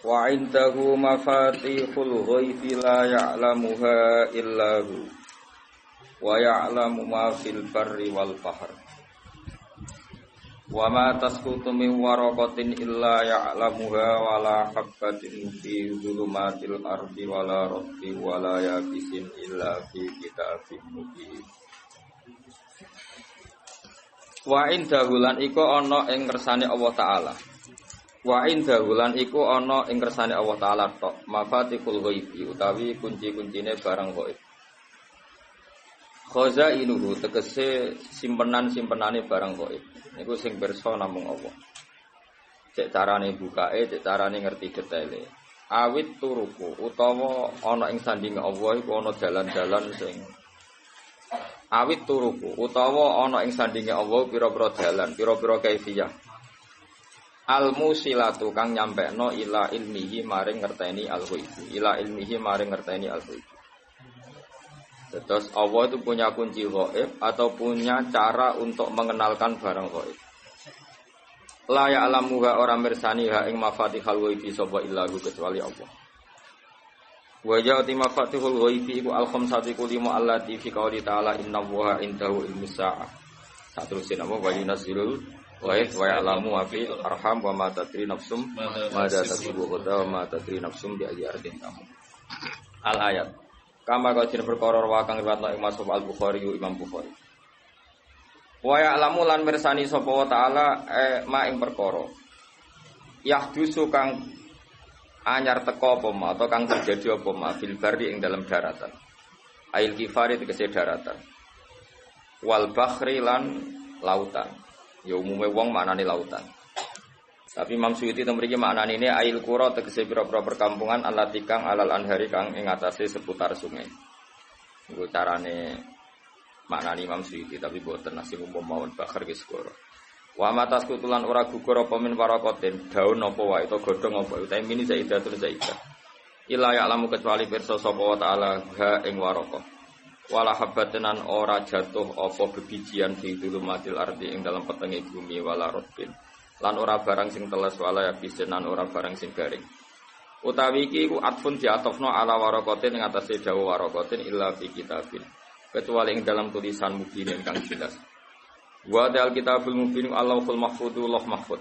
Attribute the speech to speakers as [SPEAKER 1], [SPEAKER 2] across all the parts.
[SPEAKER 1] Wa indahu mafatihul ghaibi la ya'lamuha illa hu wa ya'lamu ma fil barri wal bahr wa ma tasqutu min waraqatin illa ya'lamuha wa la habbatin fi dhulumatil ardi wa la ratbi wa la yabisin illa fi kitabim mubin. Wa indahu lan iku ana ing ngersane Allah taala. Wa indahu lan iku ana ing kersane Allah taala tok mafatihul ghaibi utawi kunci-kuncine barang ghaib. Khazainuhu tegese simpenan-simpenane barang ghaib. Niku sing pirsa namung Allah. Cek carane bukake, cek carane ngerti detaile. Awit turuku utawa ana ing sandinge Allah iku ana dalan-dalan sing awit turuku utawa ana ing sandinge Allah pira-pira dalan, pira-pira kaifiyah. Al-musilatu kang nyampekno ila ilmihi maring ngerteni al-ghaibi. Ila ilmihi maring ngerteni al-ghaibi. Terus Allah itu punya kunci ghaib atau punya cara untuk mengenalkan barang ghaib. La ya'lamuha ora mirsaniha ing mafatihul ghaibi sapa illahu kecuali Allah. Wa ja'ati mafatihul ghaibi iku al-khamsatu lima allati fi qouli ta'ala innallaha indahu ilmus sa'ah. Saterusin apa wa yunazzilul wa ya'lamu ma fil arham wa ma tadri nafsum madza taksubu wa ma tadri nafsum bi ayyi ardin tamut. Al ayat. Kama kajin perkara wa kang riwayatno Imam Al-Bukhari Imam Bukhari. Wa ya'lamu lan mirsani sapa wa taala ma ing perkara. Yahdusu kang anyar teka apa ma atau kang terjadi apa ma fil barri ing dalam daratan. Ail kifari tegese daratan. Wal bakhri lan lautan. Ya umume wong maknane lautan. Tapi Imam Suyuti mriki maknane ini ail qura tegese pira-pira perkampungan allati kang alal anhari kang ing atase seputar sungai. Iku carane maknane Imam Suyuti tapi boten nasib umum mawon bakhir wis qura. Wa matas kutulan ora gugur apa min parakoten daun apa wae to godhong apa utahe mini zaidatun zaidah. Ila ya'lamu kecuali pirsa sapa wa taala ha ing waraqah. Wala habbatanan ora jatuh apa bebijian fi dzulumatil ardi ing dalam petenge bumi wala rotbin lan ora barang sing teles wala yabisin lan ora barang sing garing utawi iki iku atfun diatofno ala waraqatin ing atase dawa waraqatin illa fi kitabin kecuali ing dalam tulisan mubin kang jelas wa dal kitabul mubin Allahul mahfudzu loh mahfud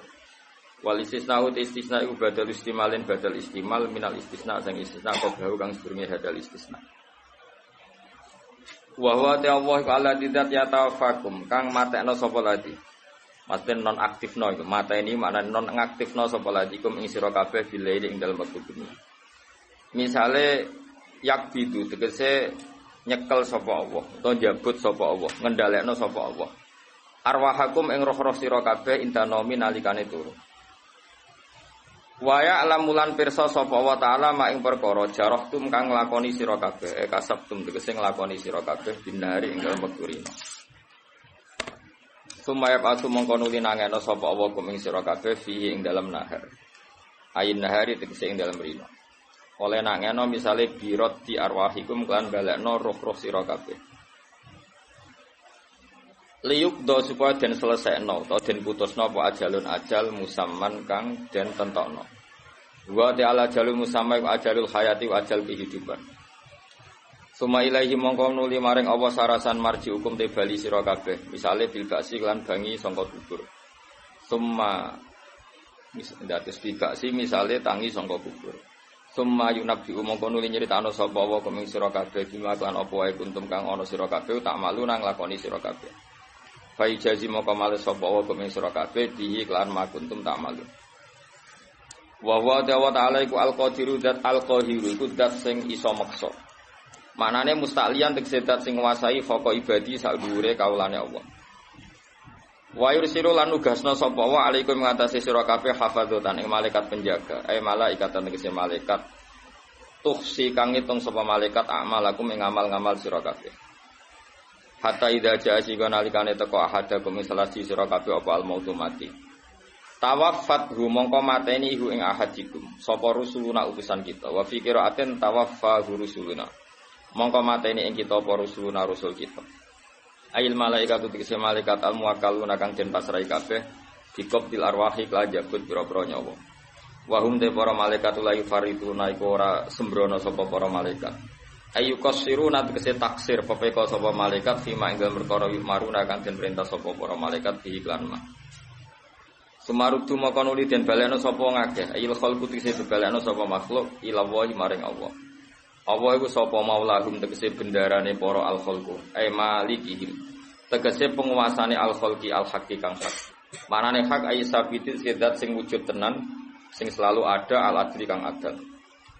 [SPEAKER 1] wal istisna iku badal istimalin badal istimal minal istisna sing istisna qablahu kang sedurunge hadal istisna. Wa huwa ta'ala ala didat ya tawafakum kang matekno sapa ladi. Maksudnya non aktifno iku. Mata ini maknane non ngaktifno sapa ladi kum ing sira kabeh bilaili ing dalem wektu bengi. Misale yakbidu tegese nyekel sapa Allah utawa njabut sapa Allah, ngendhalekno sapa Allah. Arwahakum ing roh-roh sira kabeh intanomi nalikane turu. Wa ya'lamulan pirsa sapa wa ta'ala ma ing perkara jarahtum kang nglakoni sira kabeh kasabtum tegese nglakoni sira kabeh binari ing dalem wektu rina. Sumaya patu mongko nuli nangeno sapa Allah kum ing sira kabeh fi ing dalem nahar. Ayin nahari tegese ing dalem rina. Oleh nangeno misale birot di arwahikum kan balekno roh-roh sira kabeh. Liyuk do supaya den selesaino atau den putusno apa ajalun ajal musamman kang den tentokno. Wa ta'ala jalul musamma wa ajalul hayati wa ajal kehidupan. Suma ilahi mongko nuli maring Allah sarasan marji hukum te bali sira kabeh. Misale bil ba'si lan bangi sangka kubur. Summa dados bil ba'si misale tangi sangka kubur. Summa yunabbi mongko nuli nyritano sapa wa kuming sira kabeh bima kan apa wae kuntum kang ana sira kabeh tak malu nang lakoni sira kabeh. Fa ijazi moko male sapa wa kuming sira kabeh bihi lan makuntum tak malu. Wa wa ta'ala iku al-qadiru dat al-qahiru iku dat sing iso meksa. Manane musta'liyan tegese dat sing nguasai foko ibadi sak dhuwure kaulane Allah. Wa yursilu lan nugasna sapa wa alaikum ngatasi sira kabeh hafadzatan ing malaikat penjaga. Malaikatan tegese malaikat tuhsi kang ngitung sapa malaikat amalakum ing amal-ngamal sira kabeh. Hatta idza ja'a sika nalikane teko ahadakum salasi sira kabeh apa al-mautu mati. Tawaffat hu mongko mateni hu ing ahadikum sapa rusuluna utusan kita. Wa fi qira'atin tawaffa rusuluna. Mongko mateni ing kita apa rusuluna rusul kita. Ail malaikatu tegese malaikat al-muwakkaluna kang den pasrahi kabeh bikop til arwahi kelajabut pira-pira nyawa. Wahum te para malaikat la yufariduna iku ora sembrono sapa para malaikat. Ayu qasiru nat kese taksir pepeka sapa malaikat fima ing dalem perkara maruna kang den perintah sapa para malaikat bi iklan ma. Sumarudu maka nuli den balekno sapa ngakeh ayil khalqu tegese balekno sapa makhluk ila wahi maring Allah. Allah iku sapa maulahum tegese bendarane para al khalqu ay malikihim. Tegese penguasane al khalqi al haqqi kang hak. Manane hak ay sabitin sedat sing wujud tenan sing selalu ada al adli kang adil.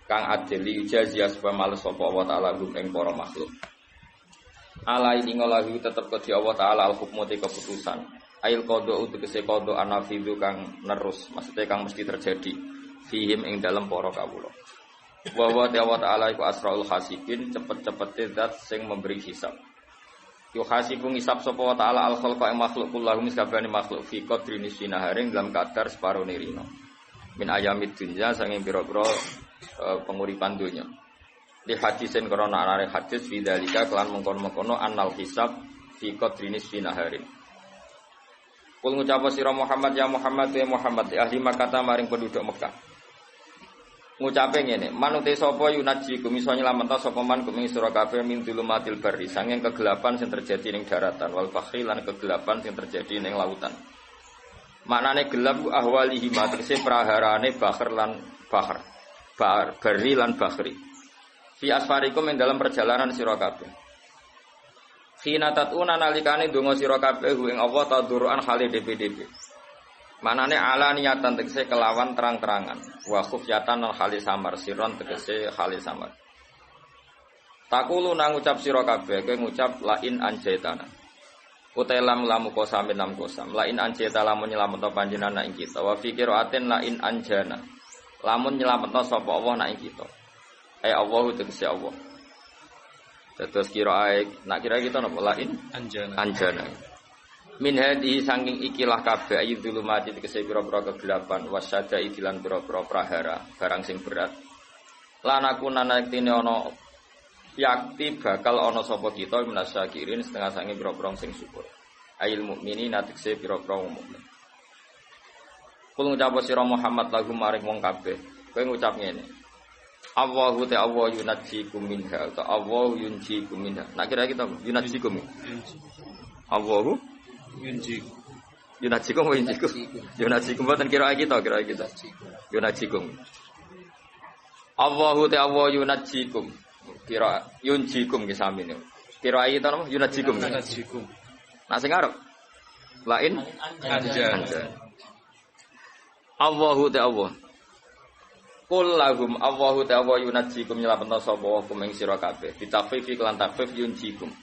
[SPEAKER 1] Kang adil ijazah sebab males sapa Allah taala gum ing para makhluk. Ala ini ngolahi tetep kedhi Allah taala al hukmu te keputusan. Ail qada utekse qada anafidu kang nerus, maksudnya kang mesti terjadi fihim ing dalem para kawula. Wa wa ta'ala iku asraul hasibin cepet-cepete zat sing memberi hisab. Yu hasibu ngisab sapa wa ta'ala al khalqa ing makhluk kullahum sakabehane makhluk fi qadri nisina haring dalam kadar separo nirina. Min ayamid dunya sanging pira-pira penguripan dunya. Di hadisin karena anare hadis bidzalika kelan mengkon-mengkono annal hisab fi qadri nisina haring. Kul ngucap sira Muhammad ya Muhammad ya Muhammad ahli Makkah maring penduduk Mekah. Ngucape ngene, manute sapa yunaji kumiso nyelametna sapa man kuming sira kabeh min dulumatil barri sanging kegelapan sing terjadi ning daratan wal bahri lan kegelapan sing terjadi ning lautan. Maknane gelap ahwalihi matrese praharane bahr lan bahr. Barri lan bahri. Fi asfarikum ing dalam perjalanan sira kabeh. Khina tatuna nalikane donga sira kabeh ing Allah taduruan khali DPDP. Manane ala niatan tegese kelawan terang-terangan. Wa khufyatan al khali samar siron tegese khali samar. Takulu nang ngucap sira kabeh kowe ngucap la in anjaitana. Utelam lamu kosamin lam kosam. La in anjaita lamun nyelametno panjenengan ing kita. Wa fi qiraatin la in anjana. Lamun nyelametno sapa Allah nak ing kita. Allahu tegese Allah. Terus kira kita napa la in anjana. Min hadhihi saking ikilah kabeh ayu dzulumati tegese pira-pira kegelapan wasada idilan pira-pira prahara barang sing berat lan aku nanaktine ana yakti bakal ana sapa kita minasyakirin setengah saking pira-pira sing syukur ayil mukminina tegese pira-pira mukmin. Kul ngucap sira Muhammad lagu maring wong kabeh kowe ngucap ngene Allahu ta'ala yunajjikum minha ta Allahu yunjikum minha nak kira kita yunajjikum Allahu Yunajikum boten kira kita. Yunajikum. Allahu ta'ala yunajikum. Kira yunjikum ki samine. Kira kita napa yunajikum. Nah sing arep. Lain anja. Allahu ta'ala. Qul lahum Allahu ta'ala yunajikum nyelapetna sapa hukum ing sira kabeh. Ditafif lan takfif yunjikum.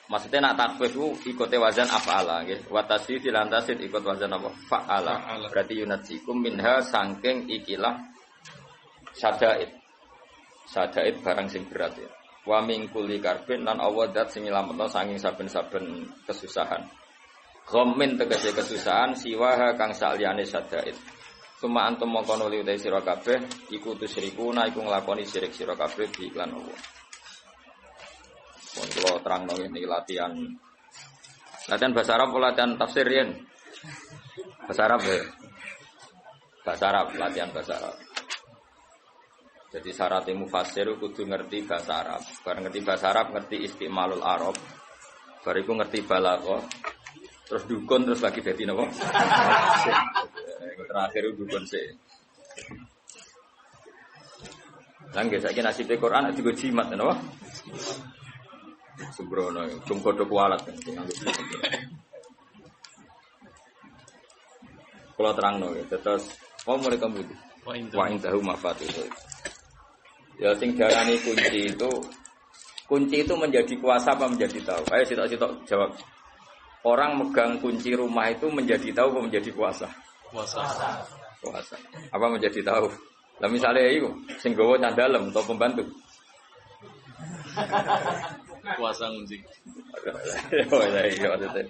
[SPEAKER 1] Maksudnya nak takfif itu ikuti wazan af'ala nggih. Wa tasdid lan tasdid ikut wazan apa? Fa'ala. Berarti yunajikum minha saking ikilah sadaid. Sadaid barang sing berat ya. Wa min kulli karbin lan awadat sing nyelametno saking saben-saben kesusahan. Ghammin tegese kesusahan siwaha kang saliyane sadaid. Cuma antum mongko nuli utai sira kabeh iku tusyrikuna iku nglakoni syirik sira kabeh di iklan Allah. Kalau terang ini latihan bahasa Arab, latihan tafsir ya. Bahasa Arab ya. Bahasa Arab, latihan bahasa Arab. Jadi syarat mufassir kudu ngerti bahasa Arab. Bareng ngerti bahasa Arab, ngerti istimalul Arab. Bariku ngerti balaghah. Terus dukun terus lagi dadi napa? Terakhir dukun sih. Lan guys, saiki nasibe Quran digo jimat napa? Sembrono, cung kodok walat kan. Kalau terang no, terus mau mereka budi. Wa indahu mafatih. Ya sing darani kunci itu menjadi kuasa apa menjadi tahu? Ayo sitok jawab. Orang megang kunci rumah itu menjadi tahu apa menjadi kuasa? Kuasa. Apa menjadi tahu? Lah misalnya itu sing gawa nyandalem atau pembantu. Kuasa ngunci. Oh iya maksudnya.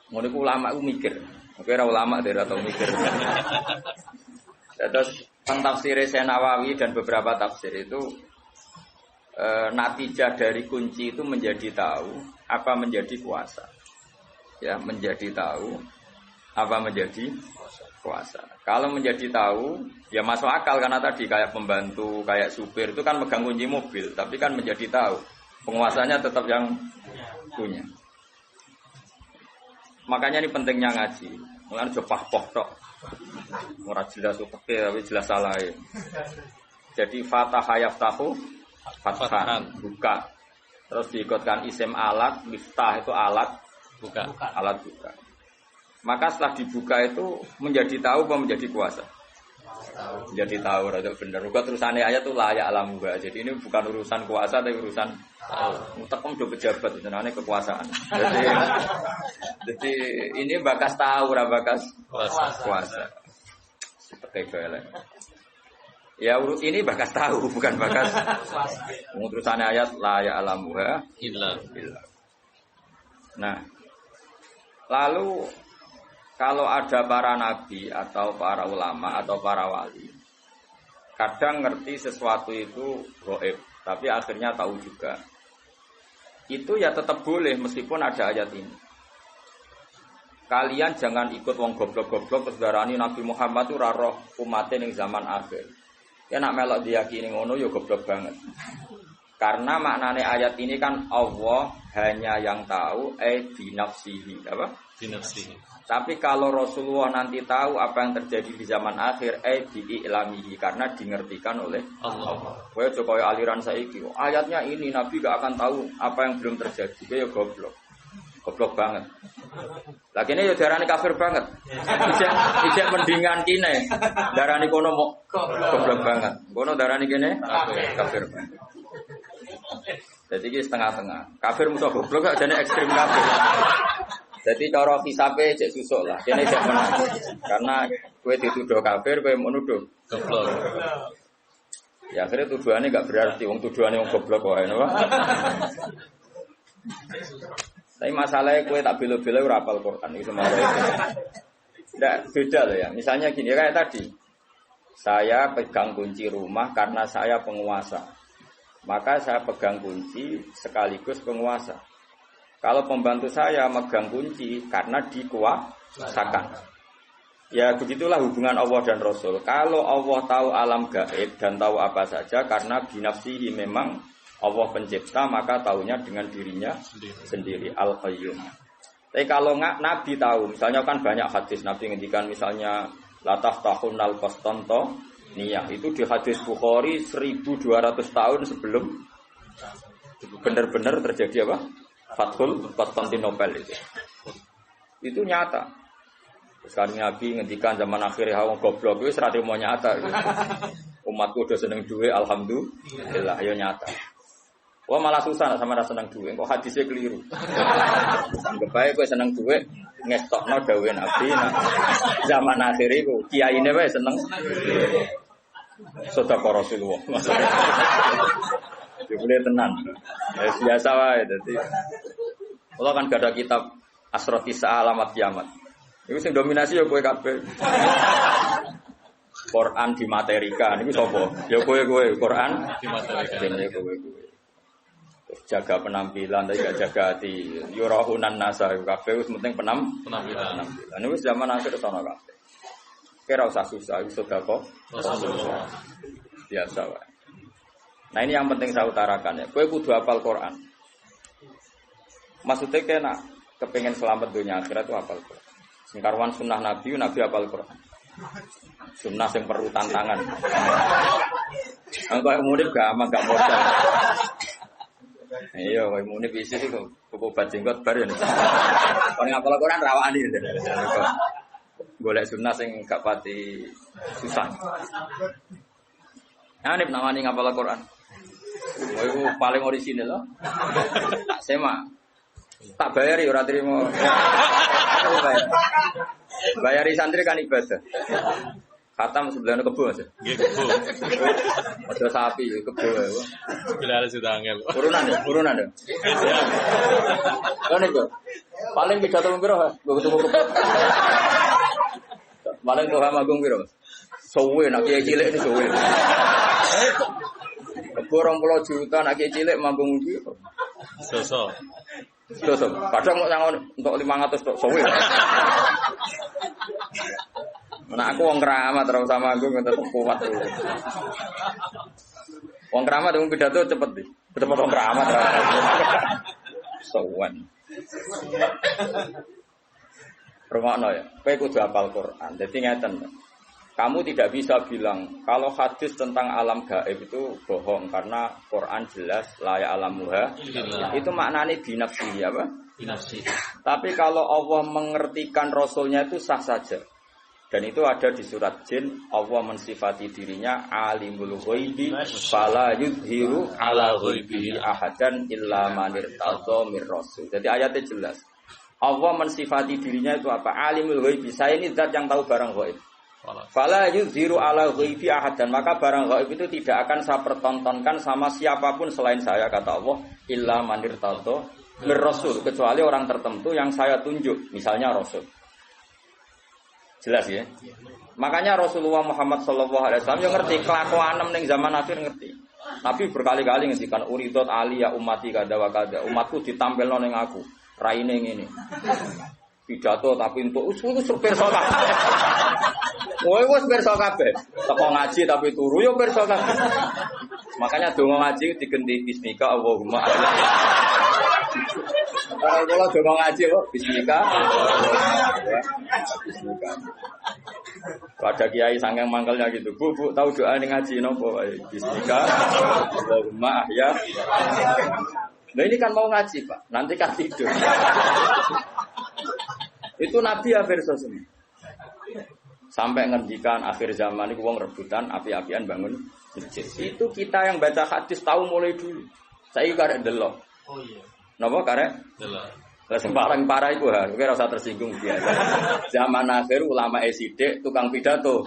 [SPEAKER 1] Ngono ku ulama ku mikir. Oke ora ulama dari atau mikir. Terus tafsir Nawawi dan beberapa tafsir itu natijah dari kunci itu menjadi tahu apa menjadi kuasa. Ya, menjadi tahu apa menjadi kuasa. Kalau menjadi tahu, ya masuk akal karena tadi kayak pembantu, kayak supir itu kan megang kunci mobil, tapi kan menjadi tahu. Penguasanya tetap yang punya. Makanya ini pentingnya ngaji. Mulane aja pah-poh tok. Ora jelas uteke tapi jelas salah. Jadi fataha yaftahu fathan buka. Terus diikutkan isim alat, miftah itu alat buka. Alat buka. Maka setelah dibuka itu menjadi tahu apa menjadi kuasa? Menjadi tahu, rada bener. Uga terusane ayat itu layak alam gua. Jadi ini bukan urusan kuasa tapi urusan tekem do pejabat jenenge kekuasaan. Jadi ini bakas tahu ora bakas kuasa. Seperti itu ya ini bakas tahu bukan bakas terusane ayat layak alam gua illa. Nah, lalu kalau ada para nabi atau para ulama atau para wali, kadang ngerti sesuatu itu gaib, tapi akhirnya tahu juga. Itu ya tetap boleh meskipun ada ayat ini. Kalian jangan ikut wong goblok-goblok terus darani Nabi Muhammad itu roh umatnya ning zaman akhir. Ya nak melok diyakini ngono ya goblok banget. Karena maknane ayat ini kan Allah hanya yang tahu binafsihi, apa? Binafsihi. Tapi kalau Rasulullah nanti tahu apa yang terjadi di zaman akhir, bi'ilamihi, karena dimengertikan oleh Allah. Kowe coba aliran saiki, ayatnya ini Nabi gak akan tahu apa yang belum terjadi. Kowe ya goblok. Goblok banget. Lah kene ya darani kafir banget. Ijek mendingan kene. Darani kono mok goblok banget. Kono darani kene kafir banget. Jadi iki setengah-tengah. Kafir musuh goblok gak jane ekstrem kafir. Jadi cara hisabe cek susuk lah. Kene cek menang. Karena kowe dituduh kafir, kowe menuduh goblok. Ya akhirnya tuduhannya enggak berarti wong tuduhannya wong goblok wae, napa? Tapi masalahnya kowe tak bela-bela ora hafal Quran itu masalah. Enggak beda loh ya. Misalnya gini kayak tadi. Saya pegang kunci rumah karena saya penguasa. Maka saya pegang kunci sekaligus penguasa. Kalau pembantu saya megang kunci karena dikuasakan. Ya begitulah hubungan Allah dan Rasul. Kalau Allah tahu alam gaib dan tahu apa saja karena binafsihi memang Allah pencipta maka tahunya dengan dirinya sendiri Al-Qayyum. Tapi kalau Nabi tahu, misalnya kan banyak hadis Nabi ngendikan misalnya latah tahun al-qastanto niyah itu di hadis Bukhari 1200 tahun sebelum benar-benar terjadi apa? Fathul Konstantinopel itu nyata. Sekarang Nabi ngendikan zaman akhir wong goblok wis ora trimo nyata. Umatku udah seneng duwe alhamdulillah ya nyata. Wah malah susah sama rasa seneng duwe kok hadisnya keliru. Anggap bae kowe seneng duwe ngestokno dawuhe Nabi zaman akhir iku kiyaine wae seneng. Sedekah Rasulullah. Boleh tenan. Ya biasa wae dadi. Allah kan gak ada kitab Asrotisa Alamat Kiamat. Iku sing dominasi ya kowe kabeh. Quran dimaterikan iki sapa? Ya kowe Quran dimaterikan ya kowe. Jaga penampilan tapi gak jaga hati. Yurahunan nasa kabeh wis penting penampilan. Ini wis zaman akhir sono kabeh. Kira usah susah wis sedekah Rasulullah. Biasa wae. Nah ini yang penting saya utarakan ya. Kowe kudu hafal Quran. Maksudnya kena kepengen selamat dunia akhirat itu hafal Quran. Singkarwan sunnah Nabi hafal Quran. Sunnah yang perlu tantangan. Engko murid gak modal. Iya, kowe muni isi iki kok obat jenggot bar ya. Kon ngapal Quran rawani. Golek sunnah sing gak pati susah. Nah, ini namanya ngapal Quran. Oh, itu paling orisinal loh. Tak sema. Tak bayari ora trimo. Bayari santri kan ibadah. Khatam sebelahnya kebo aja. Nggih kebo. Ada sapi kebo ya. Bila sudah angel. Urunan ya. Kan itu. Paling pidato piro, Mbok ketemu kebo. Paling doa magung piro? Sowe nak kiai cilik ini sowe. Kebo 20 juta nak kiai cilik manggung piro? Soso. Kadang mau sangon untuk 500 tok sowe. Nah aku wong keramat terus sama aku tetep kuat. Wong keramat wong pidato cepet deh. Cepet wong keramat. Sowan. Rungokno ya. Kowe kudu hafal Quran. Dadi ngeten. Kamu tidak bisa bilang kalau hadis tentang alam gaib itu bohong karena Quran jelas la ya'lamuha. Itu maknanya binafsi apa? Binafsi. Tapi kalau Allah mengertikan Rasulnya itu sah saja. Dan itu ada di surat Jin. Allah mensifati dirinya alimul ghaibi fala yudhiru ala ghaibihi ahadan illa man irtadha mir rasul. Jadi ayatnya jelas. Allah mensifati dirinya itu apa? Alimul ghaibi. Saya ini zat yang tahu barang ghaib. Fala yudhiru ala ghaibi ahadan, maka barang ghaib itu tidak akan saya pertontonkan sama siapapun selain saya, kata Allah, illa man irtadha mir rasul, kecuali orang tertentu yang saya tunjuk, misalnya rasul. Jelas ya? Makanya Rasulullah Muhammad sallallahu alaihi wasallam yang ngerti kelakuan ning zaman akhir ngerti. Nabi berkali-kali ngendikan uridot ali ya ummati kada wa kada. Umatku ditampilno ning aku, raine ngene. Pidato tapi untuk supir kabeh. Woi wis pirsa kabeh. Teko ngaji tapi turu yo pirsa kabeh. Makanya donga ngaji digenti bismika Allahumma. Kalau donga ngaji kok bismika. Bismika. Ada kiai sangang mangkelnya gitu. Bu, tahu doa ning ngaji napa? Bismika Allahumma ya. Nah ini kan mau ngaji, Pak. Nanti kan tidur. Itu Nabi ya versi semua. Sampai ngendikan akhir zaman itu wong rebutan api-apian bangun masjid. Itu kita yang baca hadis tahu mulai dulu. Saya karek delok. Oh iya. Napa karek? Delok. Lah sing paling parah iku ha, kowe ora usah tersinggung biasa. Zaman akhir ulama sithik tukang pidato.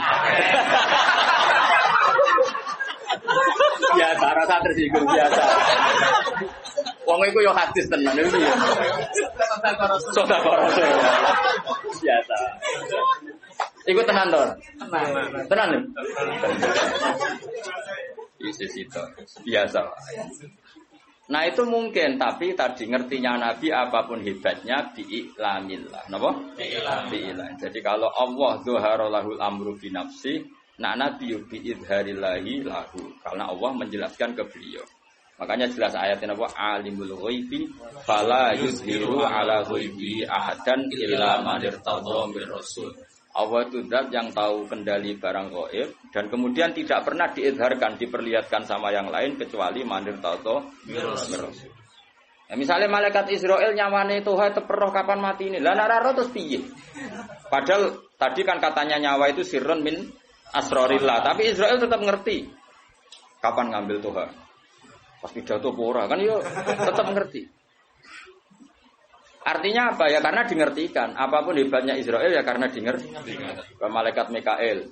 [SPEAKER 1] Biasa rasa tersinggung biasa. Wong iku yo hadis tenan iki. Sedekah biasa. Iku tenan to? Tenan. Isis itu biasa. Nah itu mungkin, tapi tadi ngertinya Nabi apapun hebatnya bi'iklamillah. Napa? Bi'iklam. Jadi kalau Allah zuhara lahul amru bi nafsi, nah Nabi bi'idharillahi lahu. Karena Allah menjelaskan ke beliau. Makanya jelas ayatnya apa? Alimul ghaibi fala yuzhiru ala ghaibi ahadan illa man irtadha mir rasul. Allah itu zat yang tahu kendali barang gaib dan kemudian tidak pernah diizharkan, diperlihatkan sama yang lain kecuali man irtadha mir rasul. Nah, misalnya malaikat Israel nyawane Tuhan teperoh kapan mati ini. Lah nek ora terus piye? Padahal tadi kan katanya nyawa itu sirrun min asrarillah, tapi Israel tetap ngerti kapan ngambil Tuhan. Pas pidato pura kan yo tetap ngerti. Artinya apa ya? Karena dingertikan. Apapun hebatnya Israel ya karena dingertikan. Malaikat Mikael.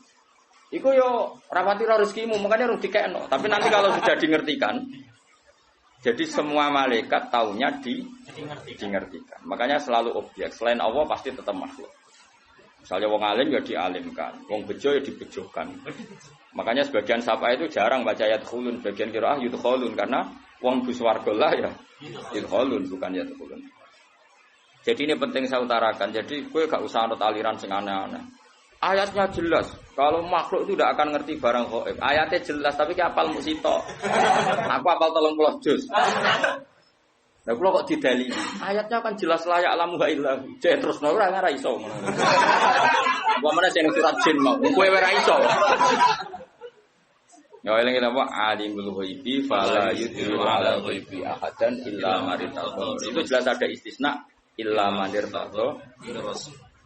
[SPEAKER 1] Iku yo rapati rezekimu, makanya harus dikekno. Tapi nanti kalau sudah dingertikan, jadi semua malaikat taunya dingertikan. Makanya selalu objek. Selain Allah pasti tetap makhluk. Misalnya wong alim ya dialimkan, wong bejo ya dibejokan. Makanya sebagian sapa itu jarang baca ayat khulun, bagian qiraah yudkhulun karena wong buswarga lah ya yudkhulun bukan yadkhulun. Jadi ini penting saya utarakan. Jadi gue gak usah anut aliran sing aneh-aneh. Ayatnya jelas. Kalau makhluk itu tidak akan ngerti barang gaib. Ayatnya jelas tapi ki apal musito. Aku apal 30 juz. Nah, kalau kok didalili, ayatnya kan jelas layak alamu illah. Jadi terus ora iso ngono. Apa meneh sing surat jin mau. Kowe ora iso. Ya eling apa alimul ghaibi fala yudhiru ala ghaibi ahadan illa man irtadha. Itu jelas ada istisna illa man irtadha.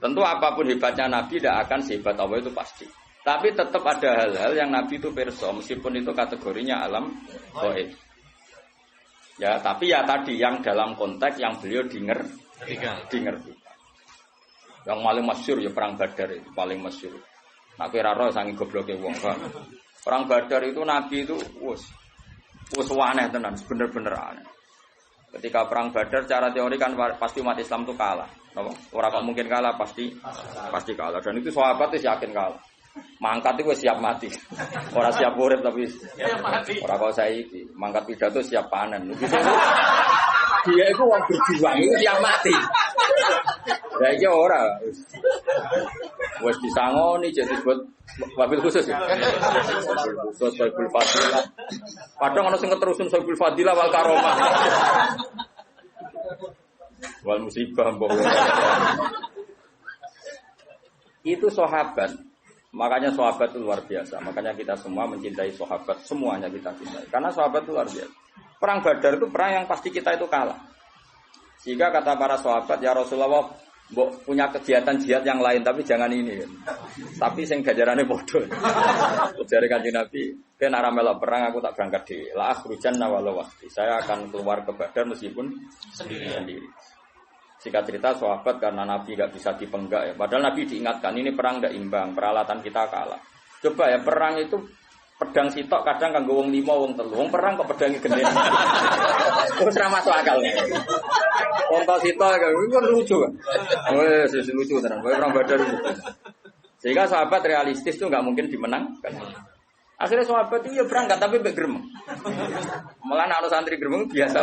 [SPEAKER 1] Tentu apapun hebatnya Nabi tidak akan sehebat Allah itu pasti. Tapi tetap ada hal-hal yang Nabi itu pirsa meskipun itu kategorinya alam gaib. Ya, tapi ya tadi yang dalam konteks yang beliau dengerti. Yang paling masyhur ya perang Badar itu paling masyhur. Nak kira roh sangi gobloke wong kan. Perang Badar itu Nabi itu wis aneh tenan, bener-bener aneh. Ketika perang Badar secara teori kan pasti umat Islam itu kalah. Orang kok mungkin kalah pasti kalah dan itu sahabat itu yakin kalah. Mangkat itu siap mati. Orang siap urip tapi orang kau saiki mangkat pidato siap panen. Dia itu orang berjuang itu siap mati. Ya iki ora. Wes disangoni jadi disebut wabil khusus ya. Wabil khusus wabil fadilah. Padahal ana sing keterusun wabil fadilah wal karomah. Wal musibah mbok. Itu sahabat. Makanya sahabat itu luar biasa. Makanya kita semua mencintai sahabat, semuanya kita cintai. Karena sahabat itu luar biasa. Perang Badar itu perang yang pasti kita itu kalah. Sehingga kata para sahabat, ya Rasulullah, mbok punya kegiatan jihad yang lain tapi jangan ini. Tapi sing gajarane bodoh. Jare Kanjeng Nabi, "Ken arah melok perang aku tak berangkat dhewe. La akhrujanna walau waqti." Saya akan keluar ke Badar meskipun sendiri. Singkat cerita sahabat karena Nabi nggak bisa dipenggak ya. Padahal Nabi diingatkan ini perang nggak imbang, peralatan kita kalah. Coba ya perang itu pedang sitok kadang kanggo wong 5 wong 3. Wong perang kok pedange gede. Terus ora masuk akal. Wong kok sitok kan lucu kan. Wes lucu tenan. Perang Badar itu. Sehingga sahabat realistis tuh nggak mungkin dimenangkan. Akhirnya sahabat itu ya berangkat tapi mbek gremeng. Malah anak santri gremeng biasa.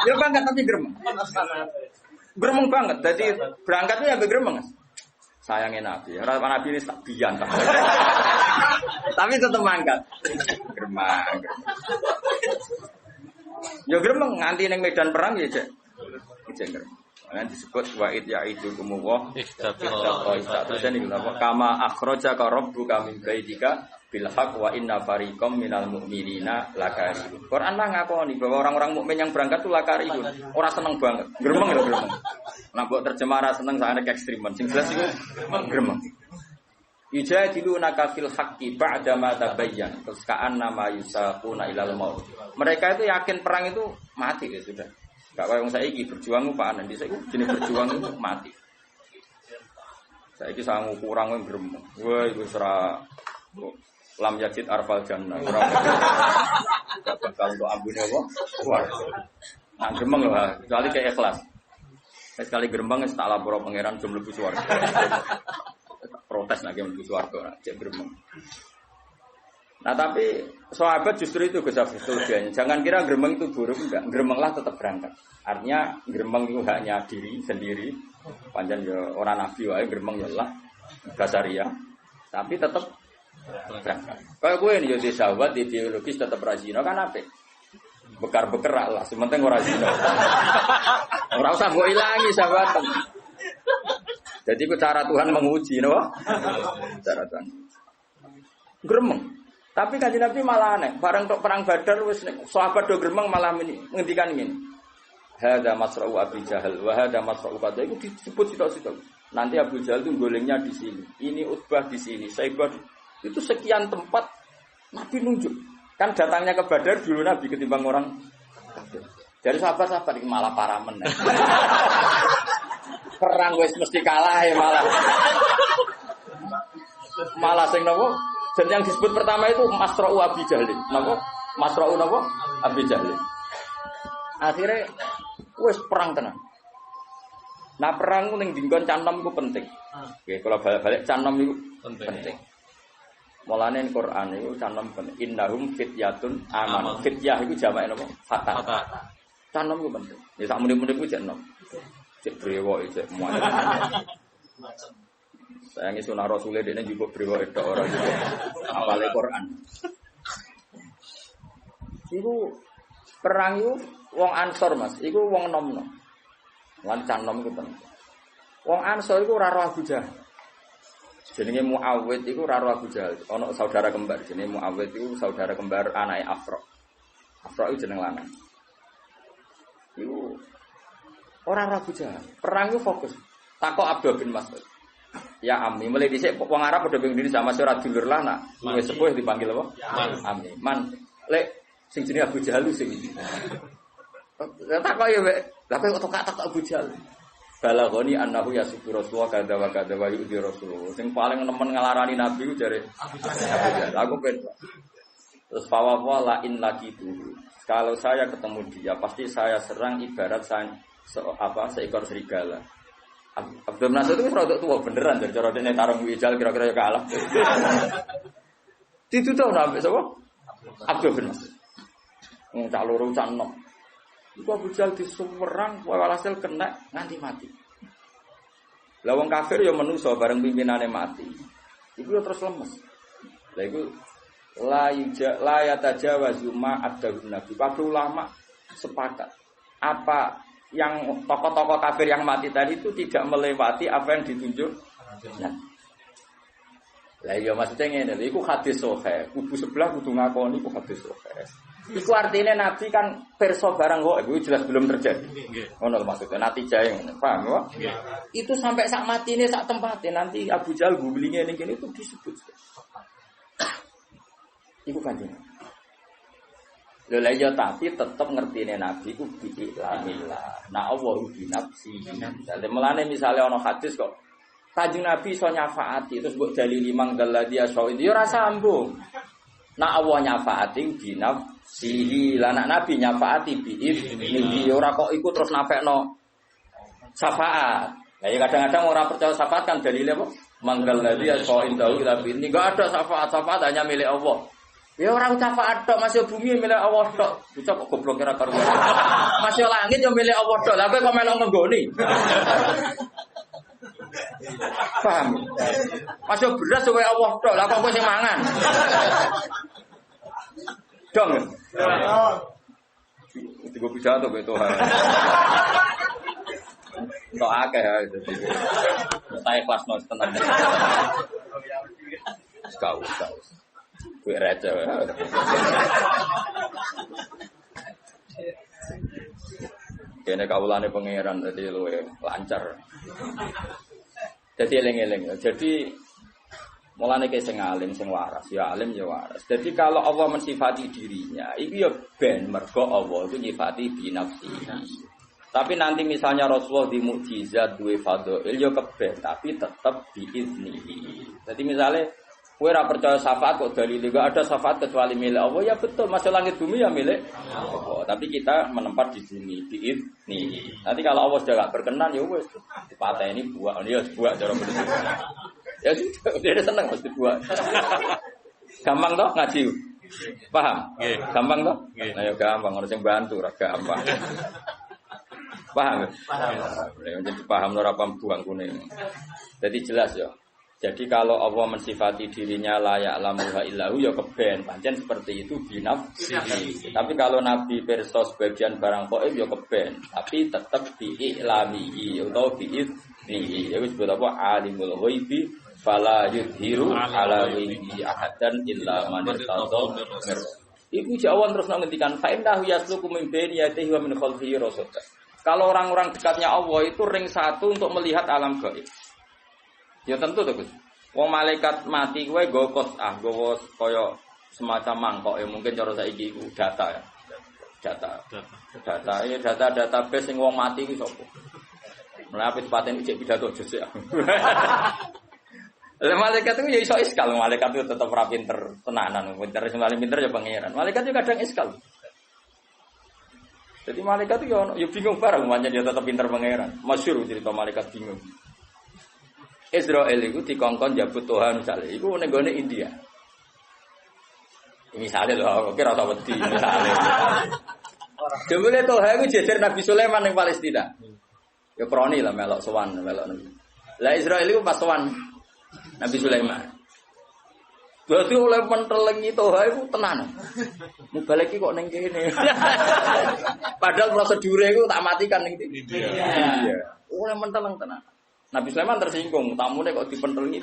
[SPEAKER 1] Ya berangkat tapi gremeng. Gremeng banget. Jadi berangkatnya ya mbek gremeng. Sayangnya Nabi. Orang Nabi ini tak bian. Tapi tetap mangkat. Gremeng. Ya gremeng nganti ning medan perang ya cek. Cek gremeng. Yang disebut wa'id ya'idukum wa terus ini kama akhrajaka rabbuka min baitika bil haqq wa inna fariqam minal mu'minina lakarihun. Quran mah ngakoni bahwa orang-orang mukmin yang berangkat itu lakarihun. Ora seneng banget. Gremeng lho gremeng. Nah mbok terjemah ra seneng sakjane ekstrimen. Sing jelas iku gremeng. Yujadilunaka fil haqqi ba'da ma tabayyan. Terus ka'annama yusaquna ilal maut. Mereka itu yakin perang itu mati ya sudah. Gak kaya wong saiki berjuang ku panen, dhisik ku jenenge berjuang ku mati. Saiki sangu kurang wong gremeng. Wah iku ora lam yajid arfal jannah. Ora bakal do ambune apa? Kuat. Nah gremeng lho, kecuali kayak ikhlas. Sekali gremeng wis tak lapor pangeran jom mlebu swarga. Protes nek mlebu swarga, cek gremeng. Nah tapi sahabat justru itu kelebihannya. Jangan kira gremeng itu buruk, enggak. Gremenglah tetap berangkat. Artinya gremeng itu hanya diri sendiri. Panjang ya orang nabi wae gremeng ya lah basaria. Tapi tetap berangkat. Kayak gue ini jadi sahabat ideologis tetap razino kan apa? Bekar-bekar lah. Sementing ora razino. Ora usah mbok ilangi sahabat. Jadi itu cara Tuhan menguji, no? Cara Tuhan. Gremeng. Tapi Kanjeng Nabi malah aneh, bareng tok perang Badar wis sahabat do gremeng malah ngendikan ngene. Hadza masra'u Abi Jahal wa hadza masra'u kada itu disebut sitok-sitok. Nanti Abu Jahal itu golengnya di sini. Ini Utbah di sini, Saibah itu sekian tempat Nabi nunjuk. Kan datangnya ke Badar dulu Nabi ketimbang orang. Jadi sahabat-sahabat ini malah para men. Perang wis mesti kalah ya malah. Malah sing nopo? Dan yang disebut pertama itu Masra'u Abi Jahlin. Napa? Masra'u napa? Abi Jahlin. Akhirnya wis perang tenan. Nah perang ning dinggon canom ku penting. Oke, kalau balik-balik canom itu penting. Mulane Quran itu canom penting. Innahum fityatun aman. Fityah itu jamake napa? Fata. Canom ku penting. Ya sak muni-muni ku jek nom. Cek brewo cek muane. Saya ngi sunah Rasulullah ini juga beriwa itu orang juga apal Quran. Iku perang itu wong Ansor mas, iku wong nom nom, lancan nom itu penting. Wong Ansor iku raro Abu Jahal. Jenenge Muawwid iku raro Abu Jahal. Ono saudara kembar jenenge Muawwid iku saudara kembar anake Afra. Afra iku jeneng lanang. Iku ora Abu Jahal. Perang itu fokus. Takok Abdul bin Mas'ud. Ya Ami, mulai dhisik wong Arab padha bingung diri sama ora dulur lah nak. Wis sepuh dipanggil apa? Ami. Man, lek sing jenenge Abu Jahal sing iki. Takok ya, Mbak. Lah kok takok Abu Jahal. Balagoni annahu yasubu Rasulullah kadza wa kadza wa yu'di Rasulullah. Sing paling nemen ngalarani Nabi ku jare Abu Jahal. Aku ben. Terus fawawa la in laqitu. Kalau saya ketemu dia pasti saya serang ibarat seekor serigala. Abdul Nasir itu rada tua beneran dari cara dene tarung wijal kira-kira ya kalah. Ditutup nambah sapa? Abdul bin Mas'ud. Cak loro cak enom. Iku Abu Jahal disuwerang walhasil kena nganti mati. Lah wong kafir ya manusa bareng pimpinane mati. Iku ya terus lemes. Lah iku la yatajawazu ma ad-dahun nabi. Para ulama sepakat apa yang tokoh-tokoh kafir yang mati tadi itu tidak melewati apa yang ditunjuk. Nah. Lah iya maksudnya ngene, iku hadis sahih. Kudu sebelah kudu ngakoni iku hadis sahih. Iku artinya Nabi kan perso barang kok iku jelas belum terjadi. Ngono maksudnya natijae ngono. Paham ya? Itu sampai sak matine sak tempate nanti Abu Jahal gulinge ning kene itu disebut. Iku kanjeng. Lha iya tapi tetep ngertine Nabi ku bi'ilmillah. Nah Allah ubi nafsi. Dadi melane misale ana hadis kok Kanjeng Nabi iso nyafaati terus mbok dalili mangdal dia sawi yo ora sambung. Nah Allah nyafaati bi nafsihi. Lah nak Nabi nyafaati bi idzni ora kok iku terus nafekno syafaat. Lah ya kadang-kadang orang percaya syafaat kan dalile apa? Mangdal dia sawi tahu tapi ini enggak ada syafaat hanya milik Allah. Ya orang syafaat tok masih bumi milik Allah tok. Bocah kok goblok kira karo. Masih langit yo milik Allah tok. Lah kowe kok melok nggoni. Paham? Masih beras suwe Allah tok. Lah kok kowe sing mangan. Dong. Itu gue pidato kowe Tuhan. Entuk akeh ya itu. Saya kelas nos tenan. Kau. Gue receh. Kene kawulane pangeran dadi luwe lancar. Jadi eling-eling. Jadi mulane ke sing alim sing waras, ya alim ya waras. Jadi kalau Allah mensifati dirinya, itu ya ben mergo Allah itu nyifati bi nafsi. Tapi nanti misalnya Rasulullah di mukjizat duwe fadhil ya keben, tapi tetap biiznihi. Jadi misalnya kowe ora percaya syafaat kok dalil enggak ada syafaat kecuali milik Allah ya betul, masuk langit bumi ya milik Allah. Tapi kita menempat di bumi biiznihi. Nanti kalau Allah sudah enggak berkenan ya wis dipateni buak, ya buak cara bener. Ya sudah, dia senang mesti buat. Gampang toh ngaji? Paham? Gampang toh? Ayo gampang, harus yang bantu, gampang. Paham? Jadi paham ora paham buang kuning. Jadi jelas ya. Jadi kalau Allah mensifati dirinya layak lamuha illahu ya keben, pancen seperti itu binafsihi. Tapi kalau Nabi perso sebagian barang gaib ya keben, tapi tetap bi'ilamihi atau bi'idnihi. Ya wis disebut apa alimul ghaibi fala yudhiru ala ghaibi ahadan illa man irtada. Iku jawan terus ngendikan fa innahu yasluku min baini yadihi wa min khalfihi rasulullah. Kalau orang-orang dekatnya Allah itu ring satu untuk melihat alam gaib. Ya tentu to, Gus. Wong malaikat mati kowe nggo nggo kaya semacam mangkok ya mungkin cara saiki iku data ya. Data database sing wong mati ku sapa? Mulai apit paten cek pidato jese. Lah malaikat itu ya iso iskal, malaikat itu tetep ora pinter tenanan, pinter sing paling pinter ya pangeran. Malaikat itu kadang iskal. Jadi malaikat itu ya bingung bareng, pancen dia tetep pinter pangeran. Masyhur cerita malaikat bingung. Israel itu dikongkon jabut Tuhan misalnya, itu nenggone India. Misalnya loh, oke rasa wedi misalnya. Jebule Tuhan itu jejer Nabi Sulaiman yang Palestina. Ya kroni lah melok sowan, melok Nabi. Lah Israel itu pas sowan Nabi Sulaiman. Berarti oleh mentelengi Tuhan itu tenan. Mubalek kok ning kene. Padahal prosedure iku tak matikan ning India. Oleh menteleng tenan. Nabi Sulaiman tersinggung, tamune kok dipentelengi.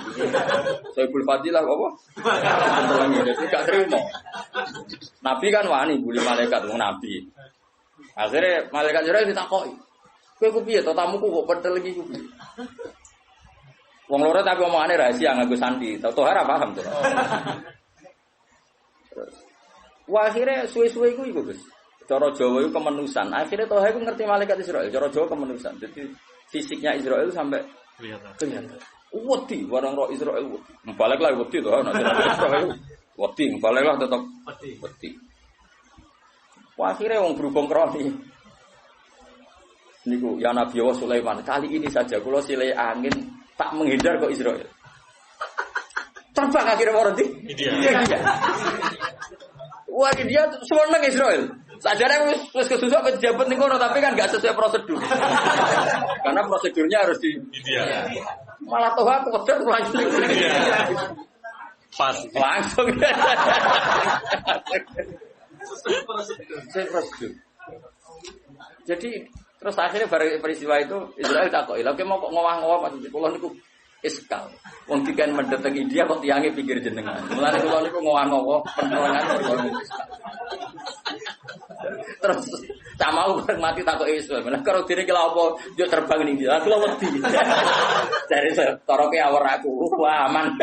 [SPEAKER 1] Saibul Fadilah apa? Pentelengi, jadi gak terima. Nabi kan wani bully malaikat, nabi. Akhirnya malaikat Jibril ditakoki. Kowe ku piye to tamuku kok pentelengi ku piye? Wong loro tapi omongane rahasia nganggo sandi. Tau ora paham to. Wah akhirnya suwe-suwe iku Gus. Cara Jawa iku kemenusan. Akhirnya Tuhan iku ngerti malaikat Israil, cara Jawa kemenusan. Jadi fisiknya Israel sampai kelihatan. Wedi, barang roh Israel wedi. Balik lagi wedi tuh, Israel wedi, balik lah tetap wedi. Wah, akhirnya orang berhubung kroni. Niku ya Nabi Sulaiman kali ini saja kalau silai angin tak menghindar ke Israel. Terbang akhirnya orang di India. Wah dia seneng Israel. Sajane wis kesusuk pejabat ning kono tapi kan enggak sesuai prosedur. Karena prosedurnya harus di malah toh aku pedot langsung.
[SPEAKER 2] Pas.
[SPEAKER 1] Langsung. Prosedur. Jadi terus akhirnya bareng peristiwa itu Israel takoki, "Lha mau kok ngowah-ngowah Pak kula niku iskal. Wong dikan mendhet teng India kok tiange pinggir jenengan. Mulane kula niku ngowah-ngowah penerbangan iskal." Terus camau mati takoki Israel. Lah karo dene ki lha apa yo terbang ning India. Kula wedi. Dari toroke awor aku. Wah, aman.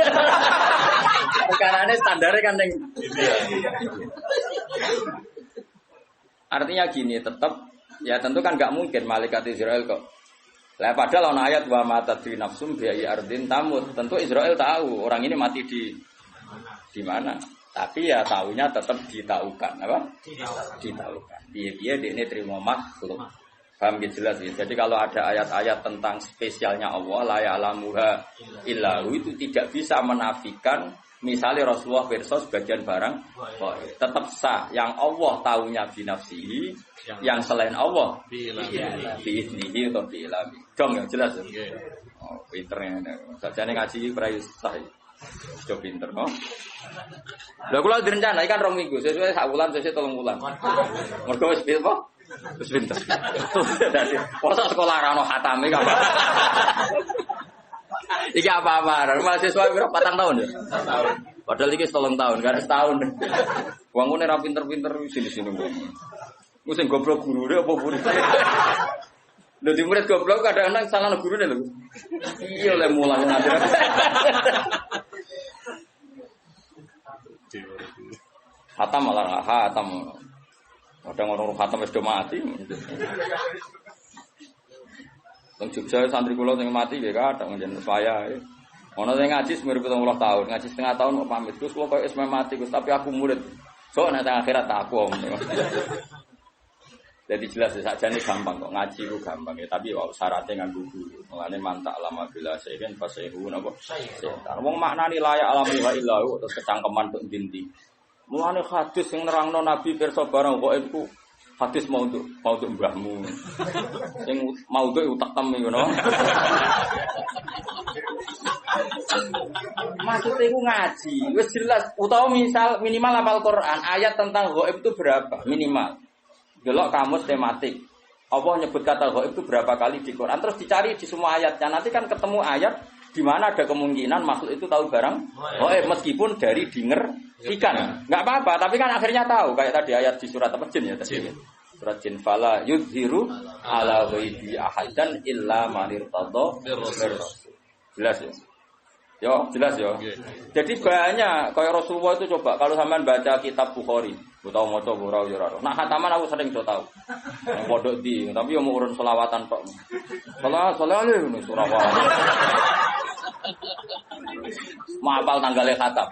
[SPEAKER 1] Perkarane standare kan ning India. Artinya gini, tetap ya tentu kan nggak mungkin malaikat Israel kok. Lah padahal ana ayat wa mata di nafsum biayi ardin tamut. Tentu Israel tahu orang ini mati di mana. Tapi ya tahunya tetap ditaukan, apa? Ditaukan. Dia ini terima makhluk. Paham gitu jelas ya. Jadi kalau ada ayat-ayat tentang spesialnya Allah, la ya'lamuha illahu itu tidak bisa menafikan misalnya Rasulullah versus sebagian barang tetap sah. Yang Allah tahunya binafsihi, yang selain Allah biiznihi atau biilami. Dong yang jelas ya. Oh, pinternya. Sajane ngaji prai sah. Coba pinter, no? Lah kula direncana kan 2 minggu, sesuai sak wulan, sesuai 3 wulan. Mergo wis pinter, wis pinter. Dadi, mosok sekolah ra ono khatame kan. Iki apa-apa, mahasiswa piro 4 tahun ya? 4 tahun. Padahal iki 3 tahun, kan setahun. Wongune ra pinter-pinter sini-sini wong. Ku sing goblok gurune apa murid? Lho di murid goblok kadang-kadang salah gurune lho. Iya oleh mulang ngajar. Hatam malah hatam. Kadang orang hatam wis do mati. Teng Jogja santri kula sing mati nggih kadang njenengan saya. Ono sing ngaji semir 70 tahun, ngaji setengah tahun kok pamit. Gus kula koyo wis mati Gus, tapi aku murid. Sok nek akhirat tak aku om. Jadi jelas sakjane gampang kok ngaji ku gampang ya, tapi wae syaratnya nganggo guru. Mulane mantak lama bila sehen fasehu napa? Setan. Wong maknani layak alami wa illahu terus kecangkeman tok ndi-ndi. Mulane hadis sing nerangno Nabi pirsa barang kok iku hadis mau untuk mbahmu. Sing mau untuk utak tem ngono. Maksudnya iku ngaji, wis jelas utawa misal minimal hafal Quran, ayat tentang ghaib itu berapa? Minimal. Delok kamus tematik. Allah nyebut kata ghaib itu berapa kali di Quran, terus dicari di semua ayatnya. Nanti kan ketemu ayat di mana ada kemungkinan makhluk itu tahu barang ghaib meskipun dari dinger ikan. Enggak apa-apa, tapi kan akhirnya tahu kayak tadi ayat di surat apa jin ya tadi. Surat jin fala yudhiru ala ghaibi ahadan illa man irtada bir. Jelas ya? Yo, jelas ya. Jadi banyak kayak Rasulullah itu coba kalau sampean baca kitab Bukhari, utawa maca ora yo ora. Nah, khataman aku sering do tahu. Yang pondok di, tapi yo mau urun selawatan tok. Salah ngono selawatan. Maapal tanggalnya khatam.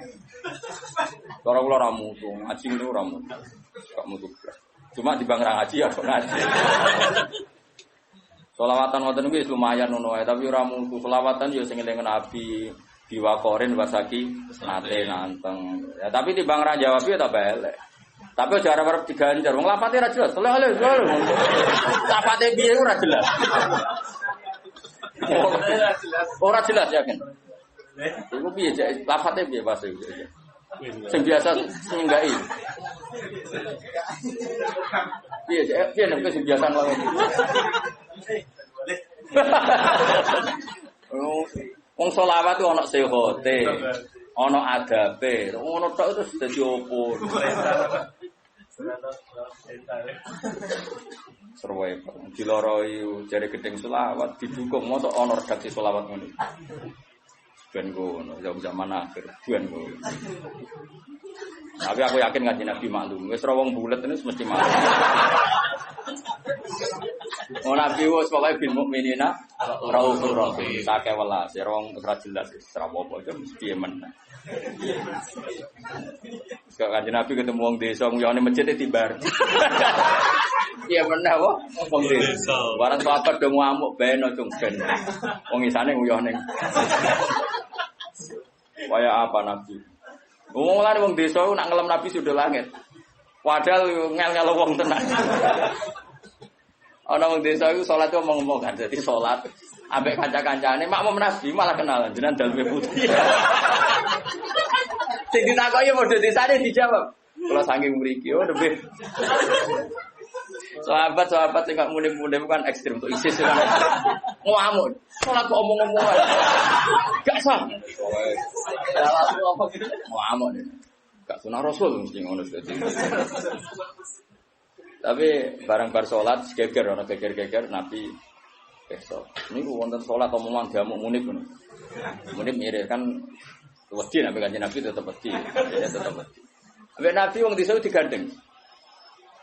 [SPEAKER 1] Cara kula ora mutu, ngaji niku ora mutu. Kok mutu. Cuma di bang ngaji ya kok ngaji. Selawatan ngoten niku lumayan ngono ae, tapi ora mutu. Selawatan yo sing eling Nabi diwakorin wasaki nate nanteng. Ya tapi di bang ra jawab ya tak belek. Tapi aja arep diganjar. Wong lapate ra jelas. Oleh. Lapate piye ora jelas. Ora jelas yakin. Iku piye jek lapate piye pas iku. Sing biasa nyenggai. Piye jek piye nek sing biasa wae. Wong selawat itu ana sehote, ana adabe, ngono tok terus dadi opo. Serwe diloroi jare gedeng selawat didukung mosok ana redaksi selawat ngono. Ben ngono zaman akhir ben ngono. Tapi aku yakin ngaji Nabi maklum, wis ra wong bulet ini mesti maklum. Oh Nabi wis pokoke bil mukminina raufur rahim, sakeh welas, rong ora jelas ora apa-apa itu mesti men. Sekali kanjeng Nabi ketemu wong desa nguyone masjid tibar. Iya bener kok wong desa. Barang sahabat do ngamuk ben ojo ben. Wong isane nguyone. Kaya apa Nabi? Wong lan wong desa nak ngelem Nabi sudah langit. Padahal ngel-ngel wong tenan. Ana wong desa iku salat ku ngomong kan, dadi salat ambek kanca-kancane makmum Nabi malah kenalan jenengan daleme putih. Sing ditakoki padha desane dijawab. Kula saking mriki oh lebih. Sahabat-sahabat sing gak munim-munim kan ekstrem untuk ISIS kan. Ngamuk. Salat kok omong-omong. Gak sah. Ngamuk. Gak sunah Rasul mesti ngono dadi. Tapi barang bar salat geger ana geger-geger Nabi besok. Niku wonten salat omongan diamuk munib ngono. Munib mirip kan wedi nek kanjeng Nabi tetep wedi. Ya tetep wedi. Ambek Nabi wong desa digandeng.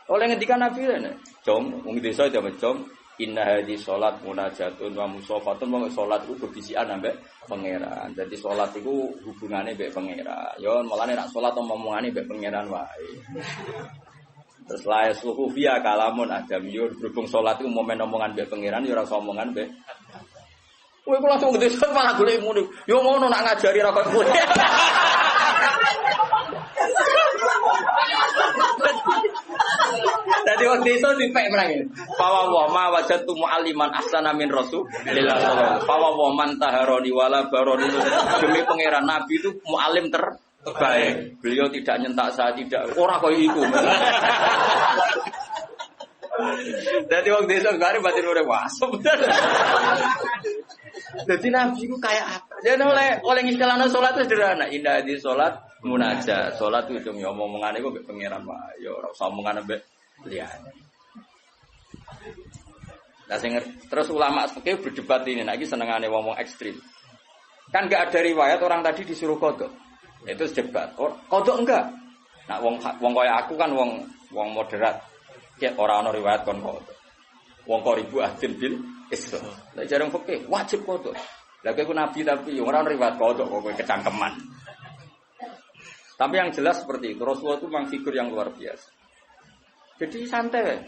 [SPEAKER 1] Oleh ngendikan Nabi rene, "Jom, wong desa jaman jom, inna hadhi salat munajatun wa musafatun." Wong salat iku bebisikan ambek pangeran. Dadi salat iku hubungane mbek pangeran. Yo mulane nek salat omongane mbek pangeran wae. Terus la yasluhu fiya kalamun adamiyur berhubung salat iku momen omongan mbek pangeran ya ora usah omongan mbek. Kowe kok langsung desa malah golek ngono. Yo ngono nak ngajari ra kok kowe. Tadi waktu itu dipek menangin. Pawa wa ma wajatu mu'alliman ahsana min Rasulillah sallallahu. Pawa wa man taharoni wala baroni. Demi pangeran Nabi itu mu'alim terbaik. Beliau tidak nyentak saya tidak. Ora koyo iku. Dadi waktu itu gari batin ora wasop. Jadi Nabi itu kayak apa? Jadi oleh istilahnya sholat itu sederhana. Indah di sholat munajat. Sholat itu cuma omongan itu mbek pangeran wae. Ya ora usah omongan mbek liyane. Nah, terus ulama fikih berdebat ini. Nah, iki senengane wong-wong ekstrim. Kan enggak ada riwayat orang tadi disuruh qodho. Itu debat. Qodho enggak? Nah, wong kaya aku kan wong moderat. Ya ora ana riwayat kon qodho. Wong kok ribu adil bil Islam. Lah jarang fikih wajib qodho. Lah kowe nabi tapi ora ana riwayat qodho kok kowe kecangkeman. Tapi yang jelas seperti itu. Rasulullah itu memang figur yang luar biasa. Jadi santai.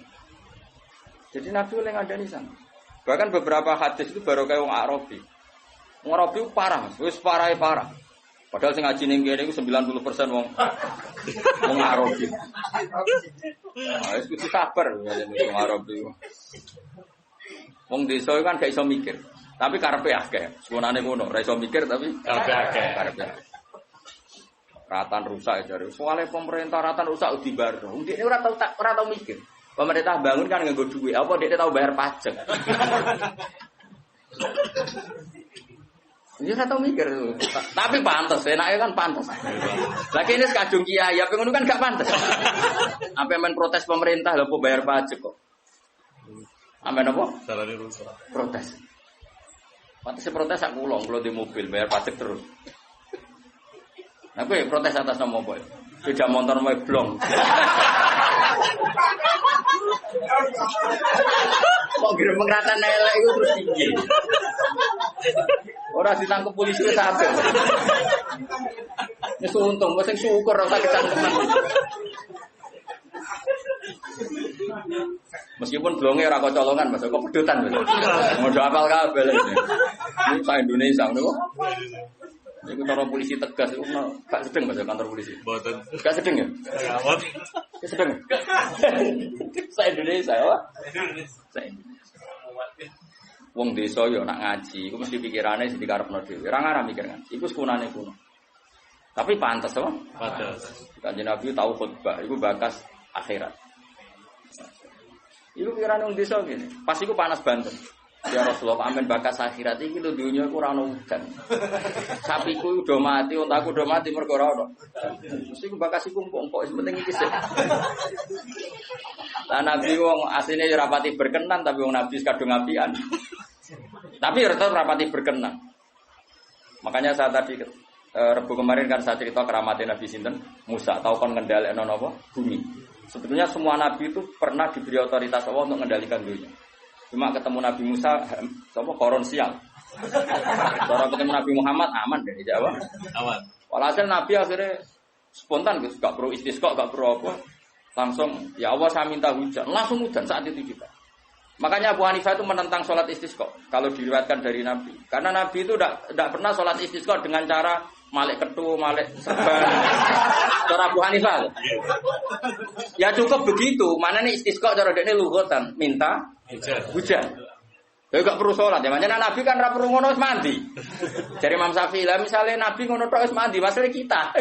[SPEAKER 1] Jadi Nabi oleh ngandani santai. Bahkan beberapa hadis itu baru kayak wong Arabi. Wong Arabi parah, wis parah. Padahal sing ngaji ning kene iku 90% wong Arabi. Ah, wis kudu sabar wong Arabi. Wong desa kan gak iso mikir. Tapi karepe akeh. Sekunane ngono, ora iso mikir tapi karepe akeh. Ratan rusak jare. Soale pemerintah ratan rusak dibarno. Ndekne ora tau mikir. Pemerintah bangun kan nganggo duit. Apa ndekne tau bayar pajak. Dia ora tau mikir. Tapi pantes, enake kan pantes. Lah kene kadung kiai, ya ngono kan gak pantes. Sampai men protes pemerintah lho kok bayar pajak kok. Sampai napa? Salane rusak. Protes. Pantes protes aku kula di mobil bayar pajak terus. Aku protes atas nama apa? Tidak motor mau blong. Kok kira pengratan elek itu terus tinggi. Orang ditangkap polisi wis apik. Wis untung, wis syukur ora usah kecangkeman. Meskipun blonge ora kok colongan, Mas, kok pedotan, Mas. Modho apal kabeh lho. Ini sak Indonesia ngono. Iku cara polisi tegas iku gak sedeng Mas kantor polisi. Mboten. Gak sedeng ya? Gak sedeng. Sa Indonesia ya. Sa wong desa yo nak ngaji, iku mesti pikirane sing dikarepno dhewe. Ora ngarah mikir kan. Iku sekunane kuno. Tapi pantes to? Pantes. Kanjeng Nabi tahu khutbah, iku bakas akhirat. Iku pikirane wong desa ngene. Pas iku panas banget. Ya Rasulullah, amin bakas akhirat iki lho dunya iku ora ono udan. Sapiku udah mati, untaku udah mati mergo ora ono. Mesti ku bakas iku empuk-empuk, sing penting iki sik. Lah Nabi wong asline ya rapati berkenan tapi wong Nabi kadung apian. Tapi tetap rapati berkenan. Makanya saya tadi Rebu kemarin kan saya cerita keramatnya Nabi sinten Musa, tahu kon ngendhalekno napa? Bumi. Sebetulnya semua nabi itu pernah diberi otoritas Allah untuk mengendalikan dunia. Cuma ketemu Nabi Musa, apa koron sial. Cara ketemu Nabi Muhammad aman dari Jawa. Aman. Walhasil Nabi akhirnya spontan, gak perlu istisqa, gak perlu apa. Langsung, ya Allah saya minta hujan. Langsung hujan saat itu juga. Makanya Abu Hanifah itu menentang sholat istisqa. Kalau diriwayatkan dari Nabi. Karena Nabi itu tidak pernah sholat istisqa dengan cara
[SPEAKER 2] malik ketu, malik serban. Cara Abu Hanifah. Ya cukup begitu. Mana nih istisqa cara dekne lughatan, minta hujan. Ya gak perlu sholat ya. Makanya Nabi kan ra perlu ngono wis mandi. Dari Imam Syafi'i lah misalnya Nabi ngono tok wis mandi, masalah kita.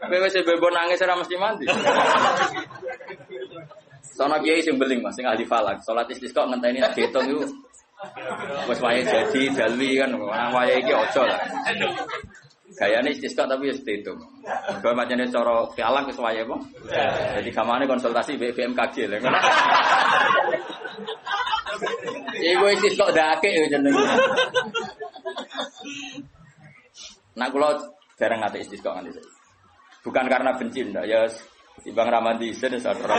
[SPEAKER 2] Kowe wis bebo nangis ora mesti mandi. Sono kiai sing beling Mas, sing ahli falak. Salat istisqa ngenteni nek diitung iku wis wayahe jadi dalwi kan, wayahe iki aja lah. Gayane istisqa tapi wis diitung. Mergo macane cara falak wis wayahe apa? Jadi gamane konsultasi BMKG lho. Iku istisqa ndake yo jenenge. Nah kula jarang ngate istisqa nganti saiki. Bukan karena benci ndak ya Ibang Ramadi sen sadar.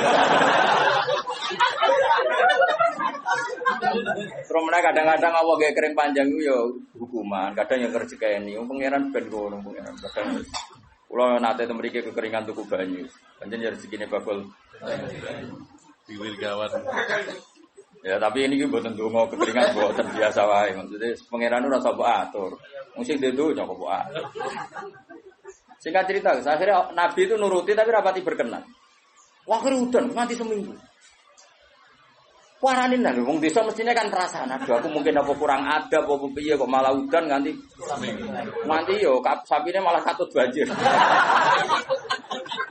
[SPEAKER 2] Terus kadang-kadang Allah kayak kering panjang itu ya hukuman, kadang yang kerja kayak ini, pangeran ben ngono pangeran. Kadang kula nate mriki kekeringan tuku banyu. Pancen ya rezekine bakul.
[SPEAKER 3] Diwil gawat.
[SPEAKER 2] Ya tapi ini ki mboten donga kekeringan mboten biasa wae. Maksudnya pangeran ora usah mbok atur. Wong sing dunya kok mbok atur. Singkat cerita, akhirnya Nabi itu nuruti tapi rapati berkenan. Wah kerudan, mati seminggu. Waranin lah, wong desa mestinya kan perasaan. Aduh, aku mungkin apa kurang ada, apa piye kok malah udan nganti yo sapine malah katut banjir.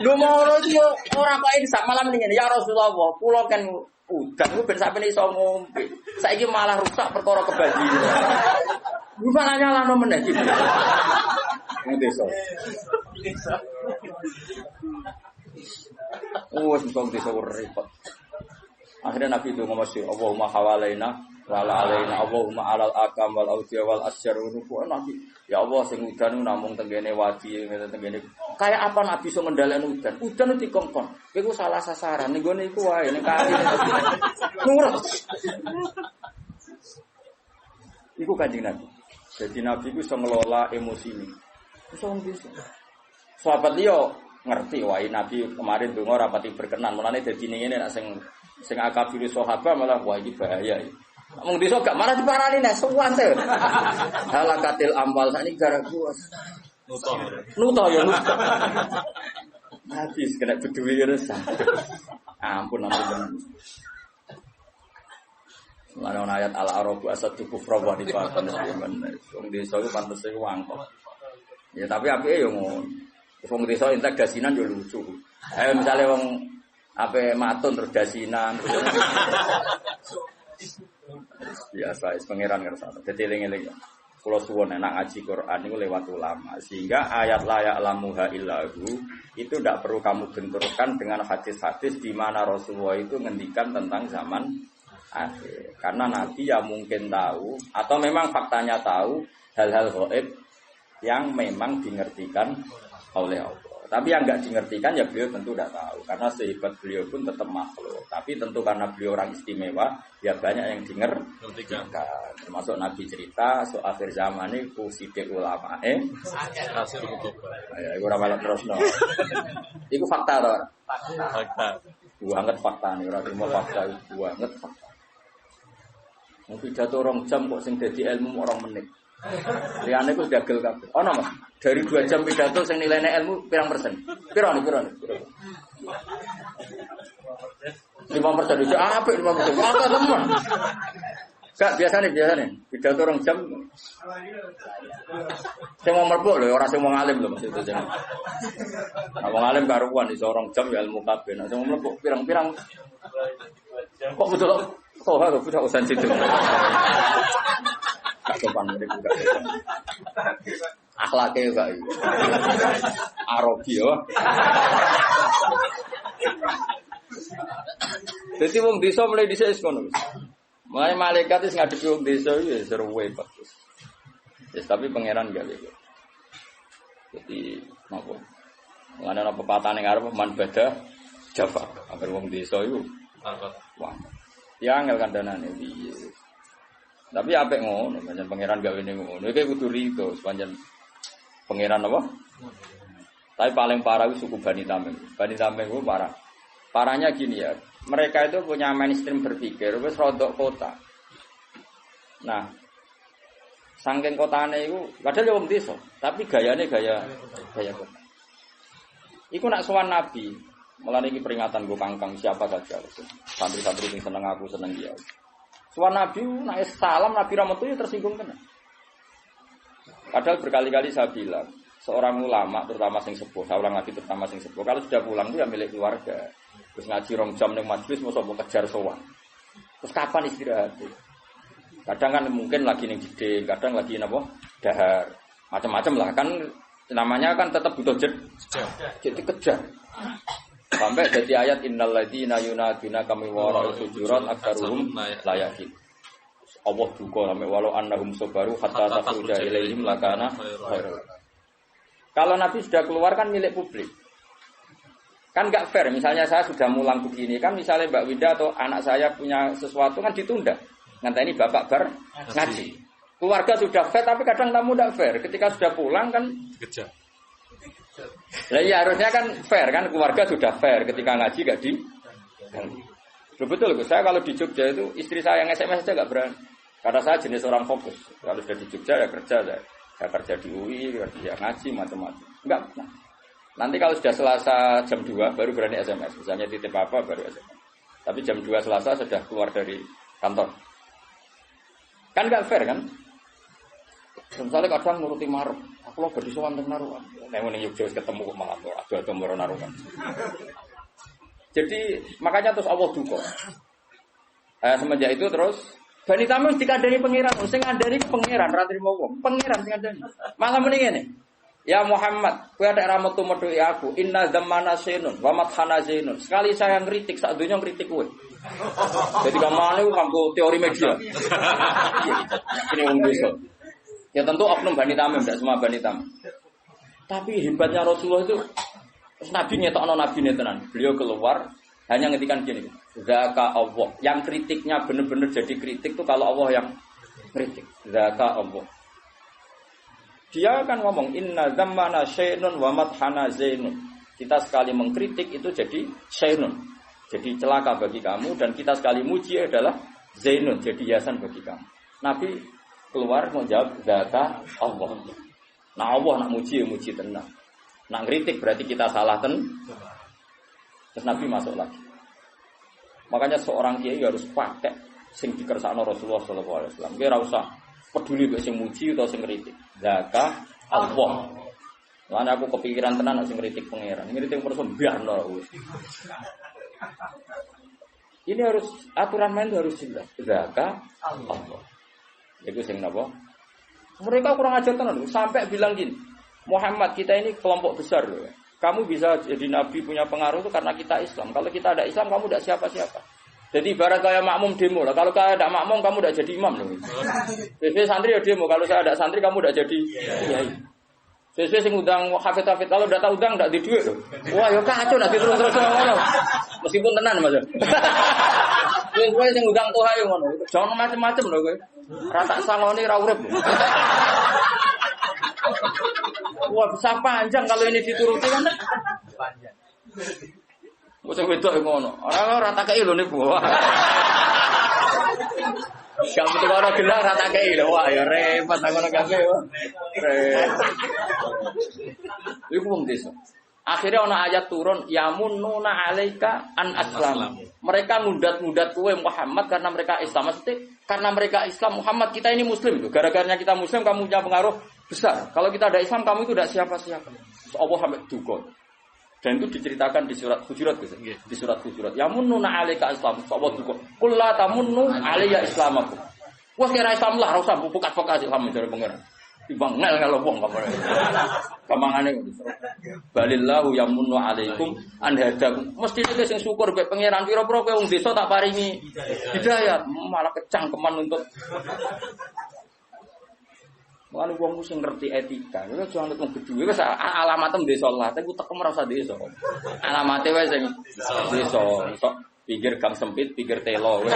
[SPEAKER 2] Lho ngono iki yo ora kok insaf malam ngene ya Rasulullah, kula kan udan ku ben sapine iso ngombe. Saiki malah rusak perkara kebanjiran. Lu malah nyalano meneh iki. Ning desa. Oh, sebab desa repot. Akhirnya Nabi itu ngomong Allahumma hawalaina wala alaina Allahumma alal akam wal awdiya wal asjar Nabi ya Allah sing udan namung tenggene wadi tenggene kayak apa Nabi iso ngendhaleni udan itu dikongkon kowe salah sasaran ning gone iku wae ning kali nurut iku Kanjeng Nabi jadi Nabi iku iso ngelola emosi ini iso bisa sahabat liya ngerti wae Nabi kemarin donga rapati berkenan mulane dadi ngene nek sing akabir sahabat malah wah iki bahaya iki. Wong desa gak malah diparani nek suwante. Halakatil amwal sakniki gara kuwas. Nuto ya nuto. Habis kena beduwi resah. Ampun. Lan ana ayat al-arabu asadu kufra wa nifaqan. Wong desa iku pantes iku wangkok. Ya tapi apike yo ngono. Wong desa entek dasinan yo lucu. Misale wong apa matun terus dasinan biasa pangeran ngersane dadi eling-eling kula suwun nek ngaji Quran niku lewat ulama sehingga ayat la ya'lamuha illahu itu tidak perlu kamu benturkan dengan hadis-hadis di mana Rasulullah itu ngendikan tentang zaman akhir karena Nabi ya mungkin tahu atau memang faktanya tahu hal-hal gaib yang memang dimengertikan oleh Allah. Tapi yang enggak dimengertikan ya beliau tentu tidak tahu karena sehebat beliau pun tetap makhluk. Tapi tentu karena beliau orang istimewa, ya banyak yang dimengertikan. Termasuk Nabi cerita soal akhir zaman ini kuside ulama hasil kutubah. Ya iku ora malah terusno. Iku fakta to. Fakta. Banget fakta nih, ora cuma fakta itu banget fakta. Mungkin jatuh orang jam kok sing dadi ilmu orang menit. Liyane ku dagel kabeh. Ono Mas. Dari 2 jam pidato sing nilainya ilmu pirang persen? Piro nih? 5% itu apik 5%. Apa teman? Gak biasa nih pidato orang jam. Sing mau mlebu lho, ora sing mau ngalim lho maksud itu. Wong alim karuan iso 2 jam ya ilmu kabeh. Nek sing mau mlebu pirang-pirang. Kok betul kok harus udah sensitif. Kak sopan mereka juga. Akhlaknya juga. Arogi ya. Jadi wong desa mulai dhisik wis ngono. Mulai malaikat wis ngadepi wong desa ya seru wae bagus. Yes, tapi pangeran gak lho. Jadi napa? Lan ana pepatah ning arep man bada Jawa. Agar wong desa iku wah. Ya angel kandhanane piye. Tapi apik ngono, pancen pangeran gawe ning ngono. Iki kudu rito, pancen pangeran apa? Tapi paling parah itu suku Bani Tamim. Bani Tamim itu parah. Parahnya gini ya, mereka itu punya mainstream berpikir, wis rodok kota. Nah, Saking kotane iku padahal ya wong desa, tapi gayane gaya kota. Iku nak sowan Nabi, mulane iki peringatan go kangkang siapa saja. Santri-santri sing seneng aku seneng dia. Sowan Nabi nak salam Nabi Rahmatu ya tersinggung tenan. Padahal berkali-kali saya bilang, seorang ulama terutama sing sepuh, saya ulang lagi terutama sing sepuh, kalau sudah pulang itu ya milik keluarga. Terus ngaji rong jam ning majelis mosok mbok kejar sowan. Terus kapan istirahat? Kadang kan mungkin lagi ning gede, kadang lagi napa? Dahar. Macam-macam lah kan namanya kan tetap butuh jadi kejar. Sampai jadi ayat innal ladzina yunaduna kami wara sujurat aksaruhum la yakin. Allah duka sampai walau annahum sabaru hatta takhruja ilaihim lakana khairul. Kalau Nabi sudah keluar kan milik publik. Kan enggak fair, misalnya saya sudah mulang begini kan misalnya Mbak Winda atau anak saya punya sesuatu kan ditunda. Nganteni bapak bar ngaji. Keluarga sudah fair tapi kadang tamu tidak fair. Ketika sudah pulang kan
[SPEAKER 3] kejar.
[SPEAKER 2] Lah ya harusnya kan fair kan keluarga sudah fair ketika ngaji enggak di. Betul Gus, saya kalau di Jogja itu istri saya yang SMS aja enggak berani. Karena saya jenis orang fokus. Kalau sudah di Jogja ya kerja saya kerja di UI, kerja ngaji macam-macam. Enggak. Nah. Nanti kalau sudah Selasa jam 2 baru berani SMS. Misalnya titip apa baru SMS. Tapi jam 2 Selasa sudah keluar dari kantor. Kan enggak fair kan? Misalnya kadang nuruti marep, aku lo badi sowan teng naruhan. Nek ning Yogya ketemu kok malah ada moro naruhan. Jadi makanya terus Allah duka. Semenjak itu terus Bani Tamim dikandani pangeran, sing ngandani pangeran ra trimo wong. Pangeran sing ngandani. Malah muni ngene. Ya Muhammad, kowe ada ra metu medhoki aku. Inna zamana sinun wa mathana zainun. Sekali saya ngritik sak donya ngritik kowe. Jadi kamane kanggo teori media. Ini wong desa. Ya tentu oknum Bani Tamim, tidak semua Bani Tamim. Tapi hebatnya Rasulullah itu Nabi ngetokno nabine tenan. Beliau keluar hanya ngetikan gini. Zaka Allah. Yang kritiknya benar-benar jadi kritik itu kalau Allah yang kritik. Zaka Allah. Dia akan ngomong inna zammana syainun wa madhana zainun. Kita sekali mengkritik itu jadi syainun. Jadi celaka bagi kamu dan kita sekali muji adalah zainun, jadi hiasan bagi kamu. Nabi keluar menjawab zaka Allah. Nah Allah nak muji ya muji tenang. Nak kritik berarti kita salah Terus Nabi masuk lagi. Makanya seorang kiai harus pakai sing dikersakno Rasulullah sallallahu alaihi wasallam. Dia ora usah peduli mek sing muji atau sing kritik. Zaka Allah. Lan aku kepikiran tenan sing kritik pangeran. Ngritik perso mbiarno wis. Ini harus aturan main itu harus jelas. Zaka Allah. Itu sing napa? Mereka kurang ajar tenan sampai bilang gini. Muhammad kita ini kelompok besar loh. Kamu bisa jadi nabi punya pengaruh itu karena kita Islam. Kalau kita ada Islam kamu tidak siapa-siapa. Jadi ibarat kayak makmum demo lah. Kalau saya ada makmum kamu tidak jadi imam loh. Sesuai santri ya demo. Kalau saya ada santri kamu tidak jadi kiai. Sesuai sing undang hafid-hafid kalau tidak tahu undang tidak di duit loh. Wah ya kacau nanti terus-terus ngono. Meskipun tenan Mas. Sesuai sing undang tuh ayo ngono. Jangan macam-macam loh kowe. Rata sangoni ra urip. Wah, bisa panjang kalau ini dituruti kan. Panjang. Bocah wedok ngono. Ora tak kei lho niku. Gak betul ora gelar ra tak kei lho. Wah, ya repot ngono kabeh. Iku wong desa. Akhirnya ana ayat turun yamununa alaika an aslam. Mereka ngudat-ngudat kowe Muhammad karena mereka Islam. Maksudnya karena mereka Islam Muhammad kita ini muslim. Gara-garanya kita muslim kamu punya pengaruh besar. Kalau kita ada Islam kamu itu tidak siapa-siapa. Allah sampai duka. Dan itu diceritakan di surat Hujurat gitu. Di surat Hujurat. Yamununa alaika Islam. Allah duka. Qul la tamunnu alayya islamakum. Wah kira Islam lah, ora usah buka-buka Islam dari pengen. Timbang ngel kalau wong apa. Kamangane balillahu yamunnu alaikum an hadakum. Mesti iki sing syukur mek pangeran pira-pira kowe wong desa tak paringi hidayah, malah kecangkeman untuk Mulane wong sing ngerti etika, lha aja anut wong gedhe wis alamatem desa Allah, tapi tekem ora usah desa. Alamate wae sing desa, sok pinggir gang sempit, pinggir telo wis.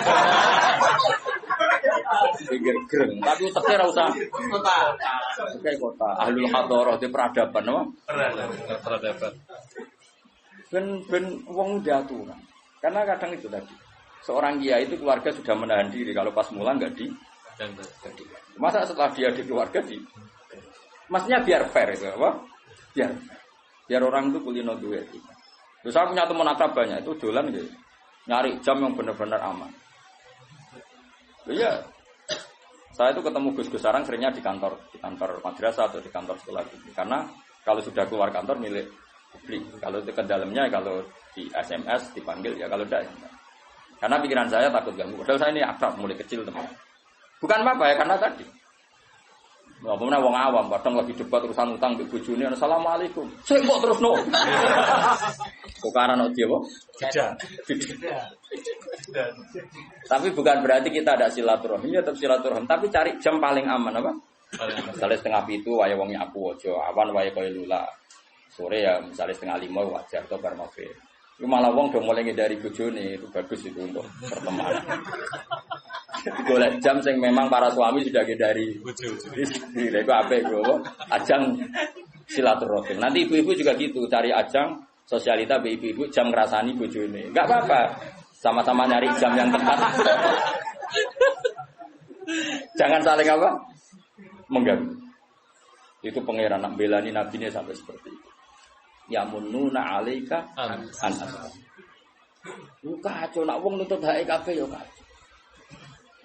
[SPEAKER 2] Pinggir greng, tapi teke ora usah kota. Kayak kota, ahlul hadarah di peradaban, no?
[SPEAKER 3] Peradaban.
[SPEAKER 2] Ben wong diaturan. Karena kadang itu tadi. Seorang kiai itu keluarga sudah menahan diri kalau pas mulang enggak Masa setelah dia di keluarga maksudnya biar fair itu apa? Biar orang itu kulino duwe etika. Terus saya punya teman akrab banyak itu dolan gitu. Nyari jam yang benar-benar aman. Iya. Saya itu ketemu Gus Sarang seringnya di kantor madrasah atau di kantor sekolah gitu. Karena kalau sudah keluar kantor milik publik. Kalau ke dalamnya kalau di SMS dipanggil ya kalau tidak. Karena pikiran saya takut ganggu. Padahal saya ini akrab mulai kecil teman. Bukan apa ya karena tadi. Apa wong awam kadang lagi debat urusan utang mbek bojone assalamualaikum. Sik kok terus no. Kok karena dia apa? Tidak. Tapi bukan berarti kita ada silaturahmi ya tetap silaturahmi, tapi cari jam paling aman apa? Misalnya 4:30 wae wong nyapu aja, awan wae koyo lula. Sore ya misalnya 4:30 wajar to bar maghrib. Itu malah wong do mulai ngindari bojone itu bagus itu untuk pertemanan. Golek jam sing memang para suami sudah ngindari bojone. Itu apik kok. Ajang silaturahmi. Nanti ibu-ibu juga gitu, cari ajang sosialita ibu-ibu jam ngrasani bojone. Enggak apa-apa. Sama-sama nyari jam yang tepat. Jangan saling apa? Mengganggu. Itu pangeran nak belani nabi ini sampai seperti itu. Ya mununa alaika an asal. Lu kacau nak wong nuntut hak kabeh ya kacau.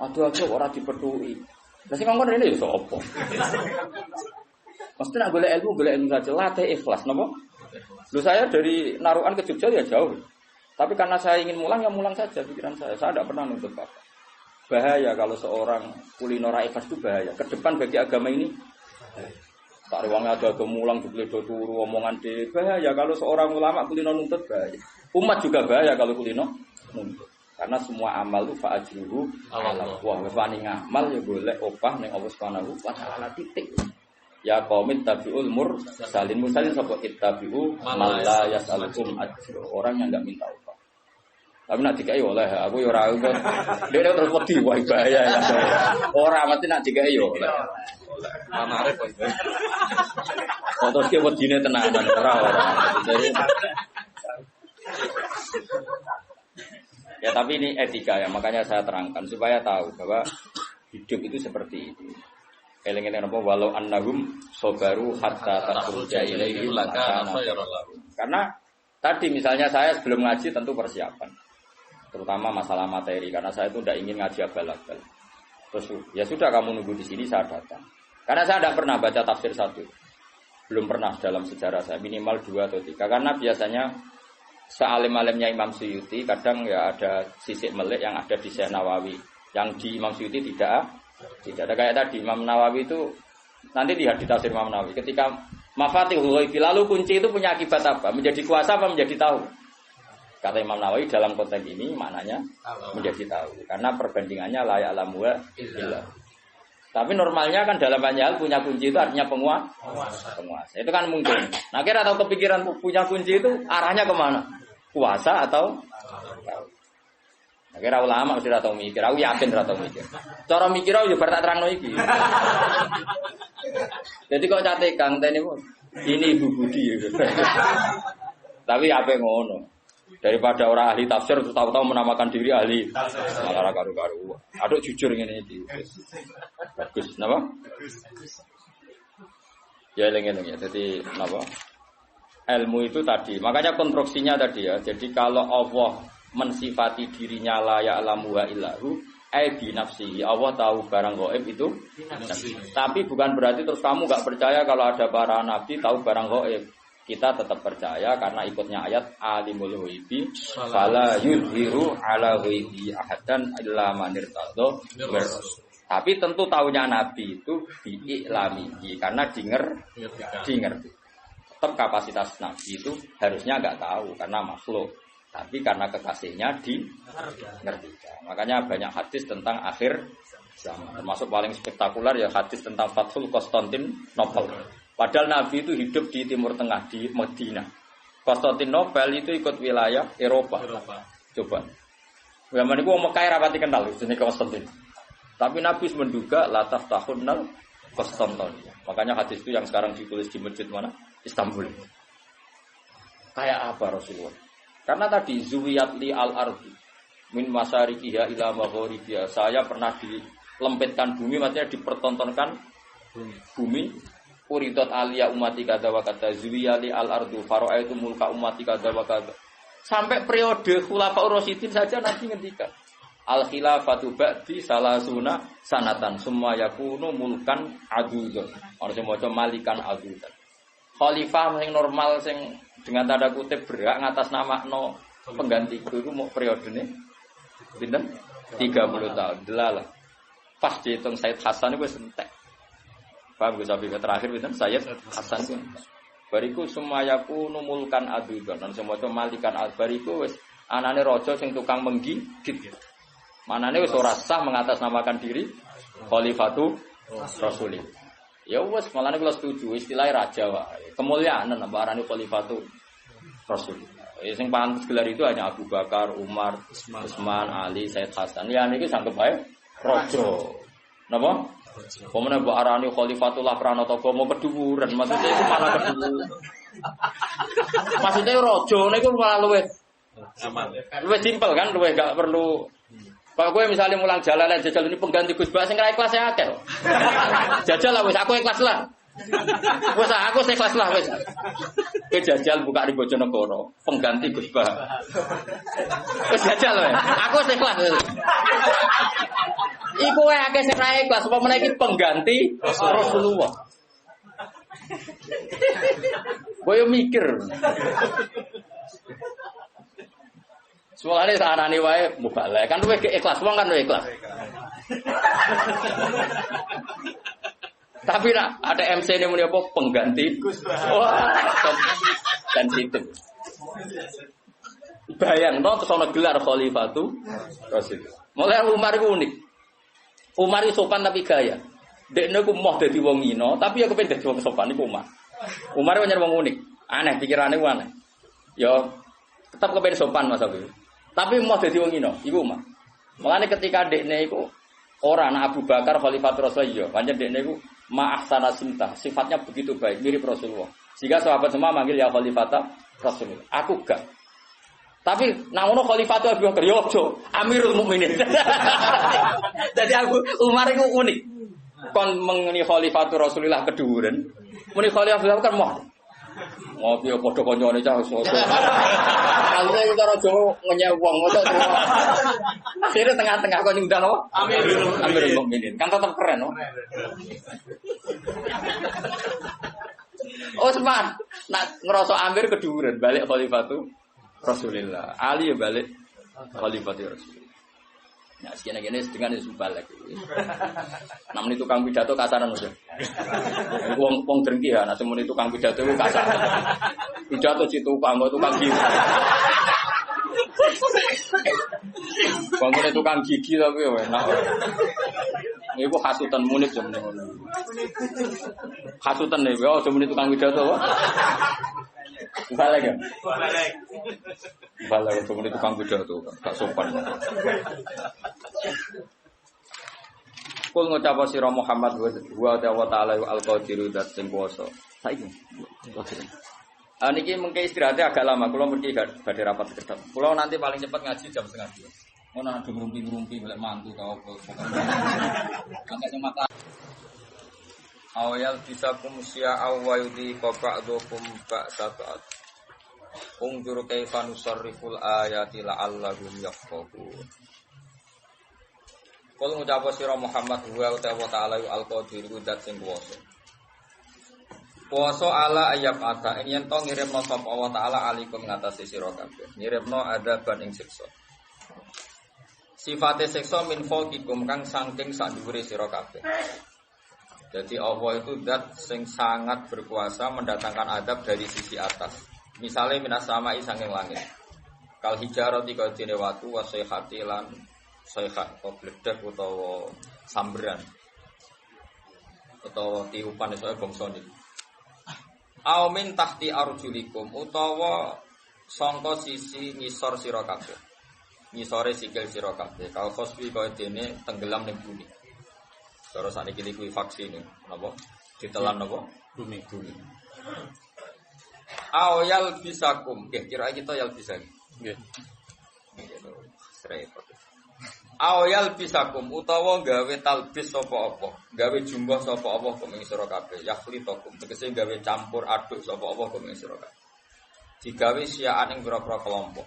[SPEAKER 2] Aduh ora dipethuki. Lah sing ngomong rene ya sapa? Mesti nak golek ilmu saja latih ikhlas napa? Lu saya dari Narukan ke Jogja ya jauh. Tapi karena saya ingin mulang ya mulang saja pikiran saya. Saya tidak pernah nuntut apa. Bahaya kalau seorang kulino ikhlas itu bahaya. Ke depan bagi agama ini tak ruangnya ada mulang dibeledo turu omongan de bahaya kalau seorang ulama kulino nuntut bahaya. Umat juga bahaya kalau kulino nuntut. Karena semua amal itu fa'ajruhu Allah. Wah, wani ngamal ya boleh opah ning Allah Subhanahu wa taala titik. Ya qaumit tabiul mursalin sapa ittabi'u man la yas'alukum ajra. Orang yang enggak minta upah. Tapi nak dikai oleh aku ya ora kok. Dene terus wedi wae bahaya ya. Ora mesti nak dikai yo oleh. Amarep kok. Terus ki wedine tenanan ora. Ya tapi ini etika ya, makanya saya terangkan supaya tahu bahwa hidup itu seperti itu. Eling-eling apa walau annahum sabaru hatta takhruja ilaihi lakana khairan lahum. Karena tadi misalnya saya sebelum ngaji tentu persiapan. Terutama masalah materi karena saya itu tidak ingin ngaji abal-abal. Terus ya sudah kamu nunggu di sini saya datang. Karena saya tidak pernah baca tafsir satu. Belum pernah dalam sejarah saya minimal 2 atau 3 karena biasanya sealim-alimnya Imam Suyuti kadang ya ada sisik melek yang ada di Syekh Nawawi. Yang di Imam Suyuti tidak ada kayak tadi Imam Nawawi itu nanti lihat di tafsir Imam Nawawi ketika Mafatihul Ghaib lalu kunci itu punya akibat apa? Menjadi kuasa apa menjadi tahu? Kata Imam Nawawi dalam konteks ini maknanya menjadi tahu karena perbandingannya la ya'lamu illa. Tapi normalnya kan dalam banyak hal punya kunci itu artinya penguasa. Itu kan mungkin. Nah kira tahu kepikiran punya kunci itu arahnya kemana? Kuasa atau tahu? Nah, kira ulama mesti tahu mikir. Aku yakin tahu mikir. Cara mikir aku juga tak terangno iki. Jadi kok cate Kang Teni ini Ibu Budi. Tapi apa ngono? Daripada orang ahli tafsir terus tahu-tahu menamakan diri ahli malah karu-karu. Aduk jujur ngene iki. Bagus, napa? Ya eling-eling ya. Jadi napa? Ilmu itu tadi. Makanya konstruksinya tadi ya. Jadi kalau Allah mensifati dirinya la ya'lamu wa illahu bi nafsihi. Allah tahu barang gaib itu tapi bukan berarti terus kamu enggak percaya kalau ada para nabi tahu barang gaib. Kita tetap percaya karena ikutnya ayat alimul ghaibi fala yuzhiru ala ghaibi ahadan illa man irtadha. Tapi tentu tahunya nabi itu biiklamihi karena dinger. Tetap kapasitas nabi itu harusnya enggak tahu karena makhluk. Tapi karena kekasihnya ngerti. Makanya banyak hadis tentang akhir zaman. Termasuk paling spektakuler ya hadis tentang Fathul Konstantinopel. Padahal Nabi itu hidup di Timur Tengah, di Medina. Konstantinopel itu ikut wilayah Eropa. Coba. Zaman itu orang Mekah rapati kenal jenis Konstantin. Tapi Nabi menduga lataf tahunnal Konstantinia. Makanya hadis itu yang sekarang ditulis di masjid mana? Istanbul. Kayak apa Rasulullah? Karena tadi zuwiyat li al-ardi min masyariqiha ila magharibiha. Saya pernah
[SPEAKER 1] lempitkan bumi, maksudnya dipertontonkan bumi. Uridat aliyah umati kada wa kada zuwiyali al-ardu fara'aitu mulka umati kada wa kada. Sampai periode Khulafaur Rasyidin saja nanti ngendikan al-khilafatu ba'di salasuna sanatan summa yakunu mulkan adudzon. Ora maca malikan adudzon. Khalifah sing normal sing dengan tanda kutip berhak ngatasnamakno penggantiku iku mau periodene pinten? 30 tahun. Delalah. Pas dihitung Said Hasan itu wis entek. Paham Gus Abi terakhir pinten Said Hasan ku. Bariku sumayaku numulkan adudan dan semono malikan albariku wis anane raja sing tukang menggigit. Manane wis ora sah mengatasnamakan diri khalifatu rasulillah. Ya wis malane kula setuju istilah raja wae. Kemuliaan nambah arane khalifatu rasulillah. Sing pantes gelar itu hanya Abu Bakar, Umar, Utsman, Ali, Said Hasan. Ya niki sanggep ae raja. Napa? Pemene mbok arani Khalifatullah Pranata mau keduwuran, maksudnya itu malah keduwuran. Maksudnya raja niku malah luwih aman. Luwih simpel kan, luwih gak perlu. Kalau gue misalnya mulang jalalan jajal ini pengganti Gus Bak sing ra ikhlas ya akeh. Jajal lah wis aku ikhlas lah. Wis aku ikhlas lah wis. Kowe jajal buka di Bojonegoro, pengganti Gus Bak. Wis jajal wae. Aku ikhlas. Iku wae akeh sing ra ikhlas, apa meneh iki pengganti Rasulullah. Kowe mikir. Soalnya saranane wae mubalek kan luwih ikhlas wong kan luwih ikhlas. Tapi nak ada MC ini muni apa pengganti wah sensitif. Bayang no terus ana gelar khalifatu Rasul. Mulai Umar iku unik. Umar itu sopan tapi gaya. Dekne ku moh dadi wong ino tapi ya kepen dadi wong sopan iku Umar. Umar ku nyer wong unik. Aneh pikirane ku aneh. Ya tetap kepen sopan Mas Abi. Tapi mau jadi wong ino, iku mah. Mulane ketika dekne iku ora anak Abu Bakar Khalifatur Rasulullah, pancen dekne iku ma'ahsana simta, sifatnya begitu baik, mirip Rasulullah. Sehingga sahabat semua manggil ya Khalifata Rasulullah. Aku gak. Tapi nang ngono Khalifatu Abu Bakar yo ojo, Amirul Mukminin. Jadi aku Umar iku unik. Kon mengeni Khalifatur Rasulullah keduren. Muni Khalifah kan mau. Ngopi padha kancane cah soso. Alune iki cara Jawa ngenyek wong ngono. Akhire tengah-tengah kok nyundang apa? Amirul Mukminin. Kan tetep keren, no. Utsman nak ngerasa Amir keduren balik Khalifatu Rasulullah. Ali ya balik Khalifatu Rasulullah. Nah, sekian-sekian dengan itu balik. Namun itu tukang pidato kasaran aja. Wong drengki ya, nah semun itu tukang pidato itu kasar. Pidato si tukang gigi. Bangunnya tukang gigi tapi enak. Iku hasutan munib jam ngono. Hasutan nih, oh semun itu tukang pidato. Balik ya? Balik semun itu tukang pidato, gak sopan. Kul ngucap sira Muhammad wa ta'ala al-qadiru dat sing kuwasa. Saiki. Niki mengke istirahatnya agak lama, kula mriki badhe rapat kedap. Kula nanti paling cepat ngaji jam 1:30. Ono ada ngrumpi-ngrumpi golek mantu ta opo. Angkat mata. Awal bisa kumsia awayudi ba'dukum ba'sata'at. Ungdur kaifa nusarriful ayati la'allahum yafqahun. Kul ngucap sira Muhammad wa ta'ala al-qadir zat sing kuwasa. Kuwasa ala ayab ata yen to ngirimno sapa Allah taala alikum ngatasi sira kabeh. Ngirimno adaban ing siksa. Sifate siksa min fawqikum kang saking sak dhuwure sira kabeh. Jadi Allah itu zat sing sangat berkuasa mendatangkan adab dari sisi atas. Misalnya minas sama'i saking langit. Kal hijarati kal dene watu wa sayhati lan sayhat atau bledak utawa samberan utawa tiupan iso bangsa niki. Au min tahti arjulikum utawa sangka sisi ngisor sira kabeh. Ngisore sikil sira kabeh. Kal khosfi kaya dene tenggelam ning bumi. Cara sakniki likuifaksi niku napa? Ditelan napa? Bumi. Au yal bisakum. Nggih, kira kita yal bisa. Nggih. Repot. Awal bisakum utawa gawe talbis sapa apa, gawe jumlah sapa apa kum ing sira kabeh, yakhlitakum tegese gawe campur aduk sapa apa kum ing sira kabeh. Digawe siaan ing pira-pira kelompok.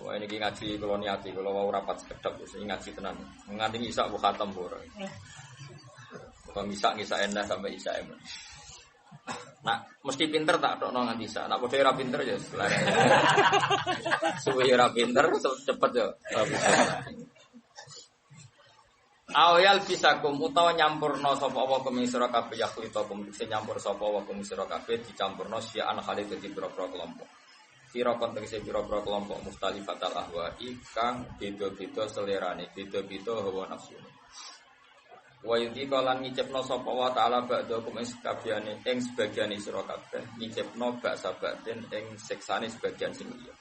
[SPEAKER 1] Wah ini ngaji kula niati, kula wau rapat sekedhap wis ngaji tenan. Nganti isak bu khatam ora. Kok isak enak sampai isak enak. Nah, mesti pinter tak tokno nganti isak. Nek padha ora pinter ya selare. Suwe ora pinter cepet ya. Awal bisakum utawa nyampurna sapa apa kum sira kabeh yakhlitakum sing nyampur sapa apa kum sira kabeh dicampurna siaan khalid dadi pira-pira kelompok. Kira konteks pira-pira kelompok mustalifatal ahwa'i kang beda-beda selerane, beda-beda hawa nafsu. Wa yudika lan ngicipno sapa wa ta'ala ba'dakum ing sakabehane ing sebagiane sira kabeh ngicipno ba'sa batin ing siksane sebagian sing liya.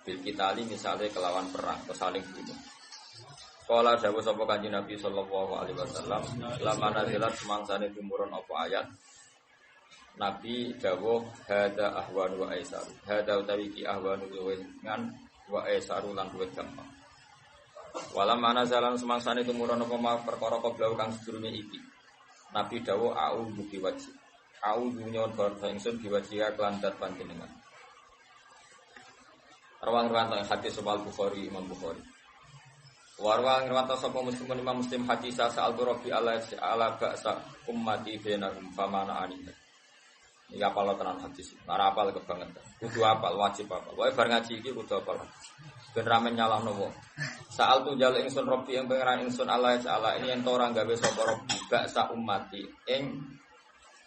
[SPEAKER 1] Bil kitali misale kelawan perang atau saling bunuh. Kala dawuh sapa Kanjeng Nabi sallallahu alaihi wasallam, lamana nazilat semangsane tumurun apa ayat. Nabi dawuh hada ahwan wa aisar. Hada utawi ki ahwan wa aisar lan luwih gampang. Walam ana jalan semangsane tumurun apa perkara koblau kang sedurunge iki. Nabi dawuh a'udzu biwajhi. A'udzu nyon barka ingsun biwajhi lan dat panjenengan. Rawang-rawang hadis Sahih Bukhari Imam Bukhari. Warwang rawata sapa muslimun Imam Muslim hadis sa'al rabbi ala ba'sa ummati bainahum famana ani. Iki apal tenan hadis. Ora apal kebangetan. Kudu apal wajib apal. Wae bar ngaji iki kudu apal. Ben ramen nyalahno wong. Sa'al tu jal ingsun Rabbi yang pangeran ingsun Allah Ta'ala ini ento ora gawe sapa Rabbi baksa ummati ing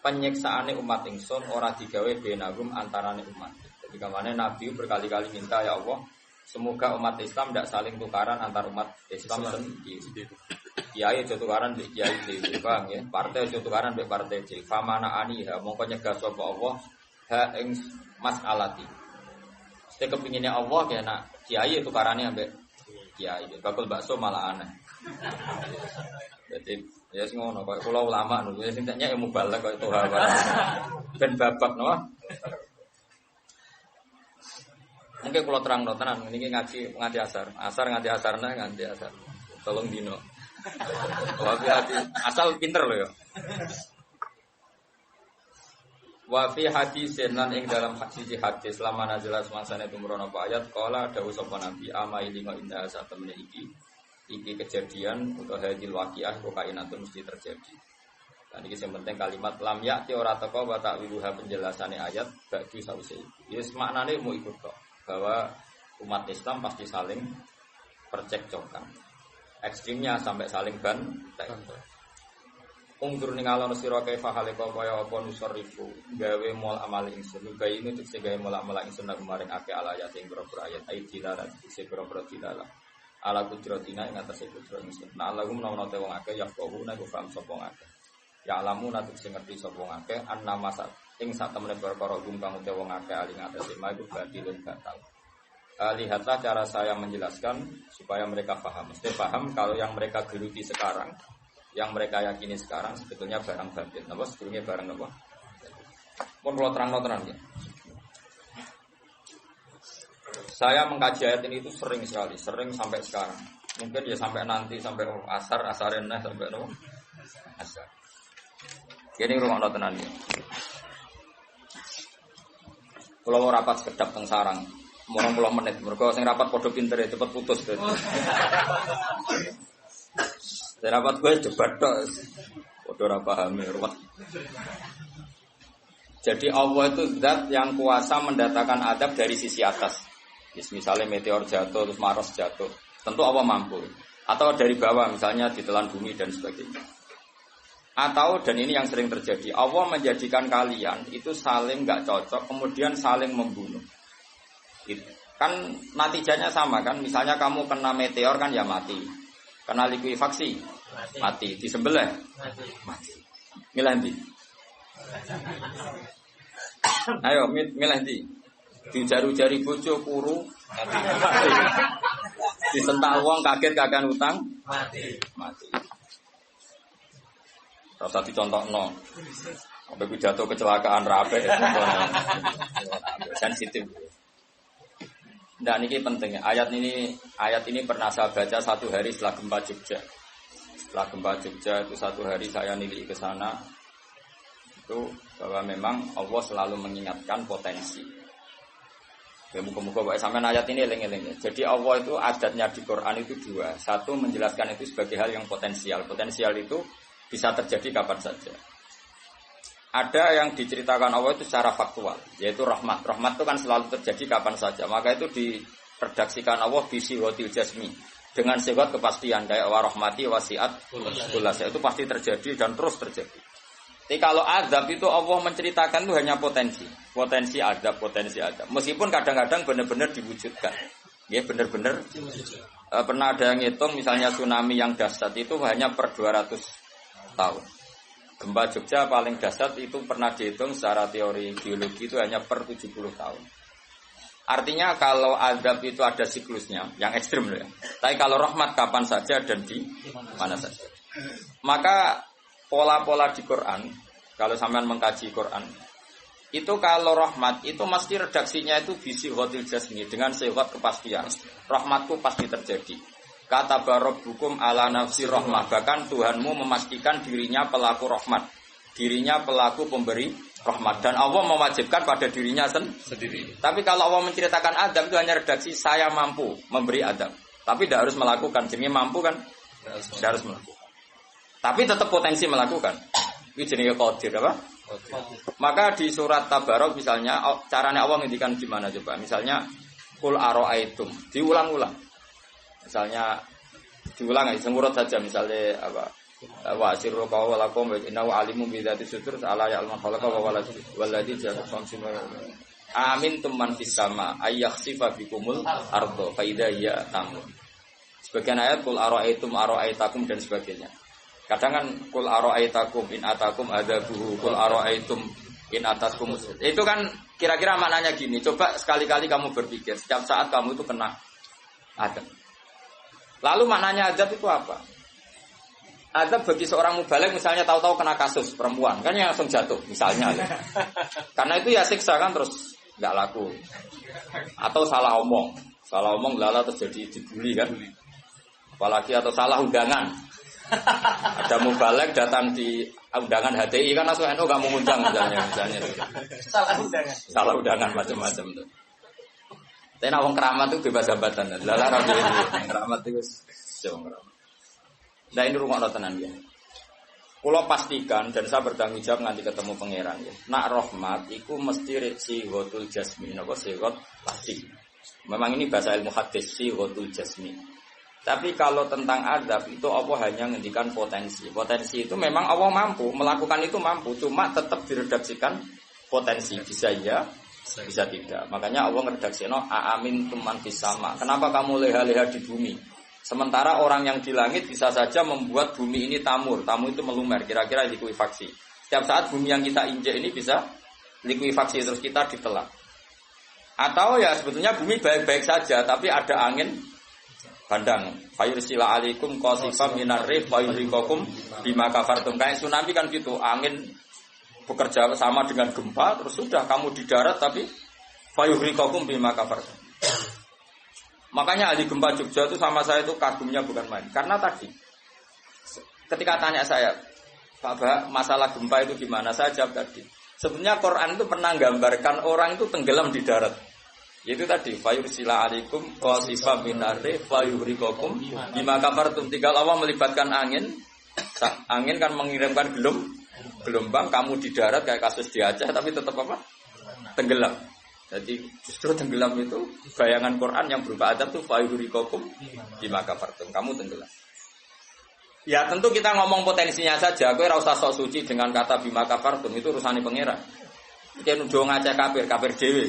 [SPEAKER 1] penyiksaane umat ingsun ora digawe benagum antarane umat. Jadi kamane Nabi berkali-kali minta ya Allah, semoga umat Islam tidak saling tukaran antar umat Islam sendiri. Kiai aja tukaran mbek kiai dhewe, Bang ya. Partai aja tukaran mbek partai dhewe. Famana aniha mongko nyegah sapa Allah ha ing mas'alati. Sing kepingine Allah ya nak kiai tukarane ambek kiai. Bakul bakso malah aneh. Jadi ya sing ngono kok kula ulama niku sing tak nyek ilmu balak kok itu hawa. Ben babak no. Mungkin kula terangno tenan niki ngaji asar. Asar nganti asarna nganti asar. Tolong dino. Wafi hati asal pinter loh ya. Wafi hadis lan ing dalam hadis selama nazalah semangsane tumurun apa ayat qala dawuh sapa nabi ama ilima inda saat temene iki kejadian atau hadil waqiah kok kainatun mesti terjadi. Dan iki sing penting kalimat lam ya'ti ora teko wa ta'wiluha penjelasane ayat ba'du sause iki. Wis maknane mau ikut kok bahwa umat Islam pasti saling percekcokan. Ekstrimnya sampai saling bantai. Ungdur ning alon sira kae fahale kaya apa nusarifu gawe mol amal ingsun gawe ini tekse gawe mol amal ingsun nang maring akeh ayat ing beberapa ayat ayat dilalah tekse beberapa dilalah ala kudratina ing atase kudrat ingsun nah Allahum nawana te wong akeh ya kau nek paham sapa akeh ya alamu nate sing ngerti sapa akeh anna masa ing sak temene perkara kang te wong akeh ali ngatasi maiku batilun batal. Lihatlah cara saya menjelaskan supaya mereka paham. Mesti paham kalau yang mereka geluti sekarang, yang mereka yakini sekarang sebetulnya barang batil. Napa sebetulnya barang apa? Pun kalau terang ya. Saya mengkaji ayat ini itu sering sekali, sering sampai sekarang. Mungkin ya sampai nanti sampai asarenah sampai no asar. Jadi rumah tenan ya. Kalau mau rapat sekedap teng sarang. 20 menit, mereka sing rapat podo pinter ya cepet putus. Sing rapat gue debat tok. Podo ora paham ruwet. Jadi Allah itu zat yang kuasa mendatangkan adab dari sisi atas. Misalnya meteor jatuh terus Mars jatuh, tentu Allah mampu. Atau dari bawah misalnya ditelan bumi dan sebagainya. Atau dan ini yang sering terjadi, Allah menjadikan kalian itu saling enggak cocok, kemudian saling membunuh. Kan natijanya sama kan, misalnya kamu kena meteor kan ya mati, kena likuifaksi mati, disembelih mati. Milih ndi? Ayo milih ndi? Dijaru-jari bojo kuru mati. Disentak wong kaget kakan utang mati. Rasa dicontohno. Sampai pidato kecelakaan rape sensitif.
[SPEAKER 2] Nah, ini penting. Ayat ini pernah saya baca satu hari setelah gempa Jogja. Setelah gempa Jogja itu satu hari saya nilai ke sana. Itu bahwa memang Allah selalu mengingatkan potensi. Ya, muka-muka sampai ayat ini eling-eling. Jadi Allah itu adatnya di Quran itu dua. Satu menjelaskan itu sebagai hal yang potensial. Potensial itu bisa terjadi kapan saja. Ada yang diceritakan Allah itu secara faktual, yaitu rahmat. Rahmat itu kan selalu terjadi kapan saja. Maka itu diredaksikan Allah bisihotil jasmi. Dengan sifat kepastian. Kayak warahmati wasiat kulasa. Itu pasti terjadi dan terus terjadi. Tapi kalau azab itu Allah menceritakan itu hanya potensi. Potensi azab. Meskipun kadang-kadang benar-benar diwujudkan. Ya benar-benar. Pernah ada yang ngitung misalnya tsunami yang dahsyat itu hanya per 200 tahun. Gempa Jogja paling dahsyat itu pernah dihitung secara teori geologi itu hanya per 70 tahun. Artinya kalau azab itu ada siklusnya, yang ekstrim loh ya. Tapi kalau rahmat kapan saja dan di mana saja. Maka pola-pola di Quran, kalau sampean mengkaji Quran, itu kalau rahmat itu mesti redaksinya itu bisihotil jasmi dengan sifat kepastian. Rahmatku pasti terjadi. Kata barabbukum ala nafsi rahmah. Bahkan Tuhanmu memastikan dirinya pelaku rahmat, dirinya pelaku pemberi rahmat, dan Allah mewajibkan pada dirinya sendiri. Tapi kalau Allah menceritakan adab itu hanya redaksi saya mampu memberi adab, tapi tidak harus melakukan. Jadi mampu kan tidak harus melakukan, tapi tetap potensi melakukan. Ini jenis qadir apa? Maka di surat Tabarok misalnya caranya Allah ngendikan gimana coba? Misalnya qul ara'aitum, diulang-ulang. Misalnya diulang aja, sengurut saja misalnya apa? Wa asirru qawlakum wa innahu alimun bi dzati sudur ala ya'lamu khalaqa wa waladhi ja'ala samsuma. Amin tumman fis sama ayakhsifa bikumul ardo fa idza hiya tamun. Sebagian ayat qul ara'aitakum dan sebagainya. Kadang kan qul ara'aitakum in atakum adzabuhu qul ara'aitum in ataskum. Itu kan kira-kira maknanya gini. Coba sekali-kali kamu berpikir setiap saat kamu itu kena adab. Lalu maknanya azab itu apa? Azab bagi seorang mubaligh misalnya tahu-tahu kena kasus perempuan, kan yang langsung jatuh misalnya. Karena itu ya siksa kan terus nggak laku. Atau salah omong lala terjadi dibully kan. Apalagi atau salah undangan. Ada mubaligh datang di undangan HTI kan langsung NU nggak mau ngundang misalnya. Salah undangan macam-macam tuh. Tapi wong keramat itu bebas hambatan. Lala ra dhewe keramat itu wong keramat. Nah ini rungokno tenan ya. Kula pastikan dan saya bertanggung jawab nanti ketemu pangeran ya. Nak rahmat iku mesti sihotul jasmi, napa sihot pasti. Memang ini bahasa ilmu hadis sihotul jasmi. Tapi kalau tentang adab itu Allah hanya ngendikan potensi. Potensi itu memang Allah mampu melakukan itu mampu, cuma tetap diredaksikan potensi bisa ya. Bisa tidak. Makanya Allah ngeredaksino aamin tuman fis sama. Kenapa kamu leha-leha di bumi? Sementara orang yang di langit bisa saja membuat bumi ini tamur. Tamu itu melumer, kira-kira likuifaksi. Setiap saat bumi yang kita injek ini bisa likuifaksi terus kita ditelan. Atau ya sebetulnya bumi baik-baik saja tapi ada angin bandang. Fayursila alaikum qasifam minar rih fayurikakum bima kafartum. Kayak tsunami kan gitu, angin bekerja sama dengan gempa, terus sudah kamu di darat tapi fayuhrikakum bima kafartum. Makanya ahli gempa Jogja itu sama saya itu kagumnya bukan main. Karena tadi ketika tanya saya, Pak Bah, masalah gempa itu gimana? Saya jawab tadi. Sebenarnya Quran itu pernah gambarkan orang itu tenggelam di darat. Yaitu tadi fayursila alaikum qasifam minarri fayuhrikakum bima kafartum. Tinggal Allah melibatkan angin. Angin kan mengirimkan gelombang, kamu di darat kayak kasus di Aceh tapi tetap apa? Tenggelam. Jadi justru tenggelam itu bayangan Quran yang berupa adab itu fayuhrikakum bima kafartum. Kamu tenggelam. Ya tentu kita ngomong potensinya saja. Kowe ora usah sok suci dengan kata bima kafartum, itu urusane pangeran. Iki nuduh ngacak kafir dhewe.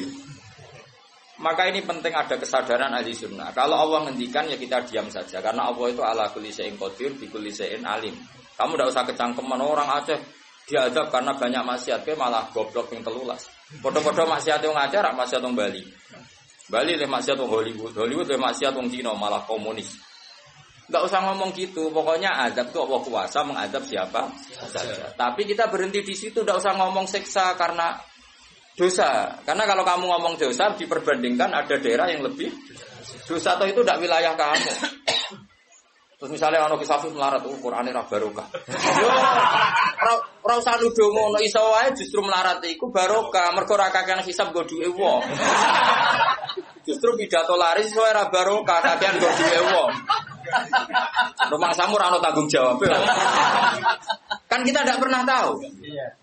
[SPEAKER 2] Maka ini penting ada kesadaran ahli sunnah. Kalau Allah ngendikan ya kita diam saja karena Allah itu ala kulli syai'in qadir bi kulli syai'in alim. Kamu tidak usah kecangkeman orang Aceh diadab karena banyak maksiat, malah goblok yang telulas. Podo-podo maksiat yang ngajar, maksiat yang Bali. Bali le maksiat yang Hollywood le maksiat yang Cina, malah komunis. Enggak usah ngomong gitu. Pokoknya azab itu Allah kuasa mengadab siapa saja. Tapi kita berhenti di situ, enggak usah ngomong siksa karena
[SPEAKER 1] dosa. Karena kalau kamu ngomong dosa diperbandingkan ada daerah yang lebih dosa atau itu tidak wilayah kamu. Terus misalnya ono kisah melarat, Qur'ane ra barokah. Yo, ora usah nuduh ngono, iso wae justru melarat iku barokah, mergo ra kakean hisab go duwe wong. Justru pidato laris wae ra barokah, kakean go duwe wong. Rumah samu ora ono tanggung jawab. Kan kita tidak pernah tahu. Iya.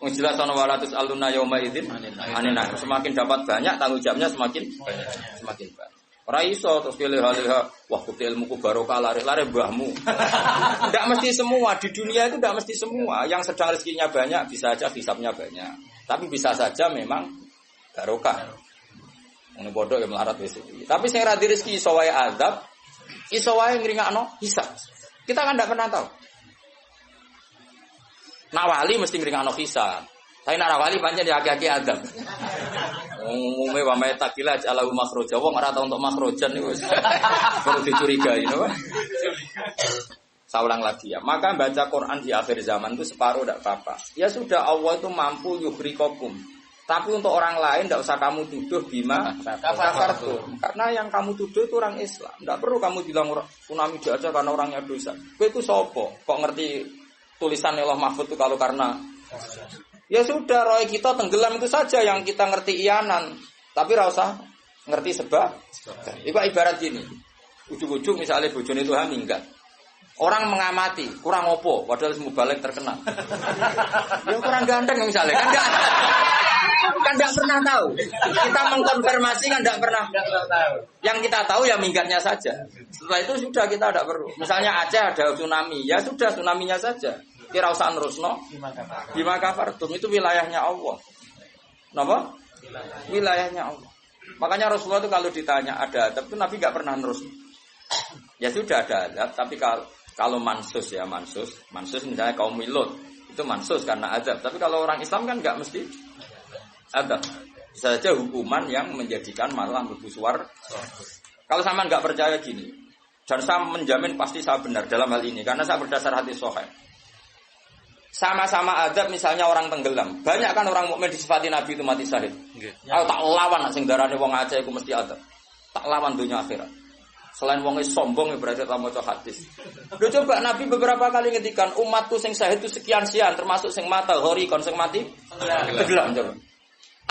[SPEAKER 1] Wong jelas ana walatus aluna yauma idzin anina. Semakin dapat banyak tanggung jawabnya semakin banyak. Ora iso terus pilih-pilih wah kudu ilmuku barokah lari-lari mbahmu. Enggak mesti semua di dunia itu enggak mesti semua. Yang sedang rezekinya banyak bisa aja hisabnya banyak. Tapi bisa saja memang barokah. Ngono bodoh ya melarat wis. Tapi sing ra di rezeki iso wae azab, iso wae ngringakno hisab. Kita kan enggak pernah tahu. Nak wali mesti ngringakno hisab. Tapi nak wali pancen ya aki-aki azab. Umume wa may takila ala makhraja wong ora tau untuk makhrajan niku wis perlu dicurigai no. Saya ulang lagi ya. Maka baca Quran di akhir zaman itu separuh tidak apa-apa. Ya sudah Allah itu mampu yuhrikokum. Tapi untuk orang lain tidak usah kamu tuduh bima kafartum. Karena yang kamu tuduh itu orang Islam. Tidak perlu kamu bilang tsunami aja karena orangnya dosa. Kowe itu sopo? Kok ngerti tulisan Allah Mahfud itu kalau karena ya sudah, roy kita tenggelam itu saja yang kita ngerti iyanan. Tapi ra usah ngerti sebab. Iku ibarat gini. Ujung-ujung misalnya bojone itu minggat. Orang mengamati, kurang opo, padahal semua balik terkenal. Ya kurang ganteng misalnya, kan enggak pernah tahu. Kita mengkonfirmasi kan enggak pernah tahu. Yang kita tahu ya minggatnya saja. Setelah itu sudah kita enggak perlu. Misalnya Aceh ada tsunami, ya sudah tsunaminya saja. Kira usah nerusno bima kafartum itu wilayahnya Allah. Napa? Wilayahnya Allah. Makanya Rasulullah itu kalau ditanya ada adab itu Nabi enggak pernah nerus. Ya sudah ada adab, tapi kalau mansus misalnya kaum Lut itu mansus karena adab. Tapi kalau orang Islam kan enggak mesti adab. Bisa saja hukuman yang menjadikan malah mlebu swarga. Kalau sama enggak percaya gini, dan saya menjamin pasti saya benar dalam hal ini karena saya berdasar hadis sahih. Sama-sama adab misalnya orang tenggelam. Banyak kan orang mukmin disifati Nabi itu mati syahid. Aku tak lawan sing darane wong Aceh iku mesti adab. Tak lawan dunia akhirat. Selain wong sombong berarti tak maca hadis. Lho coba Nabi beberapa kali ngendikan umatku sing syahid itu sekian-sekian termasuk sing mata ghori kon sing mati tenggelam coba.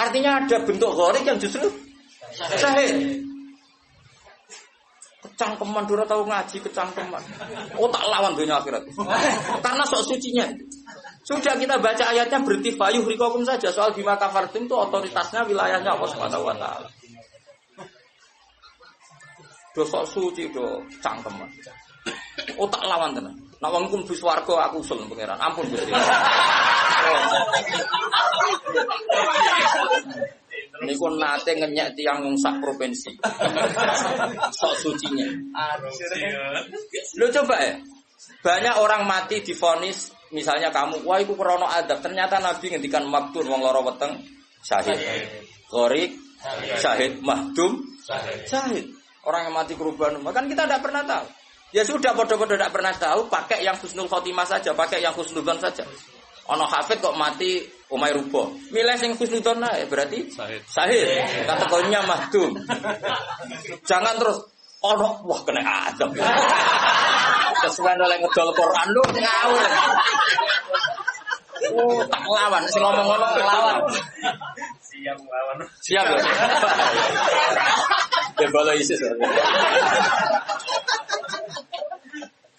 [SPEAKER 1] Artinya ada bentuk ghori yang justru syahid. Kecangkeman dora tahu ngaji kecangkeman. Oh tak lawan dunia akhirat. Karena sok sucinya. Sudah kita baca ayatnya berarti fayuh rikokum saja. Soal bima kafartum itu otoritasnya wilayahnya Allah Subhanahu wa taala. Do sok suci do cangkeman. Oh tak lawan tenan. Nek wong iku mlebu swarga aku usul pangeran. Ampun Gusti. Niku nate ngenyek tiyang wong sak provinsi. Sok sucinya. Lu coba ya. Banyak orang mati divonis misalnya kamu, wah iku krana adab. Ternyata Nabi ngendikan maktun wong lara weteng syahid. Gharik syahid, mahdum syahid. Orang yang mati kerubahan, kan kita tidak pernah tahu. Ya sudah bodoh-bodoh tidak pernah tahu, pakai yang husnul khotimah saja, pakai yang husnudzon saja. Ono hafid kok mati umai rubo. Milih sing husnudzon ae berarti sahih. Kategorinya mahdum. Jangan terus ono wah kena adab. Kesuwen oleh ngedol Quran lu ngawur. Oh, tak lawan sing ngomong ngono lawan. Siap lawan. Siap ya. Ya bala ISIS.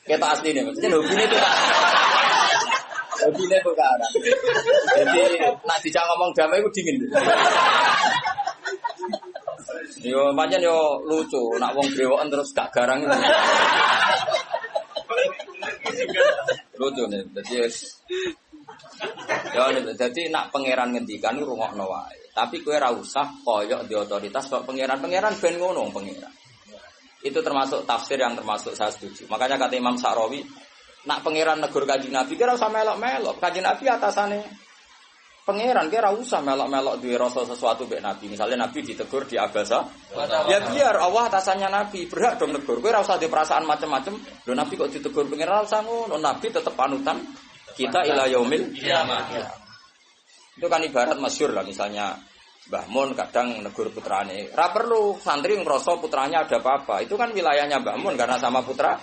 [SPEAKER 1] Kita asli nih, maksudnya hobinya itu kan. Hobinya itu kan. Jadi, nak dijak ngomong damai itu dingin. Yo, macam yo lucu, nak wong brewokan terus gak garang itu. Lucu nih, jadi nak pangeran ngendikan itu rungokno wae. Tapi kowe ora usah koyok di otoritas kok pangeran ben ngono pangeran. Itu termasuk tafsir yang termasuk saya setuju. Makanya kata Imam Sa'rawi, nak pangeran negur Kanjeng Nabi kira usah melok-melok. Kanjeng Nabi atasane pangeran kira usah melok-melok duwe rasa sesuatu mbek Nabi. Misalnya Nabi ditegur di Abasa, ya biar Allah atasannya Nabi, berhak dong negur. Kowe ora usah di perasaan macam-macam. Lho Nabi kok ditegur pangeran ora usah ngono. Nabi tetep panutan kita ila yaumil kiamah.
[SPEAKER 2] Itu kan ibarat masyhur lah misalnya Mbah Mun kadang negur putrane. Ra perlu santri ngrasa putranya ada apa-apa. Itu kan wilayahnya Mbah Mun karena sama putra.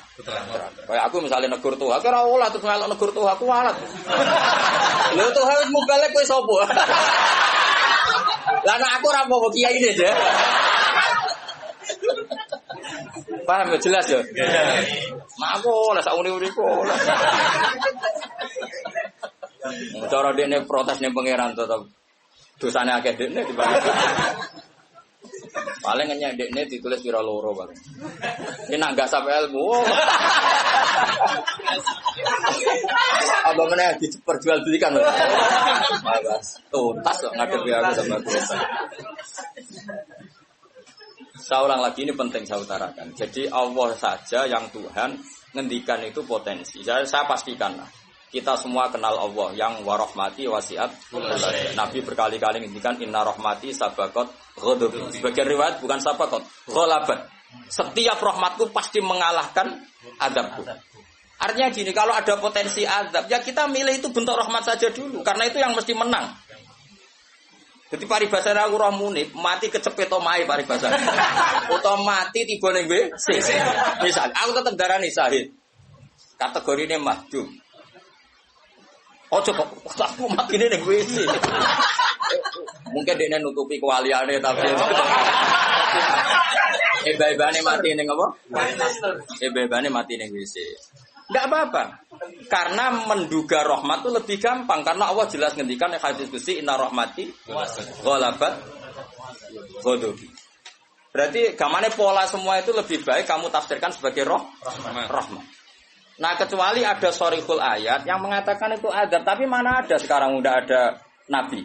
[SPEAKER 2] Kayak aku misalnya negur tuh, aku ora oleh terus ngelok negur tuh aku walat. Lho tuh wis mubalek kowe sapa? Lah nek aku ora apa-apa kiai ini aja. Paham ya jelas ya? Mak aku oleh sak uni-uniku. Cara dekne protes ning pangeran tetep dosane akeh dekne dibanding. Paling ngenyek dekne ditulis pira loro paling. Ini nak gak sampai ilmu. Apa meneh diperjualbelikan. Bagus. Tuntas kok ngadepi aku sama aku. Saya ulang lagi ini penting saya utarakan. Jadi Allah saja yang Tuhan ngendikan itu potensi. Saya pastikan lah. Kita semua kenal Allah yang warahmati wasiat. Nabi berkali-kali ngendikan inna rahmati sabaqat ghadab. Sebagian riwayat bukan sabaqat, ghalabat. Setiap rahmatku pasti mengalahkan azabku. Artinya gini, kalau ada potensi azab, ya kita milih itu bentuk rahmat saja dulu karena itu yang mesti menang. Jadi paribasane aku roh munib, mati kecepet omahe paribasane. Utawa mati tiba ning WC. Misal aku tetep darani syahid. Kategorine mahdum. Ojo kok aku matine ning WC. Mungkin dia nutupi kewaliane tapi ebane mati ning apa? Ebane mati ning WC. Enggak apa-apa. Karena menduga rahmat itu lebih gampang karena Allah jelas ngendikan di hadis qudsi inna rahmati ghalabat ghadabi. Berarti gamane pola semua itu lebih baik kamu tafsirkan sebagai rahmat. Nah, kecuali ada sharihul ayat yang mengatakan itu azab, tapi mana ada sekarang udah ada nabi.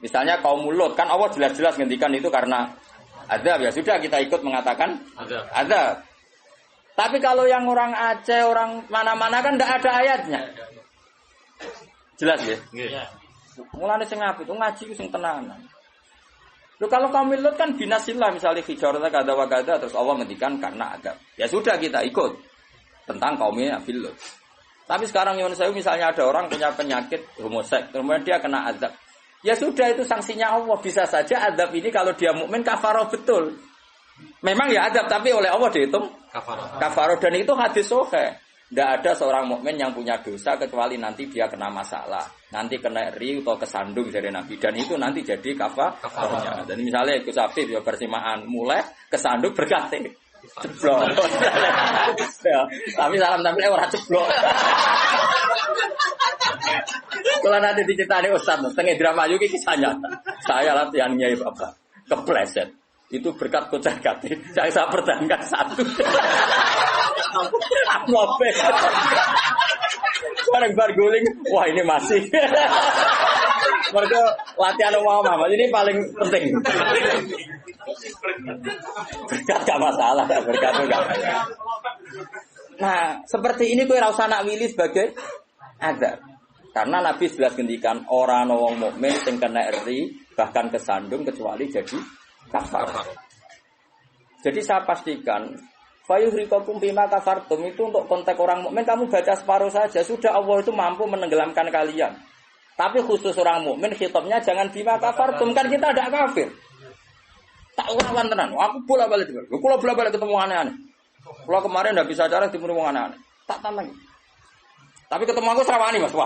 [SPEAKER 2] Misalnya kaum Lut kan Allah jelas-jelas ngendikan itu karena azab, ya sudah kita ikut mengatakan azab. Tapi kalau yang orang Aceh, orang mana-mana kan enggak ada ayatnya. Jelas ya? Iya. Mulane sing apik itu ngaji sing tenanan. Loh kalau kaum Lut kan binasillah misalnya hijarata kada wa kada terus Allah ngendikan karena azab. Ya sudah kita ikut tentang kaumnya Nabi Lut. Tapi sekarang Yunus saya misalnya ada orang punya penyakit homoseks, kemudian dia kena azab. Ya sudah itu sanksinya Allah. Bisa saja azab ini kalau dia mukmin kafarah betul. Memang ya azab tapi oleh Allah dihitung kafarah dan itu hadis sahih. Tidak ada seorang mukmin yang punya dosa kecuali nanti dia kena masalah, nanti kena ri atau kesandung dari Nabi dan itu nanti jadi kafarahnya. Dan misalnya Gus Afif ya persimaan mulai kesandung berkati. Ceblok. Ya, tapi salam tampil ora ceblok. Kalau nanti diceritani Ustaz, tengah drama juga kisah nyata. Saya latihan nyai Bapak, kepleset. Itu berkat kocak kati. Saya pertahankan satu. Mope. Bareng bar guling, wah ini masih. Mereka latihan mama, ini paling penting. Berkat gak masalah, berkat enggak. Nah, seperti ini kowe ora usah nak wilih sebagai azab. Karena Nabi jelas ngendikan orang wong mukmin sing kena eri bahkan kesandung kecuali jadi kafar. Jadi saya pastikan fayuhriqakum bima kafartum itu untuk konteks orang mukmin kamu baca separuh saja sudah Allah itu mampu menenggelamkan kalian. Tapi khusus orang mukmin khitabnya jangan bima kafartum kan kita ada kafir. Tak lawan tenan. Aku bola-balik. Kula bola-balik ketemu aneh-aneh. Kula kemarin ndak bisa cara dimuri wong aneh-aneh. Tak tantang. Tapi ketemu aku serawani Mas. Wah.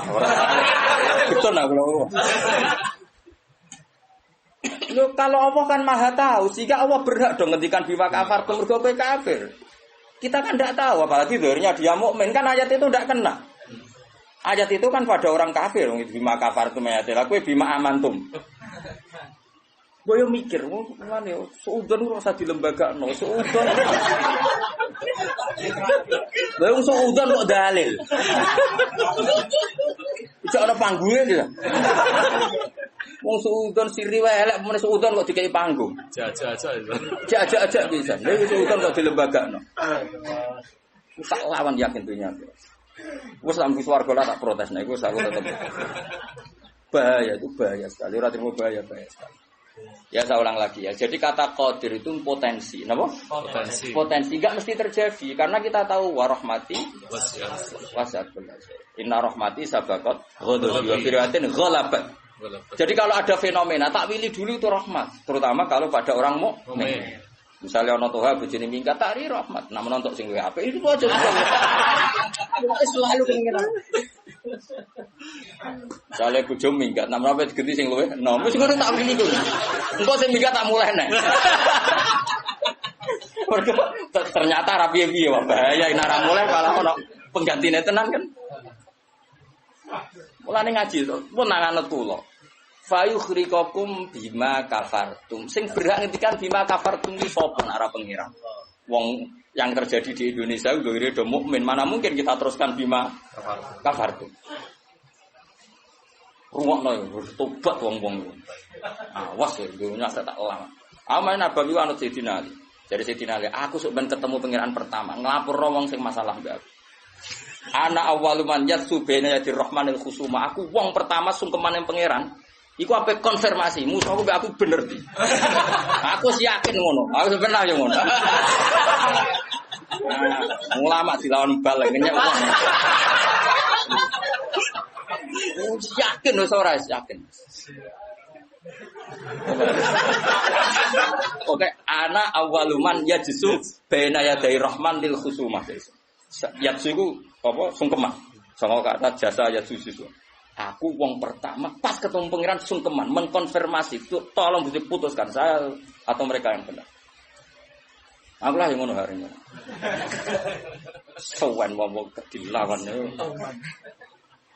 [SPEAKER 2] Betul lah kula. Loh, kalau Allah kan Maha tahu, sehingga Allah berhak dong ngendikan bima kafartum mergo kowe kafir. Kita kan enggak tahu apalagi dzahirnya dia mukmin kan ayat itu enggak kena. Ayat itu kan pada orang kafir bima kafartum ayatil kowe bima amantum. Boyo mikir, ngene suudon ora usah dilembagakno, suudon. Lah wong suudon kok dalil. Ijo ana panggunge lho. Wong suudon siri wae elek men suudon kok dikai panggung. Jajak bisa. Lha suudon kok dilembagakno. Tak lawan yakin dunia. Wes lampu swarga lah tak protes nek iku aku tetep. Bahaya itu bahaya sekali, ora terima bahaya sekali. Ya saya ulang lagi ya. Jadi kata qadir itu potensi, napa? Potensi enggak mesti terjadi karena kita tahu warahmati wasiat. Inna rahmati sabaqat ghadabi wa firatin ghalabat. Jadi kalau ada fenomena takwili dulu itu rahmat, terutama kalau pada orang mukmin. Misalnya ono toha bojone minggat tari rahmat, nah menontok sing luwih apik itu aja. Selalu pengen. Misalnya bojo minggat, nah menapa digenti sing luwih, nah wis ngono takwili ku. Engko sing minggat tak mulai nek. Ternyata rapi-piye wae bahaya nek ora mulai malah ono penggantine tenan kan. Mulane ngaji to, pun nang anut kula. Fayukhrikakum bima kafartum. Sing berhak ngendikan bima kafartum iki sapa nek ora pengiran. Wong yang terjadi di Indonesia udah do mukmin, mana mungkin kita teruskan bima kafartum. Rumakno yo tobat wong-wong. Awas ya, dunya tak lama. Amain Nabawi anut Sayyidina Ali. Jadi Sayyidina Ali, aku sok ben ketemu pengiran pertama, nglapurno wong sing masalah mbak. Ana awwaluman yatsu baina yadir rahmanil khusuma. Aku wong pertama sungkeman yang pangeran. Iku ape konfirmasi, musuhku mbek aku bener di. Aku sih yakin ngono. Aku sebenarnya ngono. Ulama dilawan bal ngenyek wong. Yakin wis ora yakin. Oke, ana awwaluman yajsu baina yadir rahmanil khusuma. Yatsu iku apa sungkeman. Sama kata jasa yatsu sisu. Aku wong pertama pas ketemu pangeran sungkeman mengkonfirmasi itu tolong diputuskan saya atau mereka yang benar. Aku lah yang ngono hari ini. Sowan wong kedilawan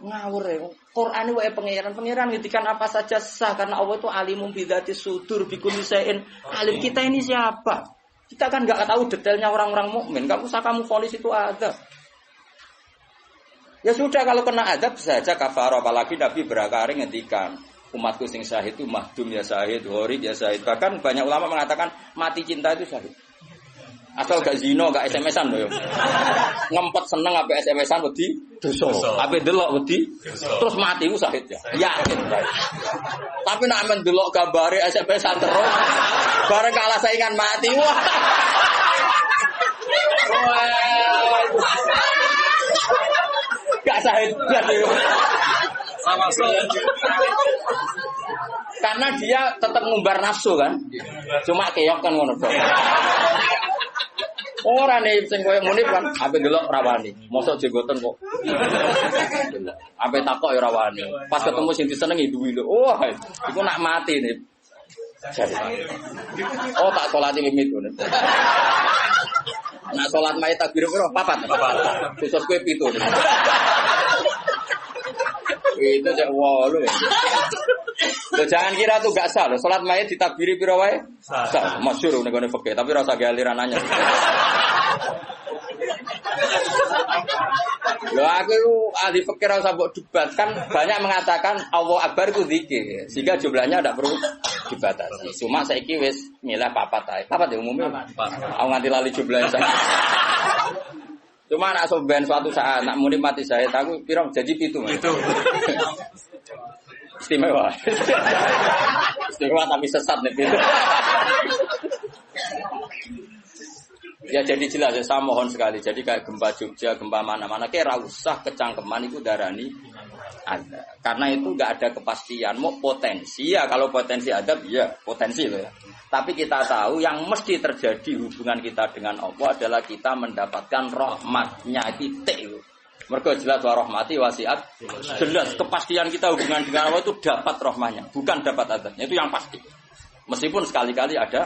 [SPEAKER 2] ngawur ya. Quran wae pangeran ngitikan apa saja sah karena Allah itu alimum bidzati sudur bikulli syai'in. Alim kita ini siapa? Kita kan enggak tahu detailnya orang-orang mukmin. Enggak usah kamu vonis itu ada. Ya sudah kalau kena azab saja kafar, apalagi Nabi berakari ngendikan umatku sing syahid itu mahdum ya syahid, gharib ya syahid. Bahkan banyak ulama mengatakan mati cinta itu syahid. Asal gak zina, gak SMS-an lho. Ngempet seneng ape SMS-an wedi dosa. Ape delok wedi terus mati ku syahid ya. Yakin. Tapi nek men delok gambare SMS-an terus bareng kalah saingan mati. Wah. Gak syahid sama karena dia tetap ngumbar nafsu kan, cuma keok kan ngono. Ora nih sing koyo munib kan, ape delok rawani, mosok jenggoten kok. Ape takok ya rawani. Pas ketemu sing disenengi duwi lho. Wah, iku nak mati nih. Oh tak salati mimit ngono. Nak salat mayit takbir piro? 4. Khusus kowe 7. Itu cek 8. Loh, jangan kira tuh gak sah loh. Salat mayit ditakbiri piro wae? Sah. Masyhur ning gone fikih, tapi rasa galiran anyar. Loh aku ahli fikih ora usah mbok debat kan banyak mengatakan Allahu Akbar itu zikir. Sehingga jumlahnya tidak perlu dibatasi. Cuma saiki wis milih 4 ae. 4 ya umumnya. Aku nganti lali jumlahnya. Cuma nak soben suatu saat nak muni mati saya aku piro jadi 7. Itu. Istimewa. Istimewa tapi sesat nih itu. Ya jadi jelas ya, saya mohon sekali. Jadi kayak gempa Jogja, gempa mana-mana kayak ra usah kecangkeman itu darani ada. Karena itu enggak ada kepastian. Mau potensi ya, kalau potensi ada ya potensi loh ya. Tapi kita tahu yang mesti terjadi hubungan kita dengan Allah adalah kita mendapatkan rahmatnya titik. Mergo jelas wa rahmati wasiat. Jelas kepastian kita hubungan dengan Allah itu dapat rahmatnya, bukan dapat azabnya. Itu yang pasti. Meskipun sekali-kali ada.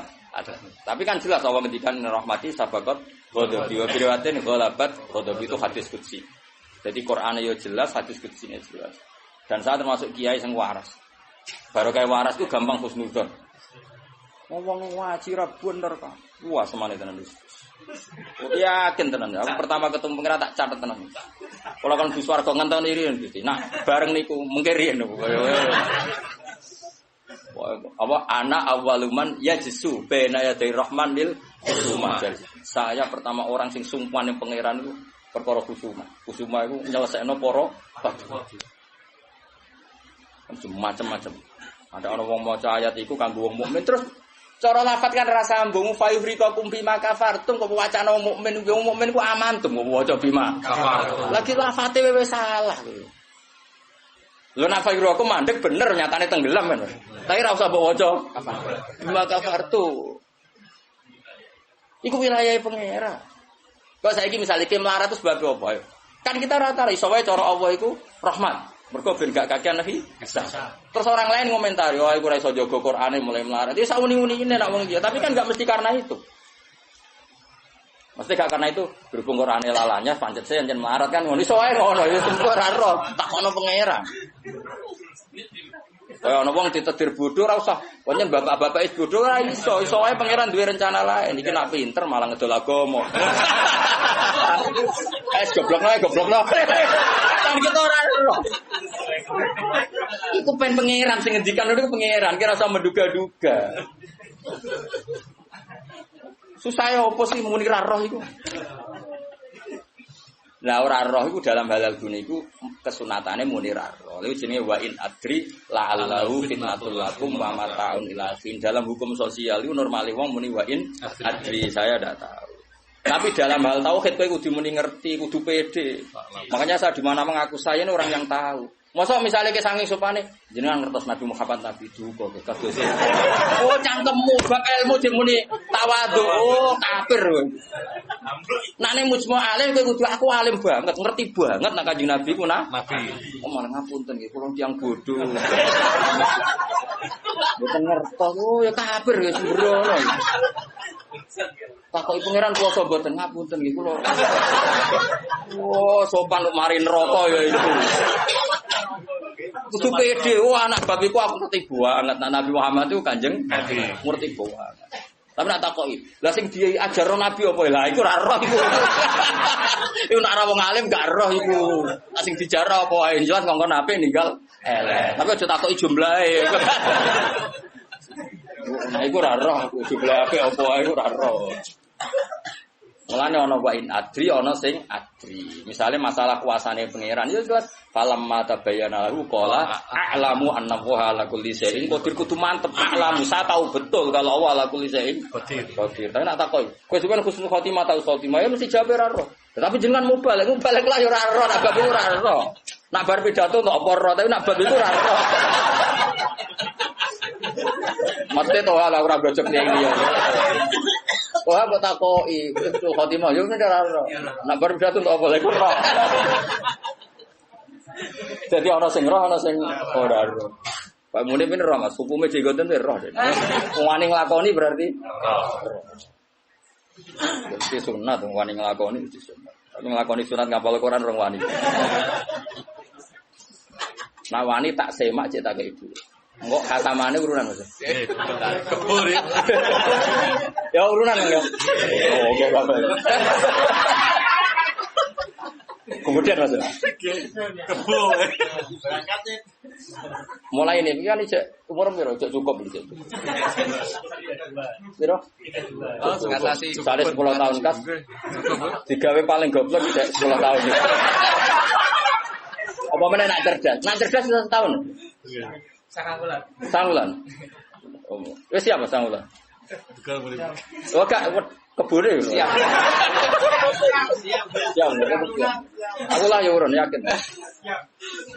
[SPEAKER 2] Tapi kan jelas Allah ngendikan rahmati sabaqat ghadabi wa biriwatin ghalabat ghadabi itu hadis qudsi. Jadi Quran yo jelas, hadis qudsi jelas. Dan saya termasuk kiai sing waras. Baru kayak waras itu gampang husnudzon. Ngomong waji ra bener ta. Wah semane tenan wis. Yakin tenan. Aku pertama ketemu pengira tak catet tenan. Kalau kan di swarga ngenteni riyen gitu. Nah, bareng niku mengke riyen niku. Apa ana awwaluman yajsu baina yaday rahmanil khusuma. Saya pertama orang sing sungkan yang pangeran itu perkara khusuma. Khusuma itu nyelesaikno para macam-macam. Ada orang wong maca ayat iku kanggo wong mukmin terus cara lafat kan rasa ambung fayuhrikakum bima kafartum kok wacana wong mukmin ku amantum kok waca bima kafartum. Lagi lafate wis salah. Lho nek fakiru aku mandek bener nyatane tenggelam kan. Tapi ora usah mbok waca bima kafartu. Iku wilayah pangeran. Kok saiki misale iki melarat terus sebab apa? Kan kita rata-rata iso wae cara Allah iku rahmat. Mergo ben gak kakean nabi. Terus orang lain ngomentari, "Oh, iku ora iso jaga Qur'ane mulai melarat." Iki sauni-unine nek wong iki, tapi kan gak mesti karena itu. Mesti gak karena itu, berhubung Qur'ane lalanya pancet saya yen melarat kan ngono iso wae ngono, ya sempo ora roh, takono pangeran. Kaya ana wong ditedir bodho ora usah. Pancen bapak-bapak is bodho ora iso wae pangeran duwe rencana lain. Iki nak pinter malah ngedol agama. Goblok. Kan kita ora roh. Iku pen pangeran sing ngendikan niku pangeran, kira usah menduga-duga. Susah ya apa sih muni ra roh iku? Lah ora roh iku dalam halal dunia iku kesunatane muni ra roh. Lha jenenge wa in adri la'allahu fitnatul lakum wa mata'un ila fin. Dalam hukum sosial iku normale wong muni wa in adri, saya ndak tahu. Tapi dalam hal tauhid kowe kudu muni ngerti, kudu pede. Makanya saya di mana mengaku saya ini orang yang tahu. Masa misalnya ke saking sopane jenengan ngertos Nabi Muhammad Nabi duka kados. Oh cangkemmu bab ilmu jemuni tawadhu. Oh kafir kowe. Nek ning mujma alim kowe kudu aku alim banget, ngerti banget nek Kanjeng Nabi ku Nabi. Oh malah ngapunten nggih kula tiyang bodho. Mboten ngertos. Oh ya kafir ya sembrono. Takoki pangeran kuwasa mboten ngapunten nggih kula. Oh sopan kok mari neraka ya itu. Kudu pede, anak bab iku aku ngerti banget. Nabi Muhammad itu Kanjeng Nabi, ngerti banget. Tapi nak takoki, lah sing diajarno Nabi apa lah iku ora roh iku. Iku nek ora wong alim gak roh iku. Lah sing dijarno apa wae jelas kongkon Nabi ninggal elek. Tapi aja takoki jumlahe. Nah iku ora roh, jumlahe apa wae iku ora roh. Mulane ana wa in adri ana sing adri. Misale masalah kuasane pangeran ya jelas falam mata bayana lahu qala a'lamu anna wa ala kulli syai'in qadir kudu mantep a'lamu saya tahu betul kalau Allah ala kulli syai'in qadir. Tapi nak takoki kowe sampeyan husnul khotimah tahu khotimah ya mesti jawab ora roh. Tetapi jenengan mubalek lah ya ora roh, nak bab iku ora roh. Nak bar pidato kok apa roh, tapi nak bab iku ora roh. Mate to ala ora gojok ning dia. Wah, mbok takoki, itu khotimah yo nek ora ora. Nek bar pidato kok boleh roh. Jadi ana sing roh, ana sing ora roh. Pak Muni pin roh Mas, hukume jenggoten roh. Wani nglakoni berarti roh. Jadi sunat wani nglakoni itu sunat. Tapi nglakoni sunat ngapal Quran rong wani. Nah wani tak semak cek tak ke ibu. Engko khatamane urunan Mas.
[SPEAKER 3] Kebur ya.
[SPEAKER 2] Ya urunan ya. Oh, oke Bapak. Kemudian Mas.
[SPEAKER 3] Kebur.
[SPEAKER 2] Mulai ini kan cek umur piro cek cukup iki. Piro?
[SPEAKER 3] Ngatasi
[SPEAKER 2] 10 tahun kas. Digawe paling goblok cek 10 tahun. Apa meneh nak cerdas? Nak cerdas 1 tahun. Sangulan. Oh, wis siapa sangulan? Oh, gak kebune. Siap. Siap. Aku lah ya urun yakin.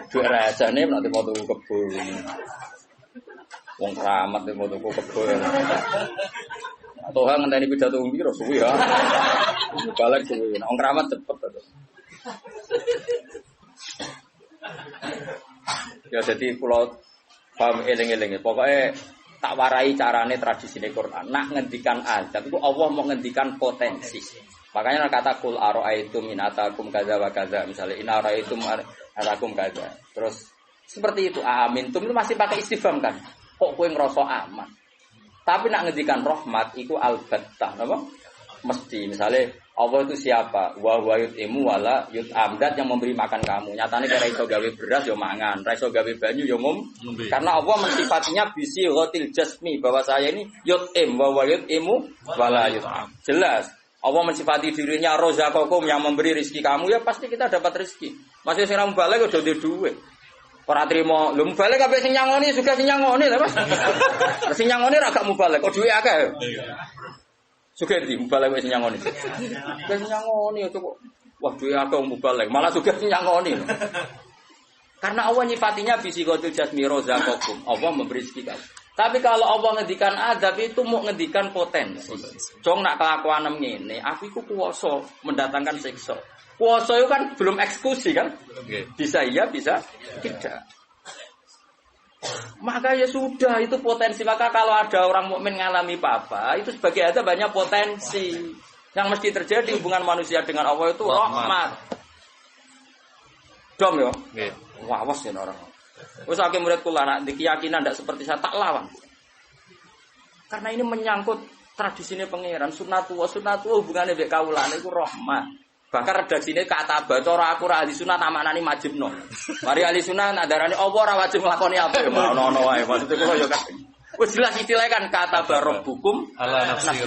[SPEAKER 2] Duit rajane nanti mau tuku kebun. Wong keramat mau tuku kebun. Tuhan ngenteni pidato piro suwi ya. Balik suwi. Wong keramat cepet to. Ya jadi pulau paham eling-eling. Pokoknya tak warai carane tradisi Quran. Nak ngendikan azab itu Allah mau ngendikan potensi. Makanya kata kul ara'aitum in atakum kadza wa kadza misalnya in ara'aitum atakum kadza. Terus seperti itu amintum itu masih pakai istifham kan. Kok kowe ngrasa aman. Tapi nak ngendikan rahmat iku albattah apa? Mesti misalnya Allah itu siapa? Wa yut'imu wala yut'am, dat yang memberi makan kamu. Nyatane kira iso gawe beras yo mangan, ra iso gawe banyu yo ngombe. Karena Allah mensifatinya bisi ghatil jasmi bahwa saya ini yut'im wa yut'imu wala yut'am. Jelas Allah mensifati dirinya rozaqakum yang memberi rezeki kamu ya pasti kita dapat rezeki. Masih sing ra mbalik udah duwe duit. Ora trimo, lho mbalik kabeh sing nyangoni juga sing nyangoni lho Mas. Sing nyangoni ra gak mbalik, kok duwe akeh. Juga di mubalek wis nyangoni. Wis nyangoni kok. Wah, duwe akeh mubalek, malah juga nyangoni. Karena Allah nyifatinya bisighatil jasmi razaqakum. Allah memberi rezeki. Tapi kalau Allah ngendikan azab itu mau ngendikan potensi. Jong nak kelakuan ngene, aku iku kuwasa mendatangkan siksa. Kuwasa itu kan belum eksekusi kan? Bisa iya, bisa tidak. Maka ya sudah itu potensi. Maka kalau ada orang mukmin ngalami apa-apa, itu sebagai azab banyak potensi. Yang mesti terjadi hubungan manusia dengan Allah itu rahmat. Dom yo. Wah, awas ya orang. Wes akeh murid kula nak di keyakinan ndak seperti saya tak lawan. Karena ini menyangkut tradisine pangeran, sunnatullah hubungane mbek kawulane iku rahmat. Bahkan redaksine kata bacara aku ra ahli sunah tak maknani majibno. Mari ahli sunah nak darani apa ora wajib nglakoni apa ya ono wae. Maksud kula yo kan. Wis jelas istilah kan kata barabbukum
[SPEAKER 3] ala nafsi.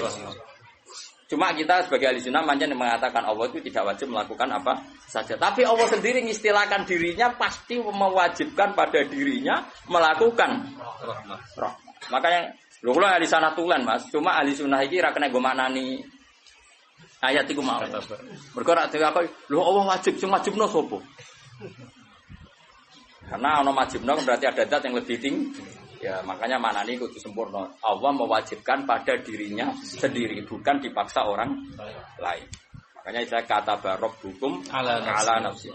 [SPEAKER 2] Cuma kita sebagai ahli sunnah manjan mengatakan Allah itu tidak wajib melakukan apa saja. Tapi Allah sendiri mengistilahkan dirinya pasti mewajibkan pada dirinya melakukan rahmat. Makanya lho kula ahli sana tulen Mas. Cuma ahli sunnah iki ra kena go maknani ayat iku mau. Mergo rak dhewe aku lho Allah wajib sing wajibno sapa? Karena ana wajibno berarti ada zat yang lebih tinggi. Ya, makanya maknanya kudu sempurna. Allah mewajibkan pada dirinya sendiri, bukan dipaksa orang lain. Makanya saya kata barok hukum ala nafsi.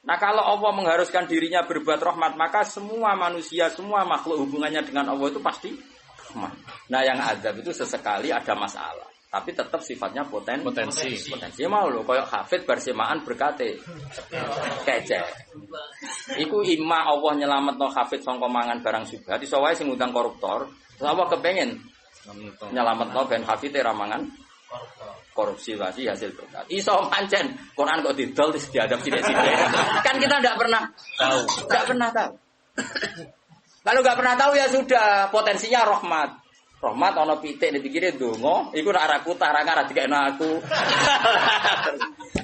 [SPEAKER 2] Nah, kalau Allah mengharuskan dirinya berbuat rahmat, maka semua manusia, semua makhluk hubungannya dengan Allah itu pasti rahmat. Nah, yang azab itu sesekali ada masalah, tapi tetap sifatnya potensi. Mau lho koyo hafid bersemaan berkate. Kece. Iku imma Allah nyelametno hafid sangka mangan barang subhat, iso wae sing ngundang koruptor. Terus apa kepengin nyelametno ben hafid ra mangan korupsi wasi hasil berkat. Iso pancen Quran kok didol terus diadab sithik-sithik. Kan kita enggak pernah tahu. Kalau enggak pernah tahu ya sudah, potensinya rahmat. Rahmat ana pitik dipikire ndonga, iku nek arah kutah ra ngarah dikekno aku.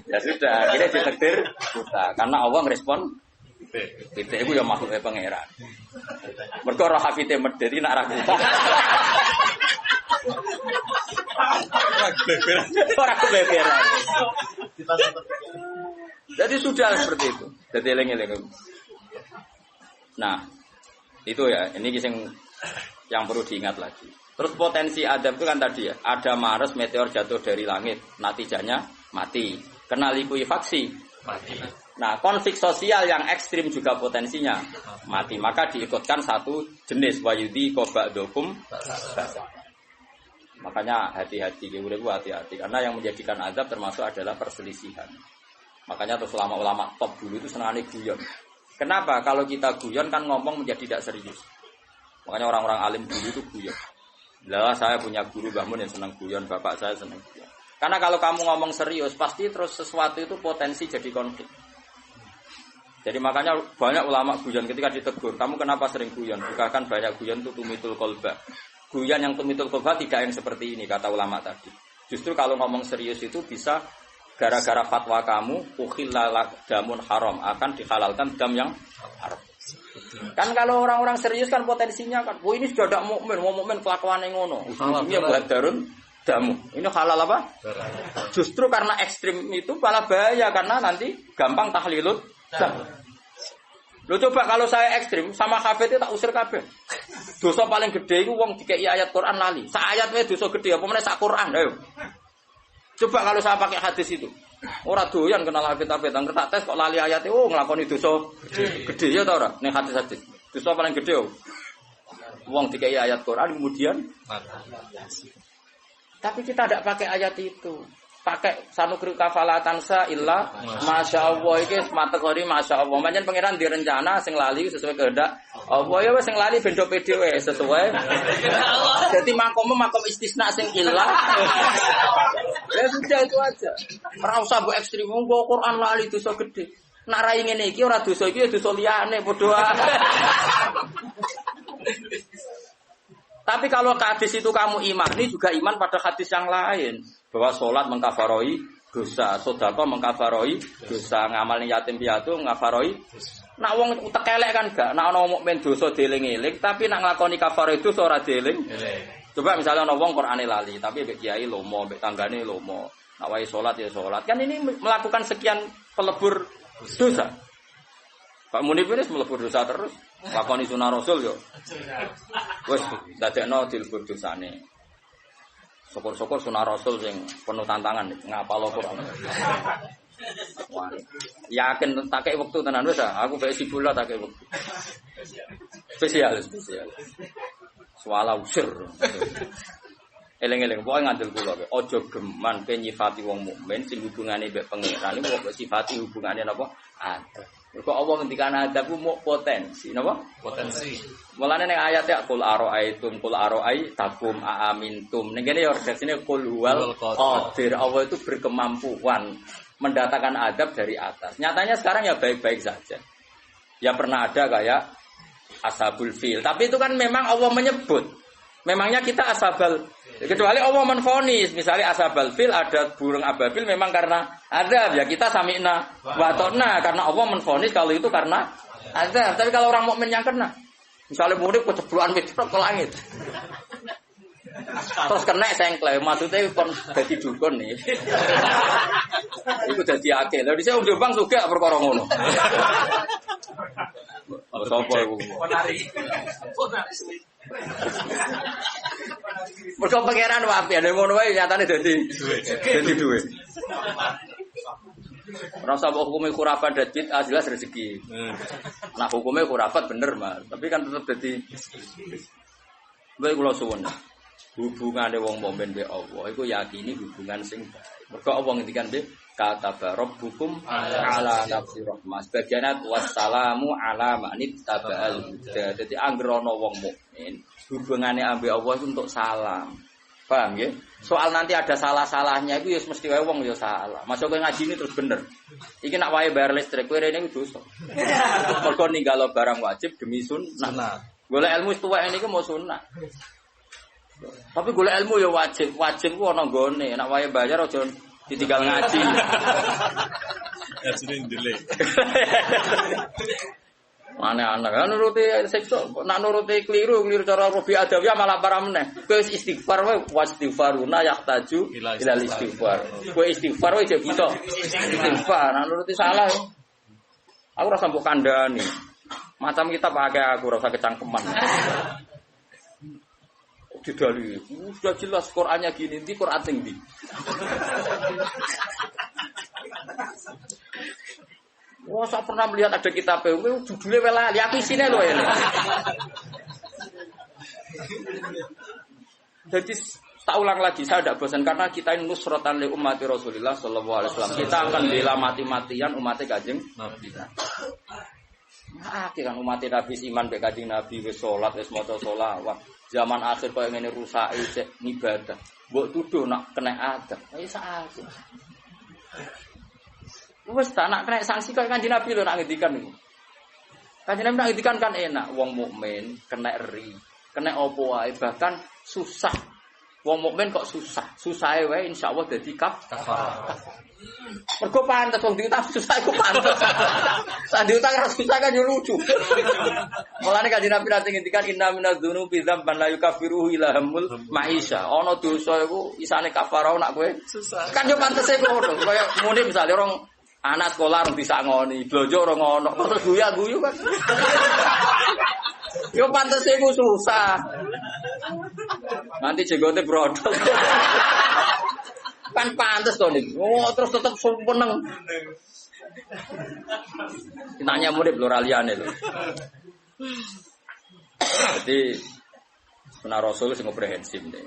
[SPEAKER 2] Ya sudah, akhirnya ditakdir buta karena Allah ngerespon pitik iku ya makhluke pangeran. Mergo roh hafite medheti nek ra kutah. Ora kebeberan. Jadi sudah seperti itu. Jadi eling-eling. Nah, itu ya, ini yang perlu diingat lagi. Terus potensi adab itu kan tadi ya, ada Mars meteor jatuh dari langit, natijanya mati. Kena likuifaksi, mati. Nah, konflik sosial yang ekstrim juga potensinya mati. Maka diikutkan satu jenis wayudi kobakdokum. Makanya hati-hati, hati-hati. Karena yang menjadikan azab termasuk adalah perselisihan. Makanya terus ulama-ulama top dulu itu senangnya guyon. Kenapa? Kalau kita guyon kan ngomong menjadi tidak serius. Makanya orang-orang alim dulu itu guyon. Lah saya punya guru Mbah Mun yang senang guyon, bapak saya senang guyon. Karena kalau kamu ngomong serius, pasti terus sesuatu itu potensi jadi konflik. Jadi makanya banyak ulama guyon ketika ditegur, kamu kenapa sering guyon? Bukan banyak guyon itu tumitul kolba. Guyon yang tumitul kolba tidak yang seperti ini, kata ulama tadi. Justru kalau ngomong serius itu bisa gara-gara fatwa kamu, ukhillala damun haram, akan dihalalkan dam yang haram. Kan kalau orang-orang serius kan potensinya kan, wah ini sudah tidak mukmin, mau mukmin kelakuan yang ngono. Ujungnya buat darun damu. Ini halal apa? Justru karena ekstrim itu malah bahaya karena nanti gampang tahlilut. Lo coba kalau saya ekstrim sama hafid itu tak usir kabeh. Dosa paling gede itu wong dikei ayat Quran lali. Sak ayat wae dosa gede apa meneh sak Quran. Ayo. Coba kalau saya pakai hadis itu. Ora doyan kenal hafid-hafid, nang tak tes kok lali ayat oh nglakoni dosa gede ya ta ora? Ning hadis-hadis. Dosa paling gede oh. Wong dikei ayat Quran kemudian tapi kita tidak pakai ayat itu. Pakai sanukri kafalatan sa illa masya Allah iki matekori masya Allah. Pancen pangeran direncana sing lali sesuai kehendak Allah ya wis sing lali bendo pede wae sesuai. Jadi makom istisna sing illa. Ya sudah itu aja. Ora usah mbok ekstrem wong Quran lali dosa gede. Nak rai ngene iki ora dosa iki ya dosa liyane padha. Tapi kalau hadis itu kamu imani juga iman pada hadis yang lain. Bahwa sholat mengkafaroi dosa, sedekah mengkafaroi dosa, ngamal yatim piatu mengkafaroi. Nak wong tekelek kan gak, nak ana mukmin dosa dieling-eling, tapi nak nglakoni kafaroi dosa ora dieling. Coba misalnya ana wong Qur'ane lali, tapi mbek kiai lomo, mbek tanggane lomo. Nak wae salat ya salat. Kan ini melakukan sekian pelebur dosa.
[SPEAKER 1] Pak Munib ini mlebu dosa terus, lakoni sunah Rasul yo. Wes dadekno dilebur dosane. Syukur-syukur sunah Rasul sing penuh tantangan ngapal Quran. Wah, yakin tak kei wektu tenan wis aku bae sibula tak kei wektu. Spesial. Swala usir. Eleng-eleng pokoke ngandel kula kowe. Aja geman pe nyifati wong mukmin sing hubungane mbek pangeran iku kok sifati hubungane napa? Adab. Mergo Allah ngendikan adab ku muk potensi napa?
[SPEAKER 3] Potensi.
[SPEAKER 1] Mulane ning ayat ya qul aro'ai takum aamintum. Ning kene ya redaksine qul huwal qadir. Allah itu berkemampuan mendatangkan adab dari atas. Nyatanya sekarang ya baik-baik saja. Ya pernah ada kayak ashabul fil. Tapi itu kan memang Allah menyebut. Memangnya kita ashabal. Kecuali Allah menfonis. Misalnya ashabal fil ada burung ababil memang karena adab. Ya kita sami'na wa ta'na. Karena Allah menfonis kalau itu karena adab. Tapi kalau orang mukmin yang kena. Misalnya murid keceblokan mitrok ke langit. Terus kena sengklek, maksudnya kon dadi dukun nih. Iku dadi akeh. Lha dhisik wong Jombang juga perkara ngono. Sopo iku? Mergo pangeran wae ana ngono wae nyatane dadi duwe. Ora usah hukume khurafat dan bid'ah jelas rezeki. Nah hukume khurafat bener, Mas. Tapi kan tetep dadi bae kula suwun. Hubungane wong mukmin be Allah iku yakini hubungan sing baik. Mergo Allah ngendikan be kata rabbukum ala nafsi rahmah. Sebagian wassalamu ala manit tabal huda. Dadi anggere ana wong mukmin hubungane ambe Allah itu untuk salam. Paham nggih? Soal nanti ada salah-salahnya itu ya mesti wae wong ya salah. Masuk kowe ngaji ini terus bener. Iki nak wae bayar listrik kowe rene iku dosa. Mergo ninggalo barang wajib demi sunnah. Golek ilmu tuwek niku mau sunnah. Tapi golek ilmu ya wajib. Wajib ku ana nggone. Nek wae bayar aja ditinggal ngaji.
[SPEAKER 3] Ngajine ndelek.
[SPEAKER 1] Mana-mana kan nuruti sekso, nak nuruti keliru cara Robi Adawiyah malah parah meneh. Kowe istighfar wae wastighfaruna yahtaju ila istighfar. Kowe istighfar wae jek bisa. Istighfar nak nuruti salah. Aku rasa mbok kandhani. Macam kita pakai aku rasa kecangkeman. Didali, sudah jelas Qur'annya gini, nanti Qur'an sing ndi. Wah, saya pernah melihat ada kitab judulnya welali, aku isinya loh ini. Jadi tak ulang lagi, saya tidak bosan karena kita ini nusratan li ummati Rasulillah sallallahu alaihi wasallam. Kita akan bela mati-matian umatnya Kanjeng Nabi. Nah, kan umatnya Nabi iman be Kanjeng Nabi wis salat, wis maca sholawat. Zaman akhir koyo ngene rusake cek ibadah. Mbok tuduh nak kena adab. Wis sakit. Wes tak nak kena sanksi kok Kanjeng Nabi lho nak ngendikan niku. Kanjeng Nabi nak ngendikan kan enak, wong mukmin kena ri, kena opo wae bahkan susah. Wong mukmin kok susah. Susahe wae insyaallah dadi kafarah. Mergo pantes wong diutang susah iku pantes. Lah diutang ora susah kan yo lucu. Mulane Kanjeng Nabi nate ngendikan inna minadz-dzunubi dzamban la yukaffiruhu ila hamul maisha. Ana dosa iku isane kafarah nak kowe susah. Kan yo pantese ngono. Kaya muni misale orang anak sekolah orang bisa ngoni, blojo orang ngono, terus guyu kan. Yo pantes iku susah. Nanti jenggote brodol. Kan pantes to niku. Oh, terus tetep seneng. Ditanya murid lho raliane lho. Jadi sunah Rasul sing komprehensif nih.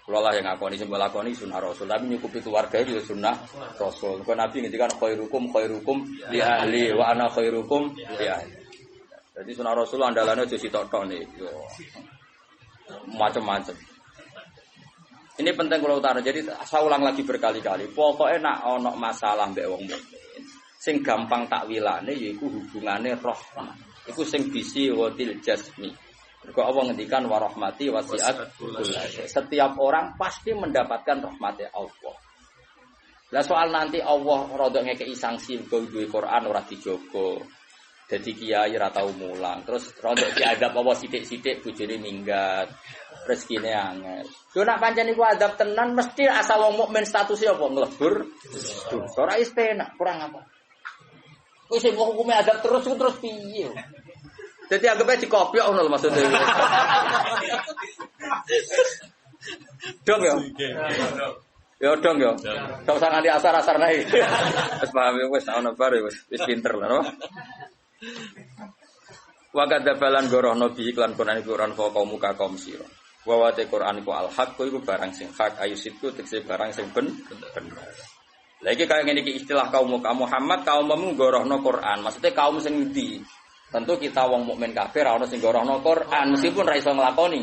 [SPEAKER 1] Kalau lah yang ngakoni semua lakoni sunnah Rasul, tapi nyukupi keluarga itu sunnah Rasul. Kalau Nabi ngintikan khairukum li ahli wa ana khairukum li ahli. Jadi sunnah Rasul andalannya jadi tok-tok nih, macam-macam. Ini penting kalau utara. Jadi saya ulang lagi berkali-kali. Pokoknya nak ono masalah mbek wong mukmin, sing gampang takwilane yaiku hubungane rahmah. Iku sing bisi watil jasmi. Mergo Allah ngendikan wa rahmati wasi'at kullasyai. Setiap orang pasti mendapatkan rahmatnya Allah. Lah soal nanti Allah rodok ngekeki sanksi mergo duwe Quran ora dijogo. Dadi kiai ora tau mulang. Terus rodok diadab Allah sithik-sithik bojone minggat. Rezekine angel. Yo nak pancen iku adab tenan mesti asal wong mukmin statusnya apa nglebur. Ora istinak, kurang apa.
[SPEAKER 2] Kowe sing hukume adab terus piye? Dadi anggap ae dikopiok ngono lho maksudnya. Dong ya. Ya dong ya. Kok usah nganti asar-asar nae. Wis paham wis ana bar wis pinter lho. Wa kadzabalan gorohno bi iklan Quran iku Quran fa kaum muka kaum sira. Wa wa te Quran iku al-haq iku barang sing hak ayusitku tekse barang sing bener. Lah iki kaya ngene iki istilah kaum Muhammad kaummu gorohno Quran. Maksudnya kaum sing ngendi? Tentu kita wong mukmin kafir ora ono sing gorohno Quran meskipun ra iso nglakoni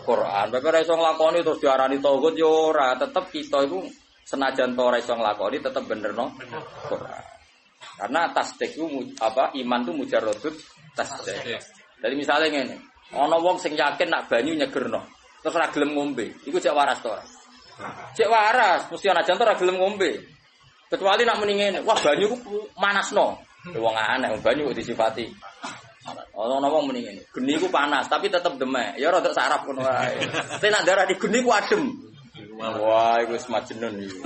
[SPEAKER 2] Quran. Bapak ra iso nglakoni terus diarani tauhid yo ora, tetep kita iku senajan to ora iso nglakoni tetep benerno Quran. Karena tasdik itu iman itu mujarradut tasdik. Jadi misalnya ngene, ana wong sing yakin nak banyu nyegerno, terus ora gelem ngombe, iku cek waras to ora? Cek waras, mesti ana jan ora gelem ngombe. Kecuali nak muni ngene, wah banyu ku manasno. Wong aneh banyu kok disifati. Ana wong muni ngene, geni ku panas tapi tetep demek. Ya rada saraf ngono wae. Tapi nak darah di geni ku adem. Wah, iku wis majnun iki.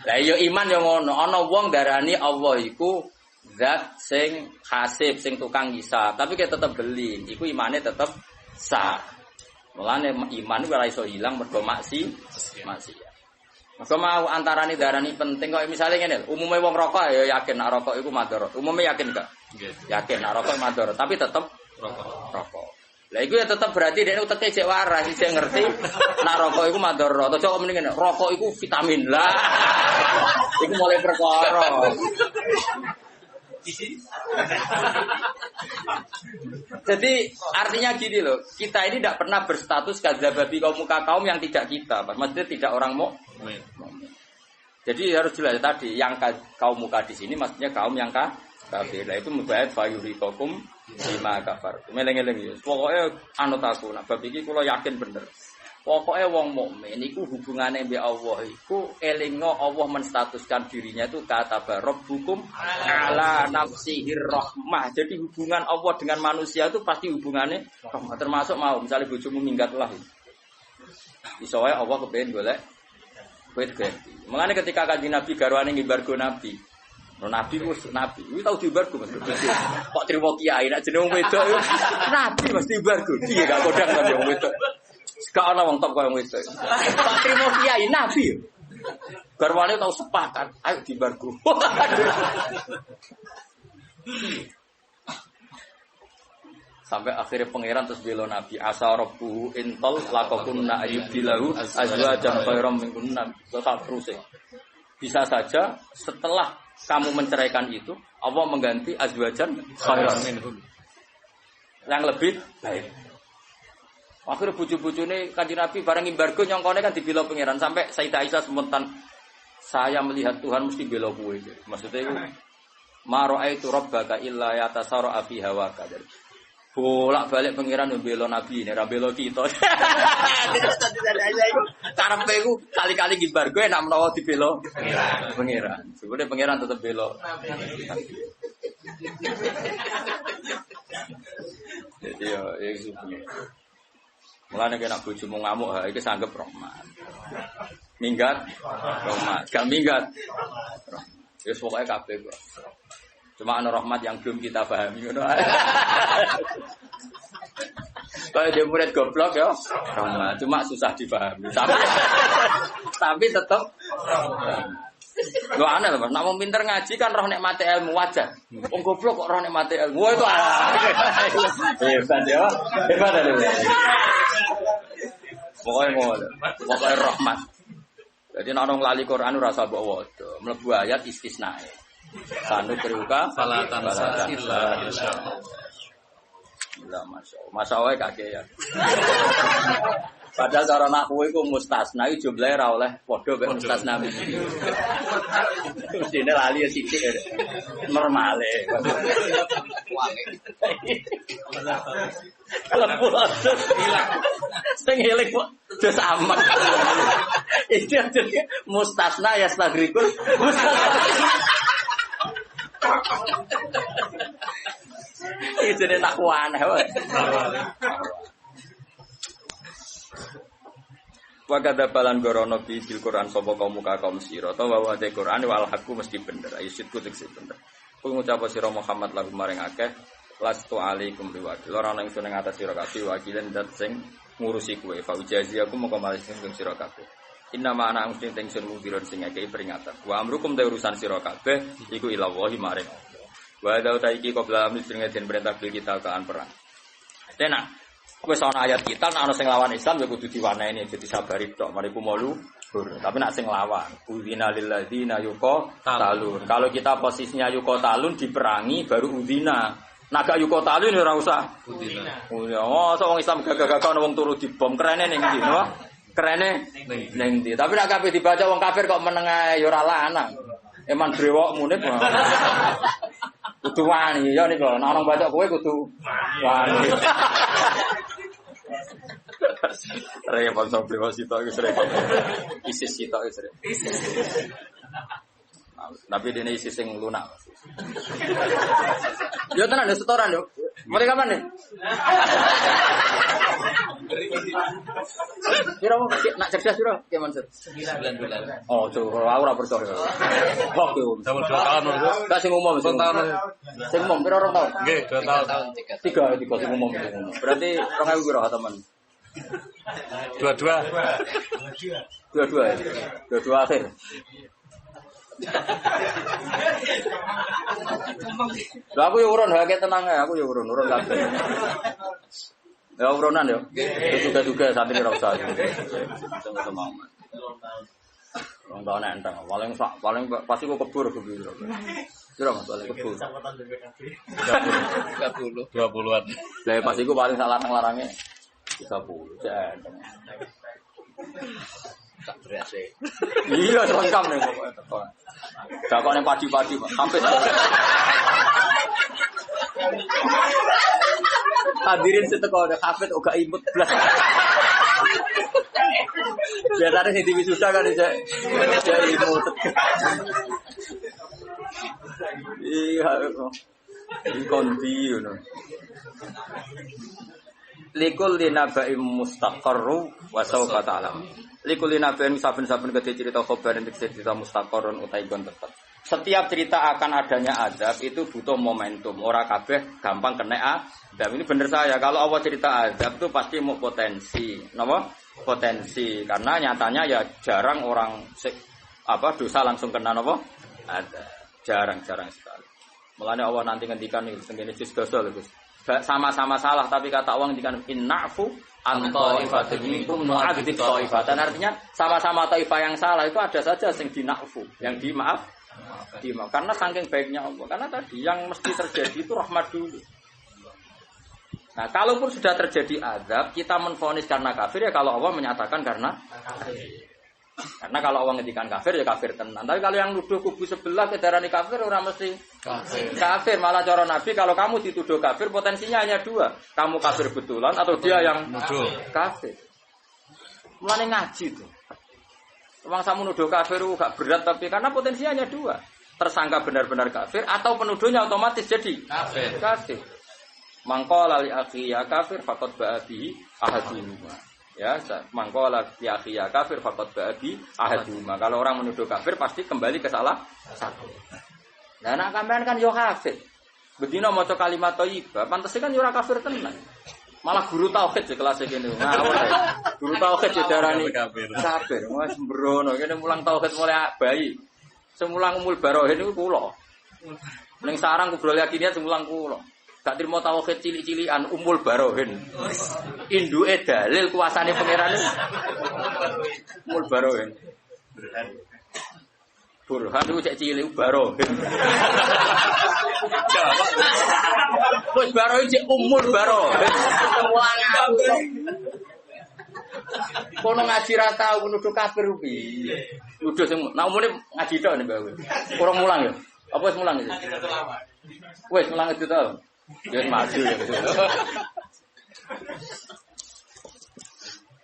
[SPEAKER 2] Lah iya iman yo ngono, ana wong darani Allah iku zat sing hasib, sing tukang hisab, tapi kita tetep beli, iku imane tetep sah. Mulane iman ora iso ilang mergo maksiat. Maka mau antarane darani penting kok misale ngene, umume wong rokok ya yakin nek rokok iku madharat. Umume yakin enggak? Yakin nek rokok madharat, tapi tetep rokok. Lah iku ya tetep berarti dekne uteke cek waras, sik ngerti nek rokok iku madharat. Aja kok mending ngene, rokok iku vitamin. Lah iku mulai perkara. Jadi artinya gini loh, kita ini tidak pernah berstatus kadzababi kaum yang tidak kita, maksudnya tidak orang mukmin. Jadi harus jelas tadi, yang kaum muka di sini maksudnya kaum yang kafir. Itu mubayat fayurikokum bima kafar. Meleng-eleng. Pokoknya anut aku, nah bab iki kula yakin bener. Pokoknya wong mukmin iku hubungane mbek Allah iku elingo Allah menstatuskan dirinya itu kata rabbukum ala nafsihir rahmah. Jadi hubungan Allah dengan manusia itu pasti hubungannya rahmah. Termasuk mau misalnya bojomu minggat lah. Iso wae Allah kepengin golek wit ganti. Mulane ketika kanjeng Nabi garwane ngibargo Nabi. Nabi wis nabi. Kuwi tau dibargo Mas. Kok trimo kiai nek jeneng wedok Nabi mesti dibargo. Piye gak kodang sampe wong wedok. Gak ana wong top koyo wedok. Pak trimo kiai nabi. Garwane tau sepakat, ayo dibargo. Sampai akhirnya pangeran terus bela Nabi asa rabbuhu intal laqakunna ayyubilahu azwajan khairam minkunna. Terus bisa saja setelah kamu menceraikan itu Allah mengganti azwajan khairam minhum yang lebih baik. Akhirnya bucu-bucune kanjeng Nabi bareng embargo nyongkone kan dibela pangeran sampai Sayyidah Aisyah sementan saya melihat Tuhan mesti bela kowe. Maksudnya itu ma ra'aitu rabbaka illa yatasara fi hawaka. Bolak-balik pangeran bela Nabi nek ra bela kita. Karepe iku kali-kali embargo enak menawa dibela pangeran. Sebetulnya pangeran tetap bela. Jadi ya itu. Mulane kena bojomu ngamuk ha iki sanggep rahmat. Minggat rahmat, gak minggat. Ya pokoke kabeh kok. Cuma ana rahmat yang belum kita pahami ngono. Kayak dia murid goblok ya, rahmat cuma susah dipahami. Tapi tetap Lho aneh Mas, nek wong pinter ngaji kan roh nikmate ilmu wajar. Wong goblok kok roh nikmate ilmu. Wah itu hebat ya. Hebat ada. Pokoknya rahmat. Jadi nek orang lali Quran ora usah mbok waca, mlebu ayat istisnae. Sanu kriuka
[SPEAKER 3] salatan illa insyaallah.
[SPEAKER 2] Lah masyaallah kakek ya. Padahal cara nahwu iku mustasna iku jumlahe ora oleh padha mek mustasna iki. Dene lali sithik normale. Kalau pulau hilang, sing hilang kok dos amat. Itu jadi mustasna ya stagrikul. Itu jadi nahwu aneh. Wakada balan gorono bil Quran sapa kaum muka kaum sira ta wa te Quran wal hakku mesti bener ayo sitku tekse bener
[SPEAKER 1] Kul ngucap sira Muhammad lagu maring akeh lastu alaikum biwakil. Ora ana ingsun ing atas sira kabeh wakilen dat sing ngurusi kowe. Fa ujazi aku moko malah sing sira kabeh. Inna ma ana mesti ingsun mungkiron sing akeh peringatan. Wa amrukum ta urusan sira kabeh iku ilawahi maring Allah. Wa da utaiki qabla amri sing den perintah bil kita kaan perang. Tenan. Wis ana ayat kita nek ana sing lawan Islam ya kudu diwaneni dadi sabari tok mariku malu. Tapi nak sing lawan, udhina lil ladzina yuqatalun. Kalau kita posisinya yuqatalun diperangi baru udhina. Nak gak yuqatalun ora usah udhina. Oh, wong Islam gagah-gagah ana wong turu dibom kerene ning ndi, no? Kerene ning ndi. Tapi nak kabeh dibaca wong kafir kok meneng ae ya ora lanang. Eman brewokmu nek. Kudu wani ya niku. Nek orang baca kowe kudu wani. Repot sama beliau sitok itu repot. ISIS sitok itu repot. Tapi dia ISIS yang lunak. Yo tenan ada setoran yo. Mulai kapan nih? Kira mau nak cerdas kira gimana sih? 9 bulan. Oh tuh aku ora percaya. Kok yo. Sama 2 tahun lho. Kasih ngomong 2 tahun. Sing ngomong pira 2 tahun? Nggih, 2 tahun. 3 sing ngomong. Berarti 2000 pira teman? 22 akhir. Lah aku yo urun hake tenang ae, aku yo urun kabeh. Ya urunan yo. Juga sampe ora usah. Sama-sama. Wong ta nenteng, paling pasti kok kebur kebir. Kira Mas balik kebur. 20-an. Lah pas iku paling sak larang-larange 30 jendeng. Tak berhasil. Iya, lengkap nih pokoknya tekan. Dakok ning padi-padi, sampai hadirin seteko hafid uga imut blas. Biasane sing diwisuda kan iso imut. Iya, iki kondi ngono. Likul linabai mustaqarru wa sawfa ta'lam. Likul linabai saben-saben kedhe cerita khabar ing cerita mustaqarrun utai gon tetep. Setiap cerita akan adanya azab itu butuh momentum. Ora kabeh gampang kena azab. Ini bener saya. Kalau Allah cerita azab itu pasti mau potensi. Napa? Potensi. Karena nyatanya ya jarang orang dosa langsung kena napa? Azab. Jarang sekali. Mulane Allah nanti ngendikan iki tengene juz dosa lho Gus. Sama-sama salah tapi kata Allah ngendikan innafu antaifatin minkum nu'adzib taifatan. Artinya sama-sama taifah yang salah itu ada saja yang dinafu, yang dimaaf. Karena saking baiknya Allah. Karena tadi yang mesti terjadi itu rahmat dulu. Nah, kalaupun sudah terjadi azab, kita menvonis karena kafir ya kalau Allah menyatakan karena kafir. Karena kalau Allah ngendikan kafir ya kafir tenan. Tapi kalau yang nuduh kubu sebelah kedarani kafir orang mesti kafir. Malah cara Nabi kalau kamu dituduh kafir potensinya hanya 2. Kamu kafir betulan atau dia yang nuduh kafir. Mulane ngaji tuh. Wong samu nuduh kafir gak berat tapi karena potensinya hanya 2. Tersangka benar-benar kafir atau penuduhnya otomatis jadi kafir. Mangqala li akhi ya kafir faqad ba'abi ahaduma. Ya, mangqala li akhi ya kafir faqad ba'abi ahaduma. Kalau orang menuduh kafir pasti kembali ke salah satu. Nah, anak sampean kan yo kafir. Bedino maca kalimat thayyibah, pantese kan yo ora kafir tenan. Malah guru tauhid di kelas kene. Ngawur. Guru tauhid didarani kafir. Wes mbrono kene mulang tauhid mulai bayi. Semulang umul barohin niku kula. Ning sarang kubrol yakinnya semulang kula. Gak trimo tauhid cilik-cilikan umul barohin. Induke dalil kuasane pangeran umul barohin. Burhan itu cek cilik barohin. Wis barohin cek umul barohin. Kono ngaji ra tau nuduh kafir piye. Nuduh sing nak umune ngaji tok nek bae. Kurang mulang ya. Apa wis mulang iki? Wis mulang itu to. Ya maju ya.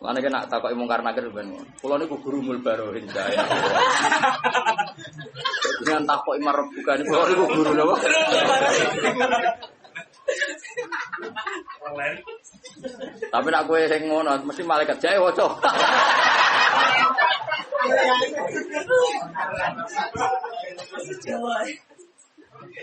[SPEAKER 1] Mana kena takoki mungkar nakir ben. Kula niku guru mul barohin saya. Dengan takoki marep bukan kula niku guru napa? Tapi nak kowe sing ngono mesti malaikat jae waca.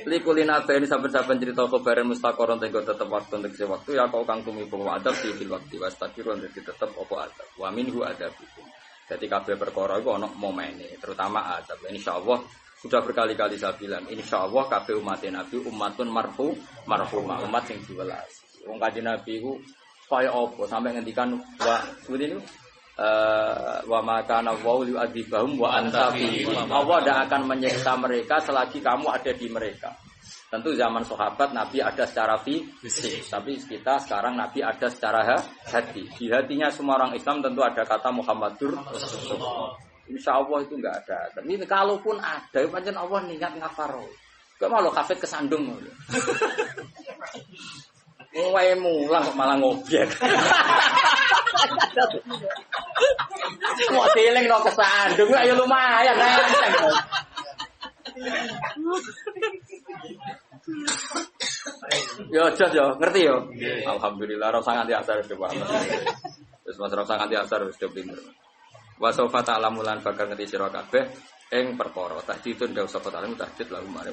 [SPEAKER 1] Likulina ini saben-saben cerita khabaran mustaqoron tenggo tetep waktu untuk waktu ya kau kang tumibu adab di fil waktu wastaqiron jadi tetep apa adab. Wa minhu adabikum. Jadi kabeh perkara iku ana momene, terutama adab. Insyaallah sudah berkali-kali saya bilang, insyaallah kabeh umat Nabi umatun marhumah, umat sing diwelas. Wong Kanjeng Nabi ku kaya apa sampai ngendikan wa seperti ini wa maka nawau yu'adzibahum wa anta fi. Allah tidak akan menyiksa mereka selagi kamu ada di mereka. Tentu zaman sahabat Nabi ada secara fisik, tapi kita sekarang Nabi ada secara hati. Di hatinya semua orang Islam tentu ada kata Muhammadur Rasulullah. Insya Allah itu enggak ada. Tapi kalaupun ada, pancen Allah niat ngafaro. Kok malah kafet kesandung. Wae mulang kok malah ngobyek. Mau dieling no kesandung ya lumayan enteng. Yo jos yo, ngerti yo. Alhamdulillah ora sangat diasar coba. Wis mas ora sangat diasar wis pinter. Wa sawfa ta'lamulan bakal ngerti sira kabeh ing perkara. Tahdidun dawu sapa ta'lamu tahdid lalu mare.